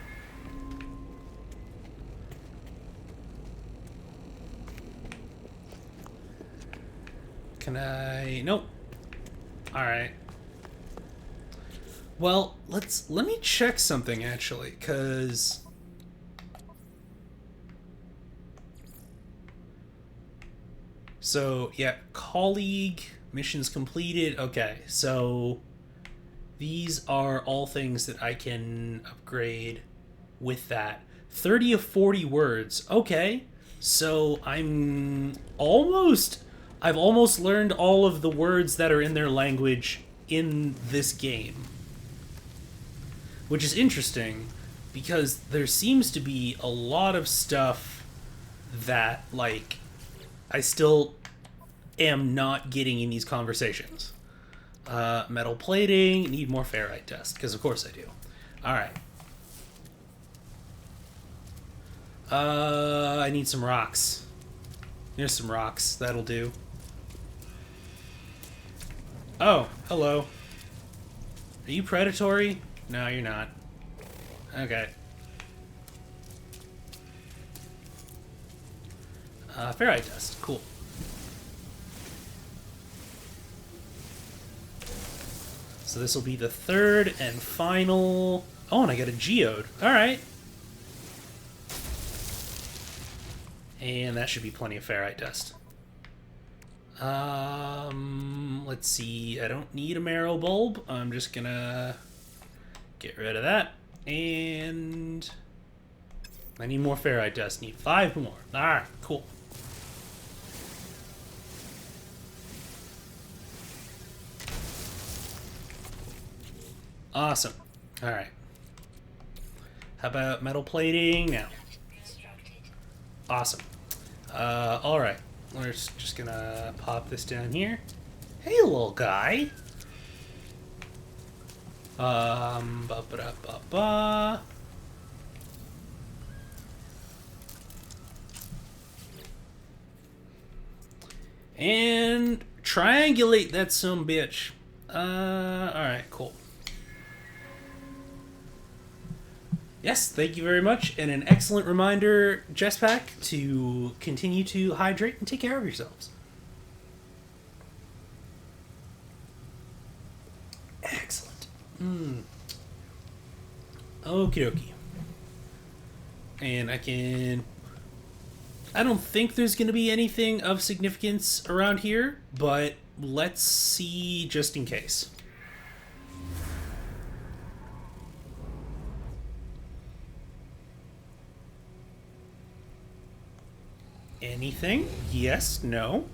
Can I? Nope. All right. Well, let me check something actually, cuz so, yeah, colleague, missions completed. Okay, so these are all things that I can upgrade with that. 30 of 40 words. Okay, so I've almost learned all of the words that are in their language in this game. Which is interesting, because there seems to be a lot of stuff that, like, I still am not getting in these conversations. Metal plating. Need more ferrite dust, because of course I do. Alright. I need some rocks. Here's some rocks. That'll do. Oh, hello. Are you predatory? No, you're not. Okay. Ferrite dust. Cool. So this will be the third and final... Oh, and I got a geode. Alright. And that should be plenty of ferrite dust. Let's see. I don't need a marrow bulb. I'm just gonna get rid of that. And I need more ferrite dust. Need 5 more. Alright, cool. Awesome. Alright. How about metal plating now? Awesome. Alright. We're just gonna pop this down here. Hey, little guy. Ba-ba-da-ba-ba. And triangulate that sumbitch. Alright, cool. Yes, thank you very much, and an excellent reminder, Jesspack, to continue to hydrate and take care of yourselves. Excellent. Okie dokie. And I don't think there's going to be anything of significance around here, but let's see just in case. Anything? Yes, no.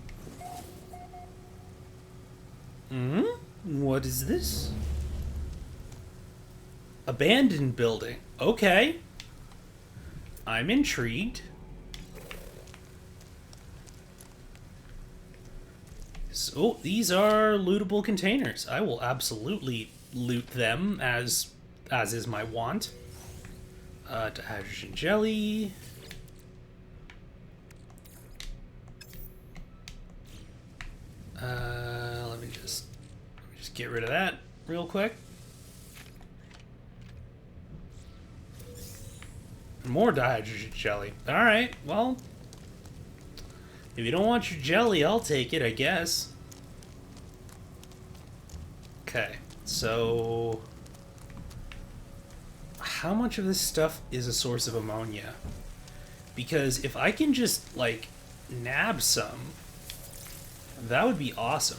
What is this? Abandoned building. Okay. I'm intrigued. So, these are lootable containers. I will absolutely loot them as is my wont. Hydrogen jelly. Let me just get rid of that real quick. More dihydrogen jelly. Alright, well, if you don't want your jelly, I'll take it, I guess. Okay, so how much of this stuff is a source of ammonia? Because if I can just, like, nab some, that would be awesome.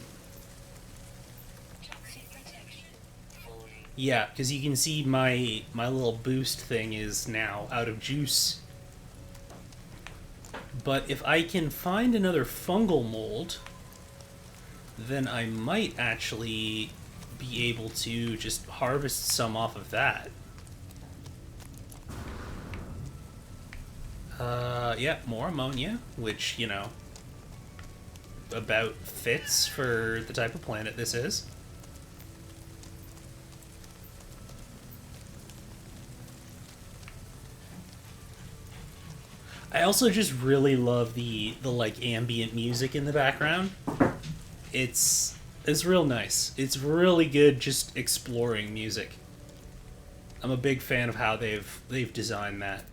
Yeah, because you can see my little boost thing is now out of juice. But if I can find another fungal mold, then I might actually be able to just harvest some off of that. Yeah, more ammonia, which, you know, about fits for the type of planet this is. I also just really love the like ambient music in the background. It's real nice. It's really good just exploring music. I'm a big fan of how they've designed that.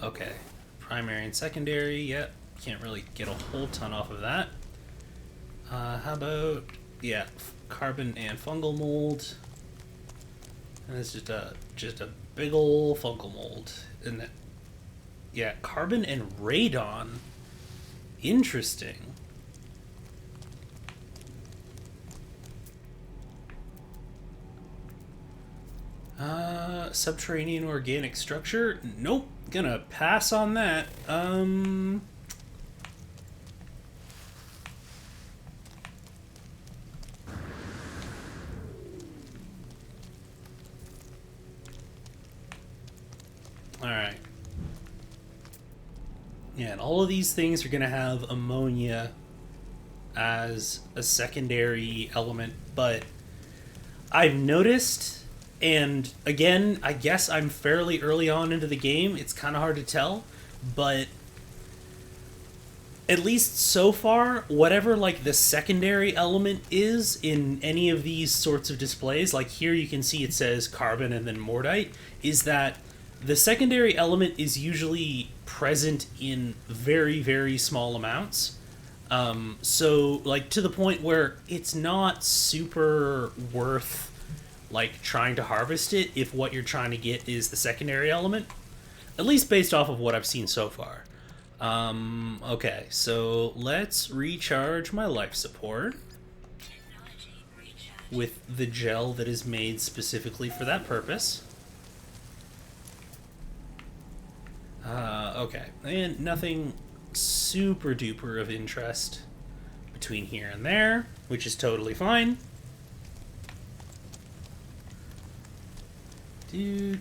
Okay. Primary and secondary, yep. Can't really get a whole ton off of that. How about, yeah, carbon and fungal mold. And it's just a big ol' fungal mold, isn't it? Yeah, carbon and radon. Interesting. Subterranean organic structure? Nope. Gonna pass on that. Alright. Yeah, and all of these things are gonna have ammonia as a secondary element, but I've noticed, and again, I guess I'm fairly early on into the game, it's kind of hard to tell, but at least so far, whatever like the secondary element is in any of these sorts of displays, like here you can see it says carbon and then mordite, is that the secondary element is usually present in very, very small amounts. So, like, to the point where it's not super worth, like, trying to harvest it if what you're trying to get is the secondary element. At least based off of what I've seen so far. Okay, so let's recharge my life support Technology recharge. with the gel that is made specifically for that purpose. Okay, and nothing super duper of interest between here and there, which is totally fine. Do.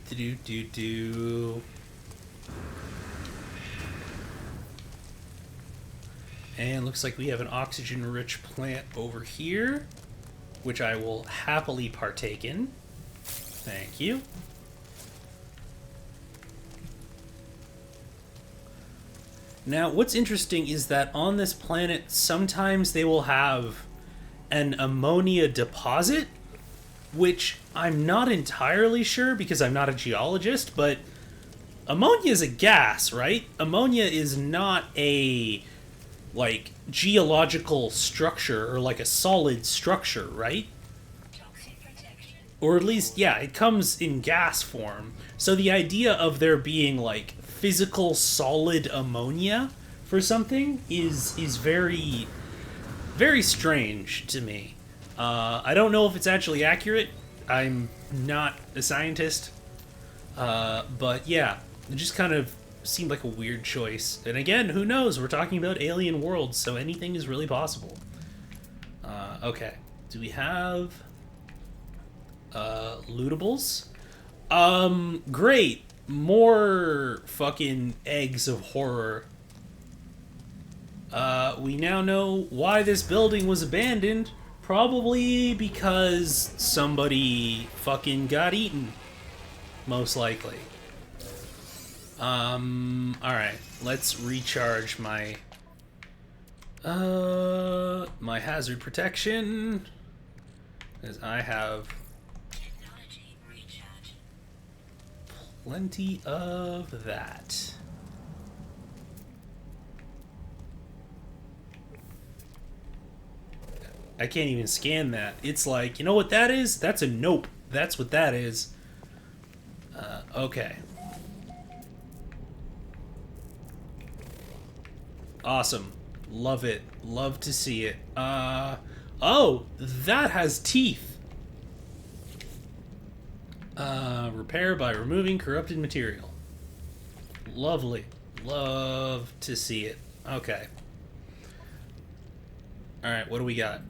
And looks like we have an oxygen-rich plant over here, which I will happily partake in. Thank you. Now, what's interesting is that on this planet, sometimes they will have an ammonia deposit, which I'm not entirely sure because I'm not a geologist, but ammonia is a gas, right? Ammonia is not a, like, geological structure or like a solid structure, right? Toxic protection. Or at least, yeah, it comes in gas form. So the idea of there being like physical solid ammonia for something is very, very strange to me. I don't know if it's actually accurate. I'm not a scientist. But yeah, it just kind of seemed like a weird choice. And again, who knows? We're talking about alien worlds, so anything is really possible. Okay, do we have lootables? Great. More fucking eggs of horror. We now know why this building was abandoned. Probably because somebody fucking got eaten. Most likely. Alright. Let's recharge my my hazard protection. Because I have Technology recharge. plenty of that. I can't even scan that. It's like, you know what that is? That's a nope. That's what that is. Okay. Awesome. Love it. Love to see it. Oh, that has teeth. Repair by removing corrupted material. Lovely. Love to see it. Okay. Alright, what do we got?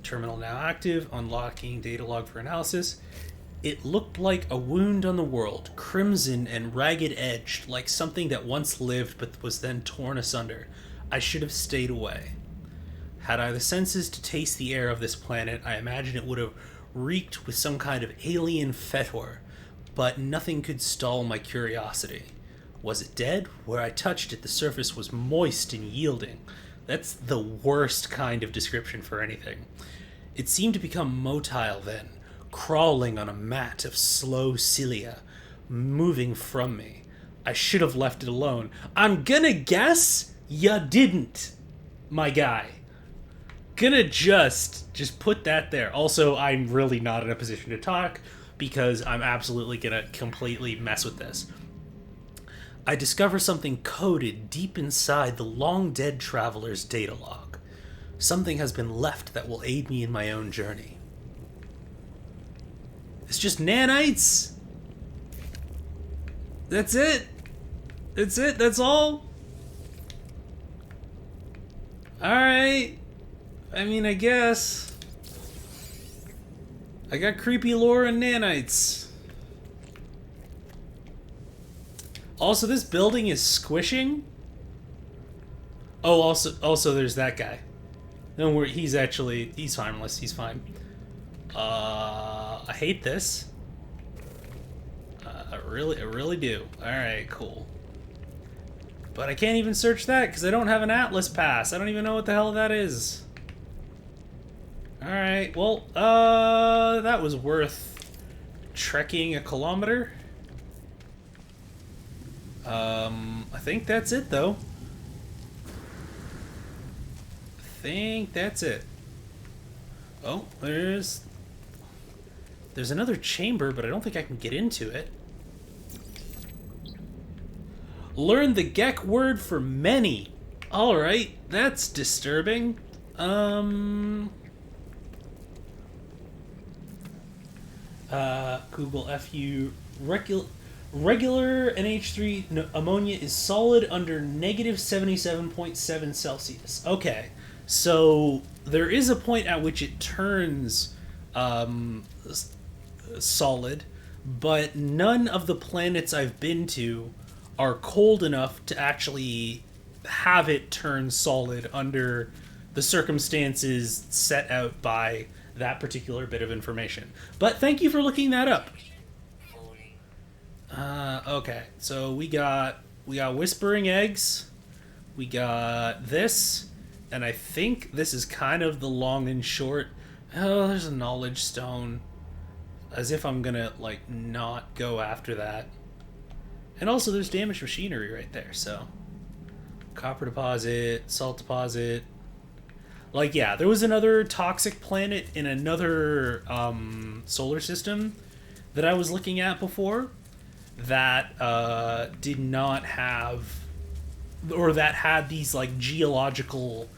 Terminal now active. Unlocking data log for analysis. It looked like a wound on the world, crimson and ragged-edged, like something that once lived but was then torn asunder. I should have stayed away. Had I the senses to taste the air of this planet, I imagine it would have reeked with some kind of alien fetor, but nothing could stall my curiosity. Was it dead? Where I touched it, the surface was moist and yielding. That's the worst kind of description for anything. It seemed to become motile then, crawling on a mat of slow cilia, moving from me. I should have left it alone. I'm gonna guess ya didn't, my guy. Gonna just put that there. Also, I'm really not in a position to talk because I'm absolutely gonna completely mess with this. I discover something coded deep inside the long-dead traveler's data log. Something has been left that will aid me in my own journey. It's just nanites! That's it! That's it, that's all? Alright. I mean, I guess. I got creepy lore and nanites. Also, this building is squishing. Oh, also there's that guy. Don't worry, he's harmless. He's fine. I hate this. I really do. All right, cool. But I can't even search that because I don't have an Atlas pass. I don't even know what the hell that is. All right, well, that was worth trekking a kilometer. I think that's it though. I think that's it. Oh, there's another chamber, but I don't think I can get into it. Learn the Gek word for many. Alright, that's disturbing. Google FU. Regular NH3 ammonia is solid under negative 77.7 Celsius. Okay, so there is a point at which it turns solid, but none of the planets I've been to are cold enough to actually have it turn solid under the circumstances set out by that particular bit of information. But thank you for looking that up. Okay, so we got whispering eggs, we got this, and I think this is kind of the long and short. Oh, there's a knowledge stone. As if I'm gonna, like, not go after that. And also there's damaged machinery right there, so. Copper deposit, salt deposit. Like, yeah, there was another toxic planet in another solar system that I was looking at before that did not have, or that had these, like, geological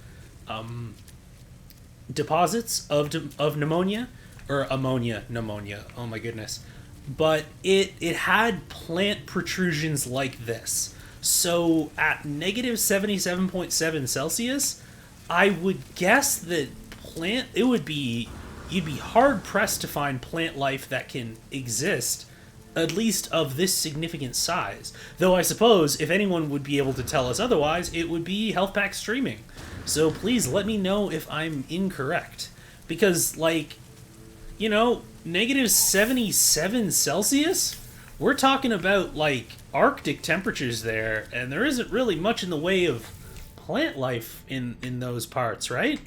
deposits of pneumonia. Or pneumonia, oh my goodness. But it had plant protrusions like this. So at negative 77.7 Celsius, I would guess that you'd be hard pressed to find plant life that can exist, at least of this significant size. Though I suppose if anyone would be able to tell us otherwise, it would be Health Pack Streaming. So please let me know if I'm incorrect. Because, like, you know, negative 77 Celsius? We're talking about, like, Arctic temperatures there, and there isn't really much in the way of plant life in those parts, right?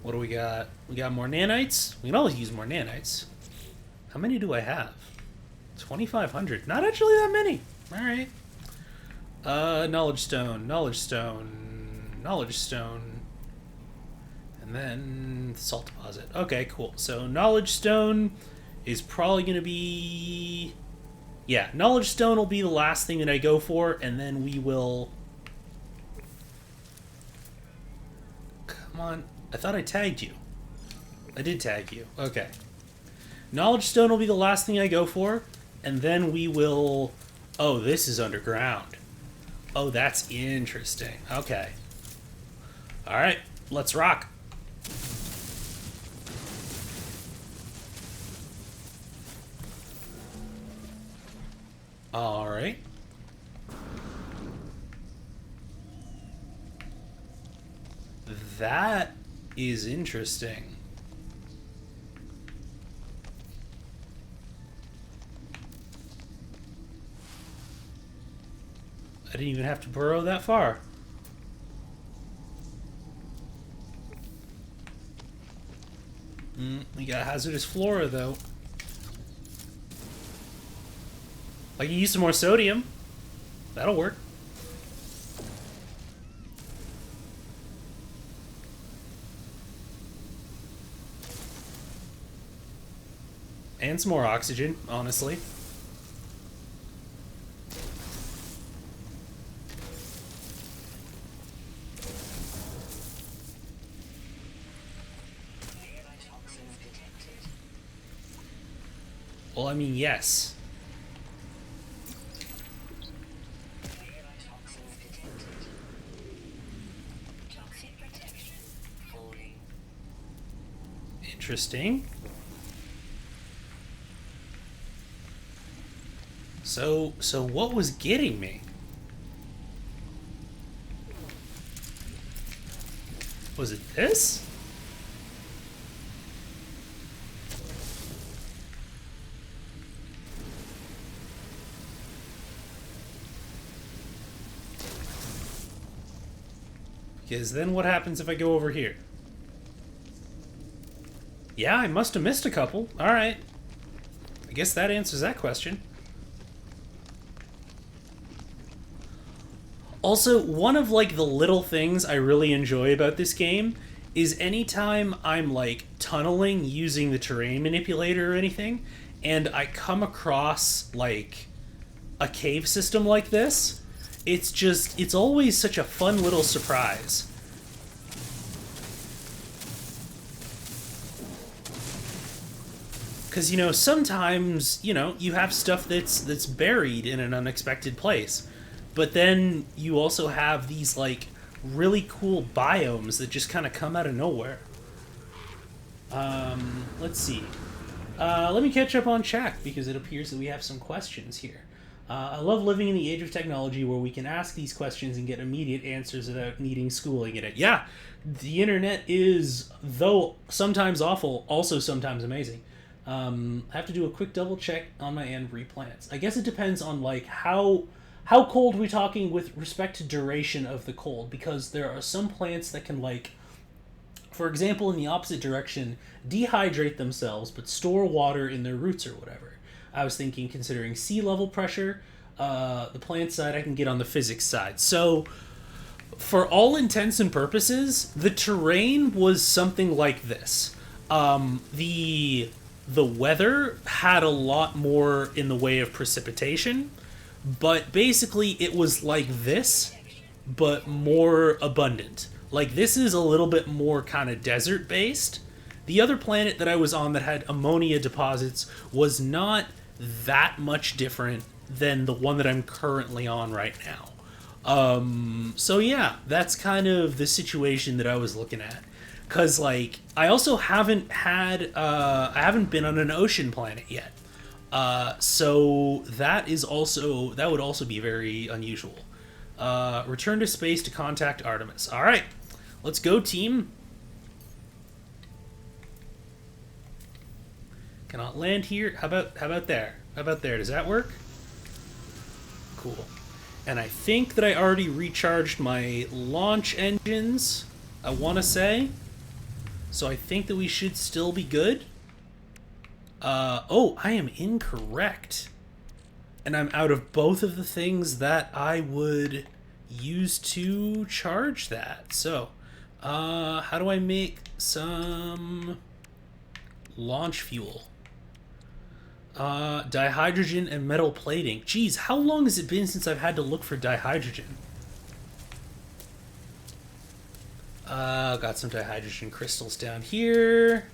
What do we got? We got more nanites? We can always use more nanites. How many do I have? 2,500. Not actually that many. Alright. Knowledge stone, knowledge stone. Knowledge stone, and then salt deposit. Okay, cool. So knowledge stone is probably going to be, yeah, knowledge stone will be the last thing that I go for, and then we will, come on, I thought I tagged you. I did tag you. Okay. Knowledge stone will be the last thing I go for, and then we will, oh, this is underground. Oh, that's interesting. Okay. Alright, let's rock. Alright. That is interesting. I didn't even have to burrow that far. We got hazardous flora, though. I can use some more sodium. That'll work. And some more oxygen, honestly. Well, I mean, yes. Interesting. So what was getting me? Was it this? Because then what happens if I go over here? Yeah, I must have missed a couple. Alright. I guess that answers that question. Also, one of, like, the little things I really enjoy about this game is anytime I'm, like, tunneling using the terrain manipulator or anything, and I come across, like, a cave system like this, it's always such a fun little surprise. Because, sometimes, you have stuff that's buried in an unexpected place. But then you also have these, like, really cool biomes that just kind of come out of nowhere. Let's see. Let me catch up on chat, because it appears that we have some questions here. I love living in the age of technology where we can ask these questions and get immediate answers without needing schooling in it. Yeah, the internet is, though sometimes awful, also sometimes amazing. I have to do a quick double check on my end replants. I guess it depends on, like, how cold we're talking with respect to duration of the cold, because there are some plants that can, like, for example, in the opposite direction, dehydrate themselves but store water in their roots or whatever. I was thinking, considering sea level pressure, the plant side, I can get on the physics side. So, for all intents and purposes, the terrain was something like this. The weather had a lot more in the way of precipitation, but basically it was like this, but more abundant. Like, this is a little bit more kind of desert based. The other planet that I was on that had ammonia deposits was not that much different than the one that I'm currently on right now. So yeah, that's kind of the situation that I was looking at. Cause, like, I also haven't I haven't been on an ocean planet yet. So that would also be very unusual. Return to space to contact Artemis. All right, let's go, team. Cannot land here. How about there? How about there? Does that work? Cool. And I think that I already recharged my launch engines, I want to say. So I think that we should still be good. Oh, I am incorrect. And I'm out of both of the things that I would use to charge that. So, how do I make some launch fuel? Dihydrogen and metal plating. Geez, how long has it been since I've had to look for dihydrogen? Got some dihydrogen crystals down here.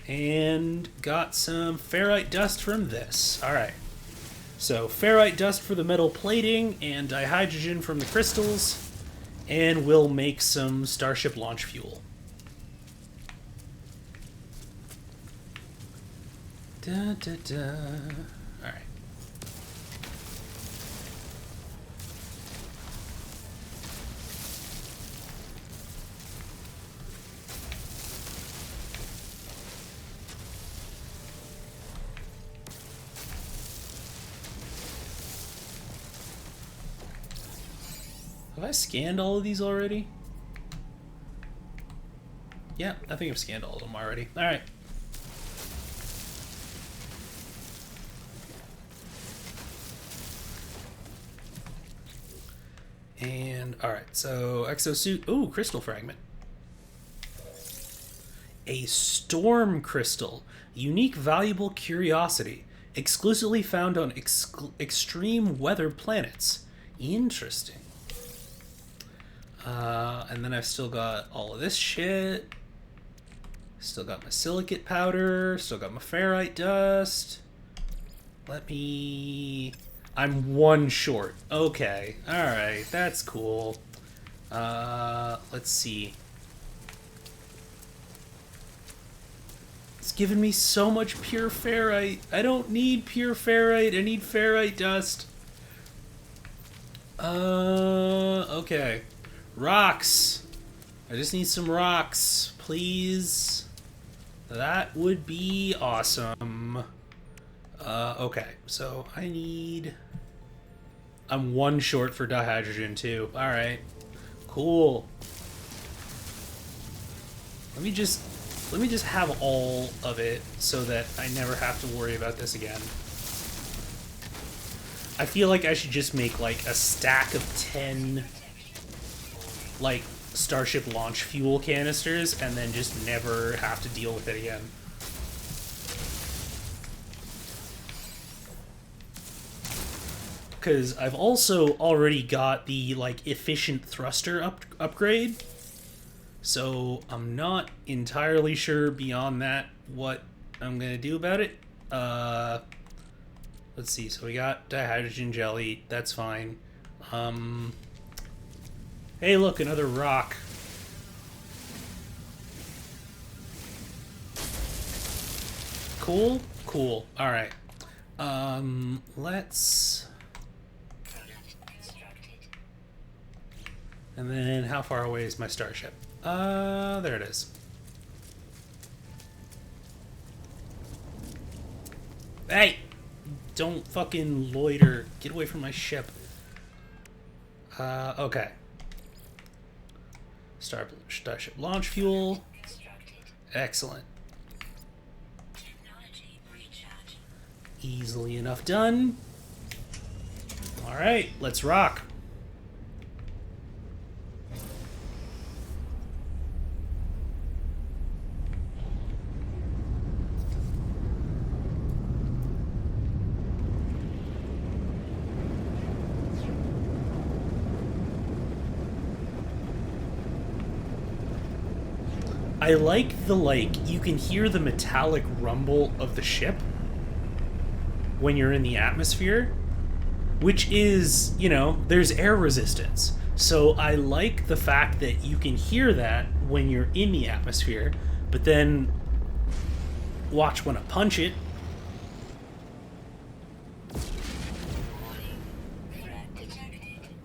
And got some ferrite dust from this. Alright. So, ferrite dust for the metal plating and dihydrogen from the crystals. And we'll make some Starship launch fuel. Da, da, da. Alright. Have I scanned all of these already? Yeah, I think I've scanned all of them already. Alright. And, alright, so exosuit. Ooh, crystal fragment. A storm crystal. Unique, valuable curiosity. Exclusively found on extreme weather planets. Interesting. And then I've still got all of this shit. Still got my silicate powder. Still got my ferrite dust. I'm one short. Okay. Alright, that's cool. Let's see. It's giving me so much pure ferrite. I don't need pure ferrite. I need ferrite dust. Okay. Rocks. I just need some rocks, please. That would be awesome. Okay, so I need... I'm one short for dihydrogen, too. Alright. Cool. Let me just have all of it so that I never have to worry about this again. I feel like I should just make, like, a stack of 10, like, Starship launch fuel canisters and then just never have to deal with it again. Because I've also already got the, like, efficient thruster upgrade. So I'm not entirely sure beyond that what I'm going to do about it. Let's see. So we got dihydrogen jelly. That's fine. Hey, look, another rock. Cool, cool. All right. Let's... And then how far away is my starship? There it is. Hey! Don't fucking loiter. Get away from my ship. Okay. Starship launch fuel. Excellent. Easily enough done. Alright, let's rock. I like you can hear the metallic rumble of the ship when you're in the atmosphere, which is, you know, there's air resistance. So I like the fact that you can hear that when you're in the atmosphere, but then watch when I punch it.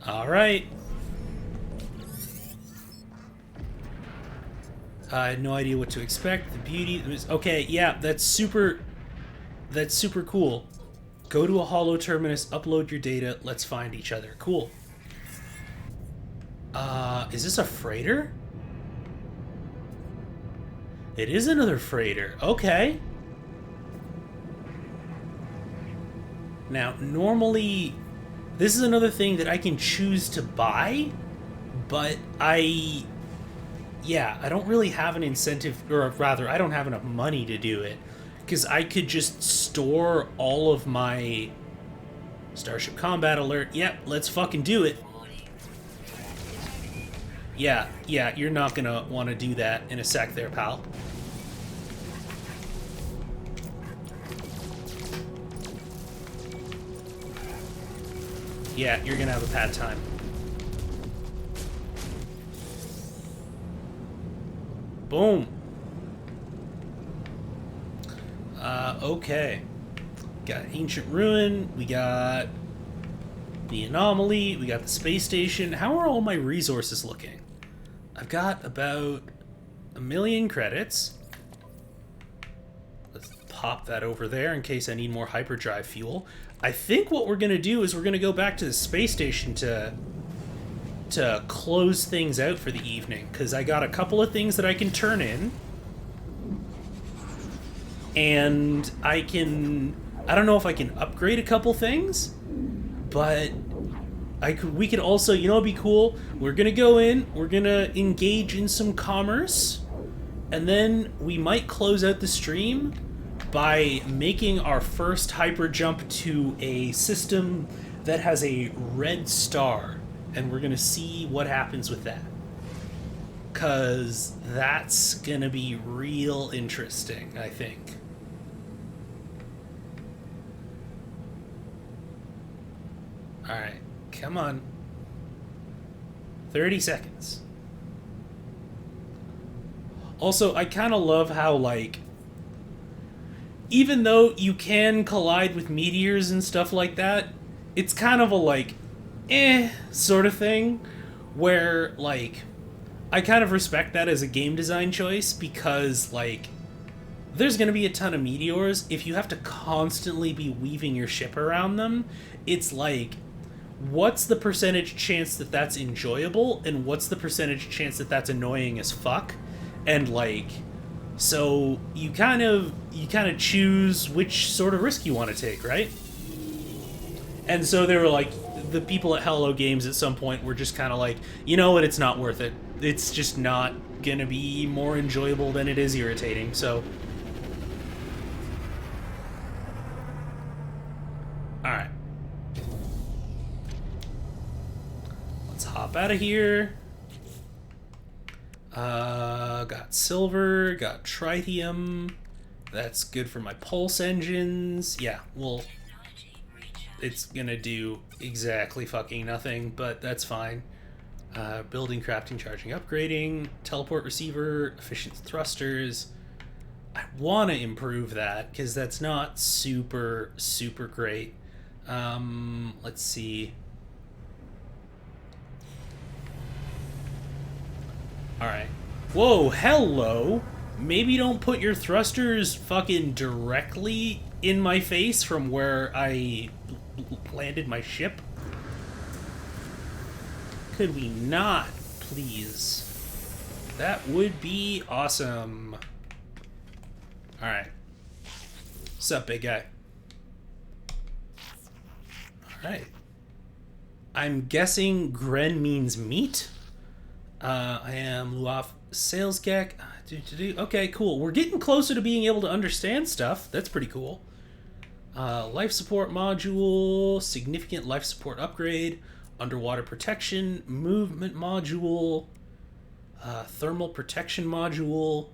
All right. I had no idea what to expect. The beauty was okay. Yeah, that's super cool. Go to a holo terminus, upload your data. Let's find each other. Cool. Is this a freighter? It is another freighter. Okay. Now, normally, this is another thing that I can choose to buy, but I don't really have an incentive, or rather, I don't have enough money to do it, because I could just store all of my Starship Combat Alert. Yep, let's fucking do it. Yeah, you're not gonna want to do that in a sec there, pal. Yeah, you're gonna have a bad time. Boom. Okay. Got Ancient Ruin. We got the Anomaly. We got the space station. How are all my resources looking? I've got about 1 million credits. Let's pop that over there in case I need more hyperdrive fuel. I think what we're going to do is we're going to go back to the space station to close things out for the evening, because I got a couple of things that I can turn in, and I don't know if I can upgrade a couple things, but we could also, you know, it'd be cool, we're gonna go in, we're gonna engage in some commerce, and then we might close out the stream by making our first hyper jump to a system that has a red star. And we're going to see what happens with that. Because that's going to be real interesting, I think. Alright, come on. 30 seconds. Also, I kind of love how, like, even though you can collide with meteors and stuff like that, it's kind of a, like, sort of thing, where, like, I kind of respect that as a game design choice because, like, there's going to be a ton of meteors. If you have to constantly be weaving your ship around them, it's like, what's the percentage chance that that's enjoyable, and what's the percentage chance that that's annoying as fuck? And, like, so you kind of choose which sort of risk you want to take, right? And so they were like, the people at Hello Games at some point were just kind of like, you know what, it's not worth it. It's just not gonna be more enjoyable than it is irritating, so. Alright. Let's hop out of here. Got silver, got tritium. That's good for my pulse engines. Yeah, well, it's gonna do exactly fucking nothing, but that's fine. Building, crafting, charging, upgrading, teleport receiver, efficient thrusters. I want to improve that because that's not super great. Let's see. Alright. Whoa, hello! Maybe don't put your thrusters fucking directly in my face from where I landed my ship. Could we not, please? That would be awesome. Alright. What's up, big guy? Alright. I'm guessing Gren means meat. I am Luaf Salesgek. Okay, cool. We're getting closer to being able to understand stuff. That's pretty cool. Life support module, significant life support upgrade, underwater protection, movement module, thermal protection module.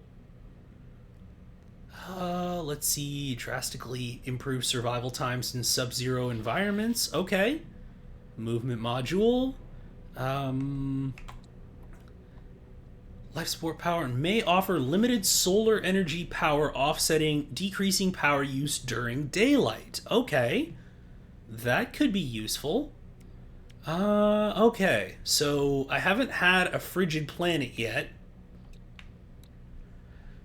Let's see, drastically improve survival times in sub-zero environments. Okay. Movement module. Life support power may offer limited solar energy power offsetting decreasing power use during daylight. Okay. That could be useful. Okay. So I haven't had a frigid planet yet.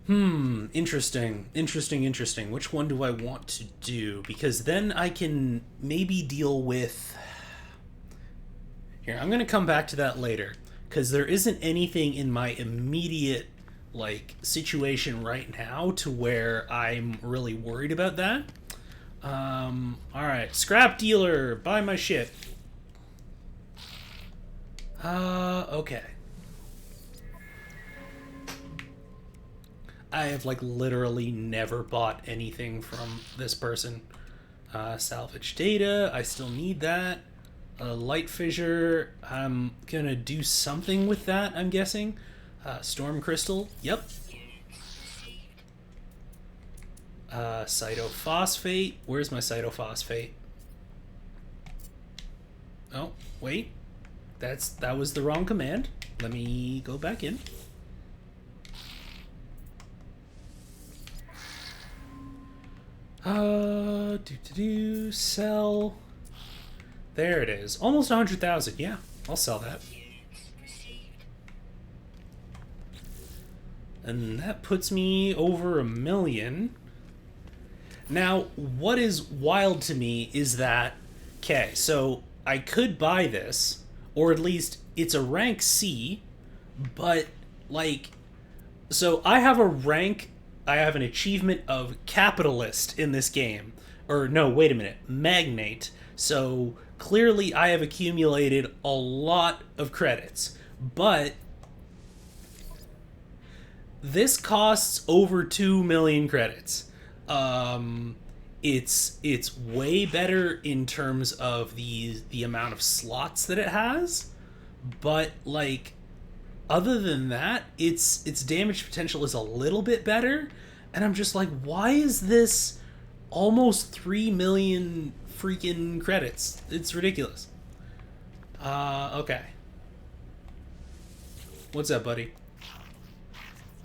Interesting. Which one do I want to do? Because then I can maybe deal with... Here, I'm going to come back to that later. Because there isn't anything in my immediate, like, situation right now to where I'm really worried about that. Alright. Scrap dealer, buy my shit. Okay. I have, like, literally never bought anything from this person. Salvage data, I still need that. Light fissure, I'm gonna do something with that, I'm guessing. Storm crystal, yep. Cytophosphate, where's my cytophosphate? Oh, wait. That was the wrong command. Let me go back in. Sell. There it is. Almost 100,000. Yeah, I'll sell that. And that puts me over 1 million. Now, what is wild to me is that, okay, so I could buy this, or at least it's a rank C, but, like, so I have an achievement of capitalist in this game. Or, no, wait a minute, magnate. So, clearly I have accumulated a lot of credits, but this costs over 2 million credits. It's way better in terms of the amount of slots that it has, but, like, other than that, its damage potential is a little bit better, and I'm just like, why is this almost 3 million freaking credits? It's ridiculous. Okay. What's up, buddy?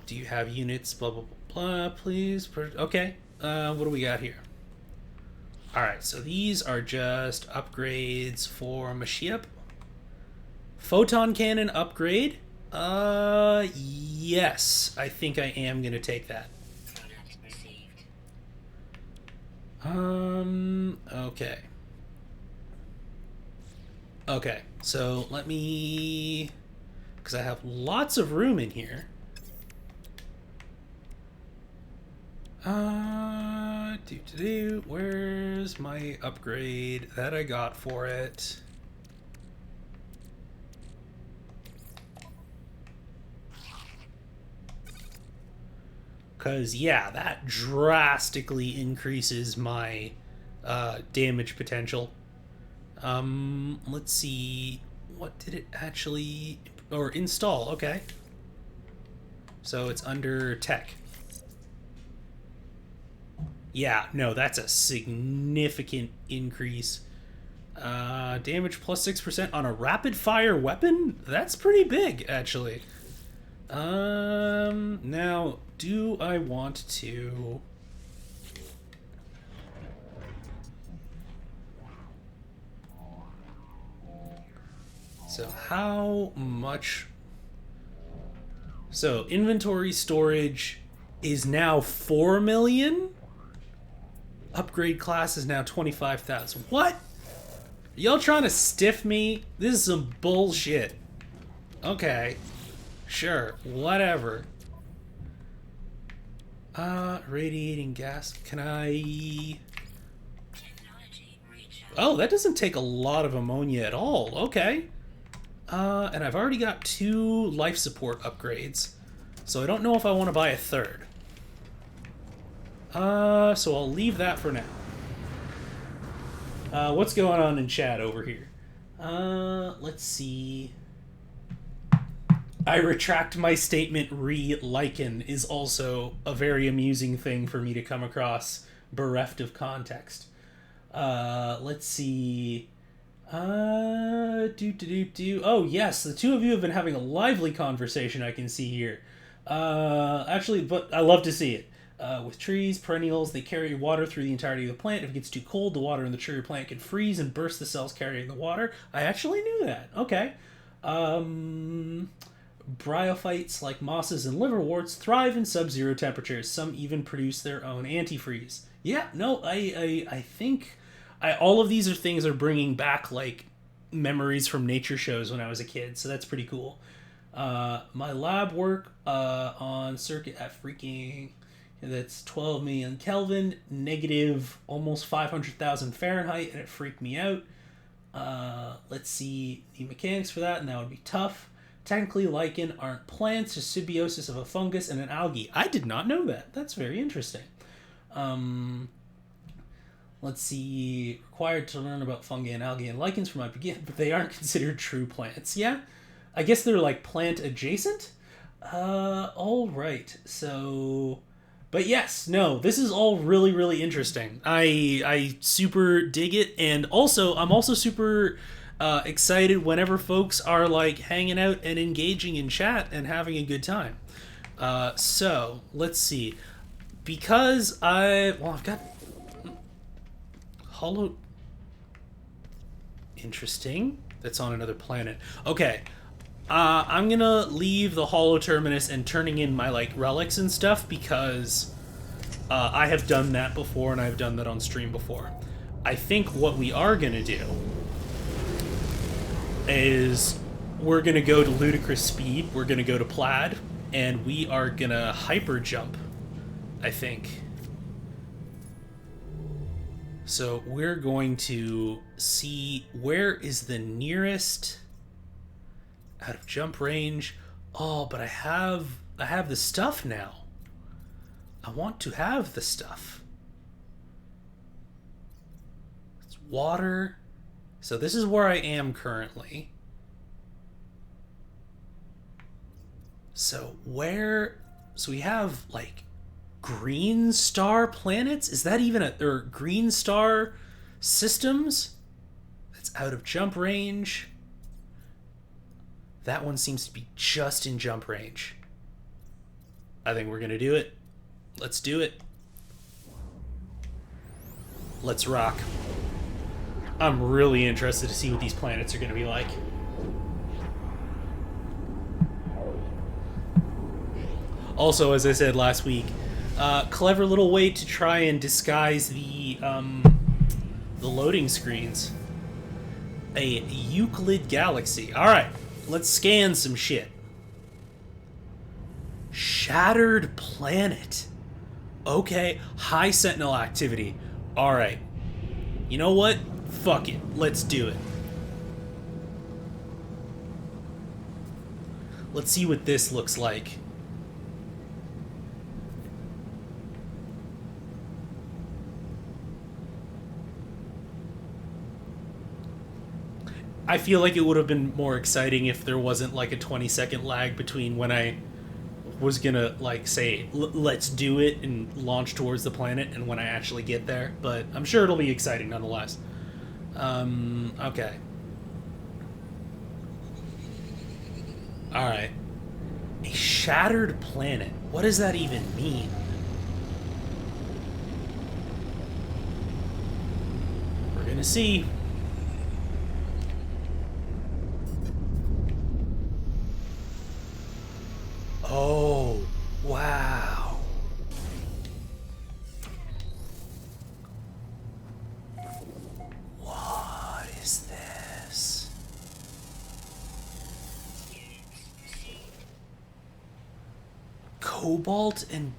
Do you have units? Blah, blah, blah, please. Okay. What do we got here? Alright, so these are just upgrades for my ship. Photon cannon upgrade. Yes, I think I am gonna take that. Product received. Okay. Okay, so let me... Because I have lots of room in here. Where's my upgrade that I got for it? Because, yeah, that drastically increases my damage potential. Let's see. What did it actually... Or install, okay. So it's under tech. Yeah, no, that's a significant increase. Damage plus 6% on a rapid fire weapon? That's pretty big, actually. Now, do I want to... So how much... So inventory storage is now 4 million? Upgrade class is now 25,000. What? Y'all trying to stiff me? This is some bullshit. Okay. Sure. Whatever. Radiating gas. Can I... Technology recharge. Oh, that doesn't take a lot of ammonia at all. Okay. And I've already got 2 life support upgrades. So I don't know if I want to buy a third. So I'll leave that for now. What's going on in chat over here? Let's see. I retract my statement. Lichen is also a very amusing thing for me to come across, bereft of context. Let's see. Oh yes, the two of you have been having a lively conversation. I can see here. Actually, but I love to see it. With trees, perennials, they carry water through the entirety of the plant. If it gets too cold, the water in the tree or plant can freeze and burst the cells carrying the water. I actually knew that. Okay. Bryophytes, like mosses and liverworts, thrive in sub-zero temperatures. Some even produce their own antifreeze. Yeah, no, I think all of these things are bringing back, like, memories from nature shows when I was a kid, so that's pretty cool. My lab work on circuit at freaking... That's 12 million Kelvin, negative almost 500,000 Fahrenheit, and it freaked me out. Let's see the mechanics for that, and that would be tough. Technically, lichen aren't plants, just symbiosis of a fungus and an algae. I did not know that. That's very interesting. Let's see. Required to learn about fungi and algae and lichens from my beginning, but they aren't considered true plants. Yeah? I guess they're like plant adjacent? Alright. So... But yes, no, this is all really, really interesting. I super dig it, and also I'm also super excited whenever folks are like hanging out and engaging in chat and having a good time. So let's see, because I've got hollow. Interesting. That's on another planet. Okay. I'm gonna leave the hollow terminus and turning in my like relics and stuff because I have done that before and I've done that on stream before. I think what we are gonna do is we're gonna go to ludicrous speed, we're gonna go to plaid, and we are gonna hyper jump, I think. So we're going to see where is the nearest out of jump range. Oh, but I have the stuff now. I want to have the stuff. It's water. So this is where I am currently. So we have like green star planets? Is that even or green star systems? That's out of jump range. That one seems to be just in jump range. I think we're gonna do it. Let's do it. Let's rock. I'm really interested to see what these planets are gonna be like. Also, as I said last week, clever little way to try and disguise the loading screens. A Euclid galaxy. All right, let's scan some shit. Shattered planet. Okay, high sentinel activity. All right. You know what? Fuck it. Let's do it. Let's see what this looks like. I feel like it would have been more exciting if there wasn't like a 20-second lag between when I was gonna like say let's do it and launch towards the planet and when I actually get there, but I'm sure it'll be exciting nonetheless. Okay. Alright. A shattered planet. What does that even mean? We're gonna see. Oh, wow. What is this? Cobalt and...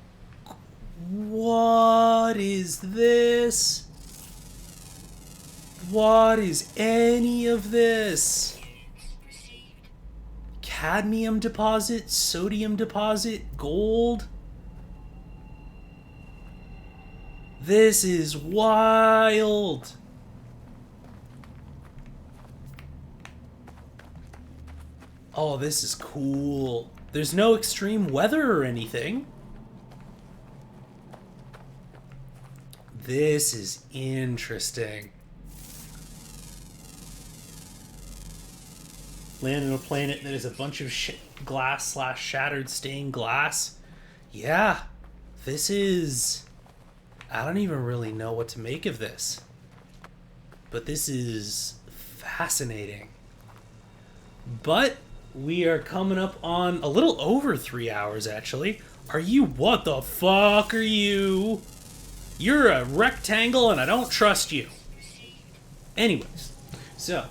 What is this? What is any of this? Cadmium deposit, sodium deposit, gold. This is wild. Oh, this is cool. There's no extreme weather or anything. This is interesting. Land on a planet that is a bunch of glass / shattered stained glass. Yeah, this is... I don't even really know what to make of this. But this is fascinating. But we are coming up on a little over 3 hours, actually. Are you... What the fuck are you? You're a rectangle and I don't trust you. Anyways, so...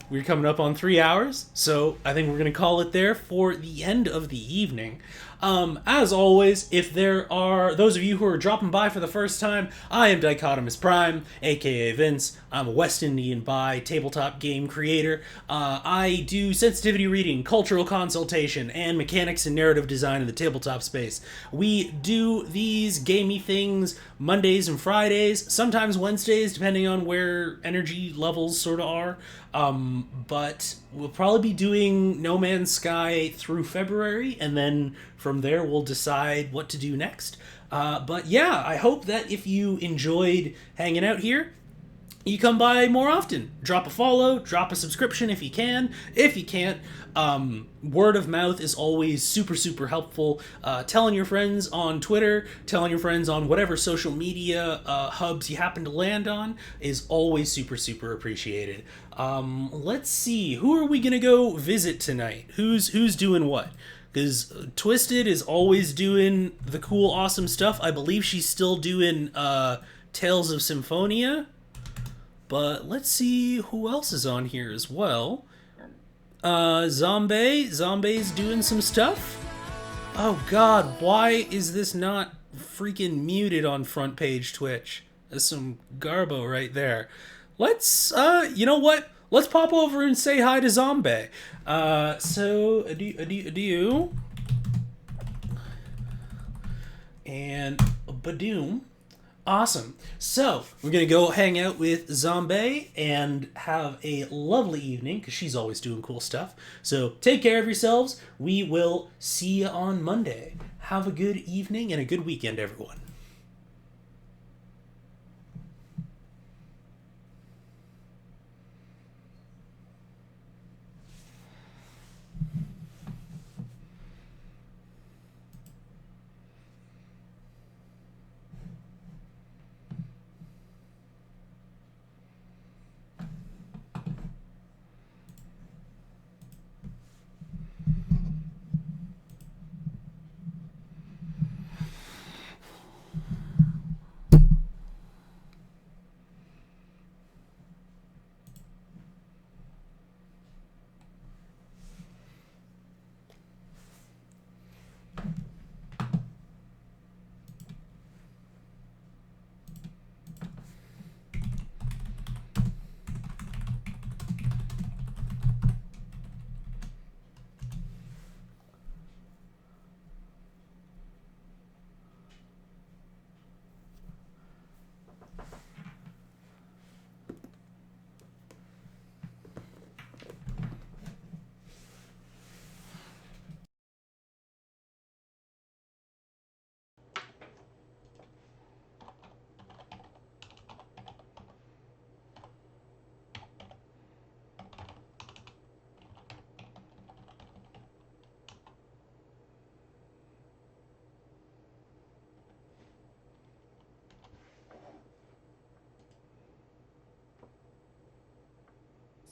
we're coming up on 3 hours, so I think we're going to call it there for the end of the evening. As always, if there are those of you who are dropping by for the first time, I am Dichotomous Prime, aka Vince. I'm a West Indian bi tabletop game creator. I do sensitivity reading, cultural consultation, and mechanics and narrative design in the tabletop space. We do these gamey things Mondays and Fridays, sometimes Wednesdays, depending on where energy levels sort of are. But we'll probably be doing No Man's Sky through February, and then from there we'll decide what to do next. But yeah, I hope that if you enjoyed hanging out here, you come by more often. Drop a follow, drop a subscription if you can. If you can't, word of mouth is always super, super helpful. Telling your friends on Twitter, telling your friends on whatever social media hubs you happen to land on is always super, super appreciated. Let's see, who are we gonna go visit tonight? Who's doing what? Because Twisted is always doing the cool, awesome stuff. I believe she's still doing Tales of Symphonia. But let's see who else is on here as well. Zombie's doing some stuff. Oh god, why is this not freaking muted on front page Twitch? There's some garbo right there. Let's, you know what? Let's pop over and say hi to Zombie. So, adieu. And badoom. Awesome. So, we're going to go hang out with Zombie and have a lovely evening, because she's always doing cool stuff. So, take care of yourselves. We will see you on Monday. Have a good evening and a good weekend, everyone.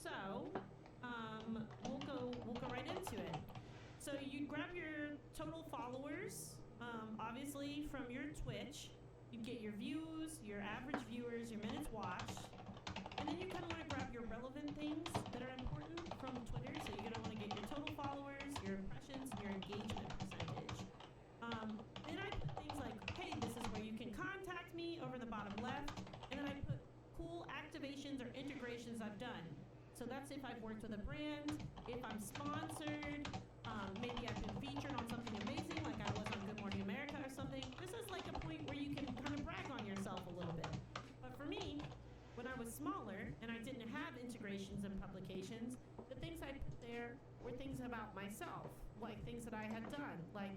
So, we'll go right into it. So you grab your total followers, obviously from your Twitch. You get your views, your average viewers, your minutes watched, and then you kind of want to grab your relevant things that are important from Twitter. So you're gonna want to get your total followers, your impressions, and your engagement percentage. Then I put things like, hey, this is where you can contact me over the bottom left, and then I put cool activations or integrations I've done. So that's if I've worked with a brand, if I'm sponsored, maybe I've been featured on something amazing, like I was on Good Morning America or something. This is like a point where you can kind of brag on yourself a little bit. But for me, when I was smaller and I didn't have integrations and publications, the things I put there were things about myself, like things that I had done, like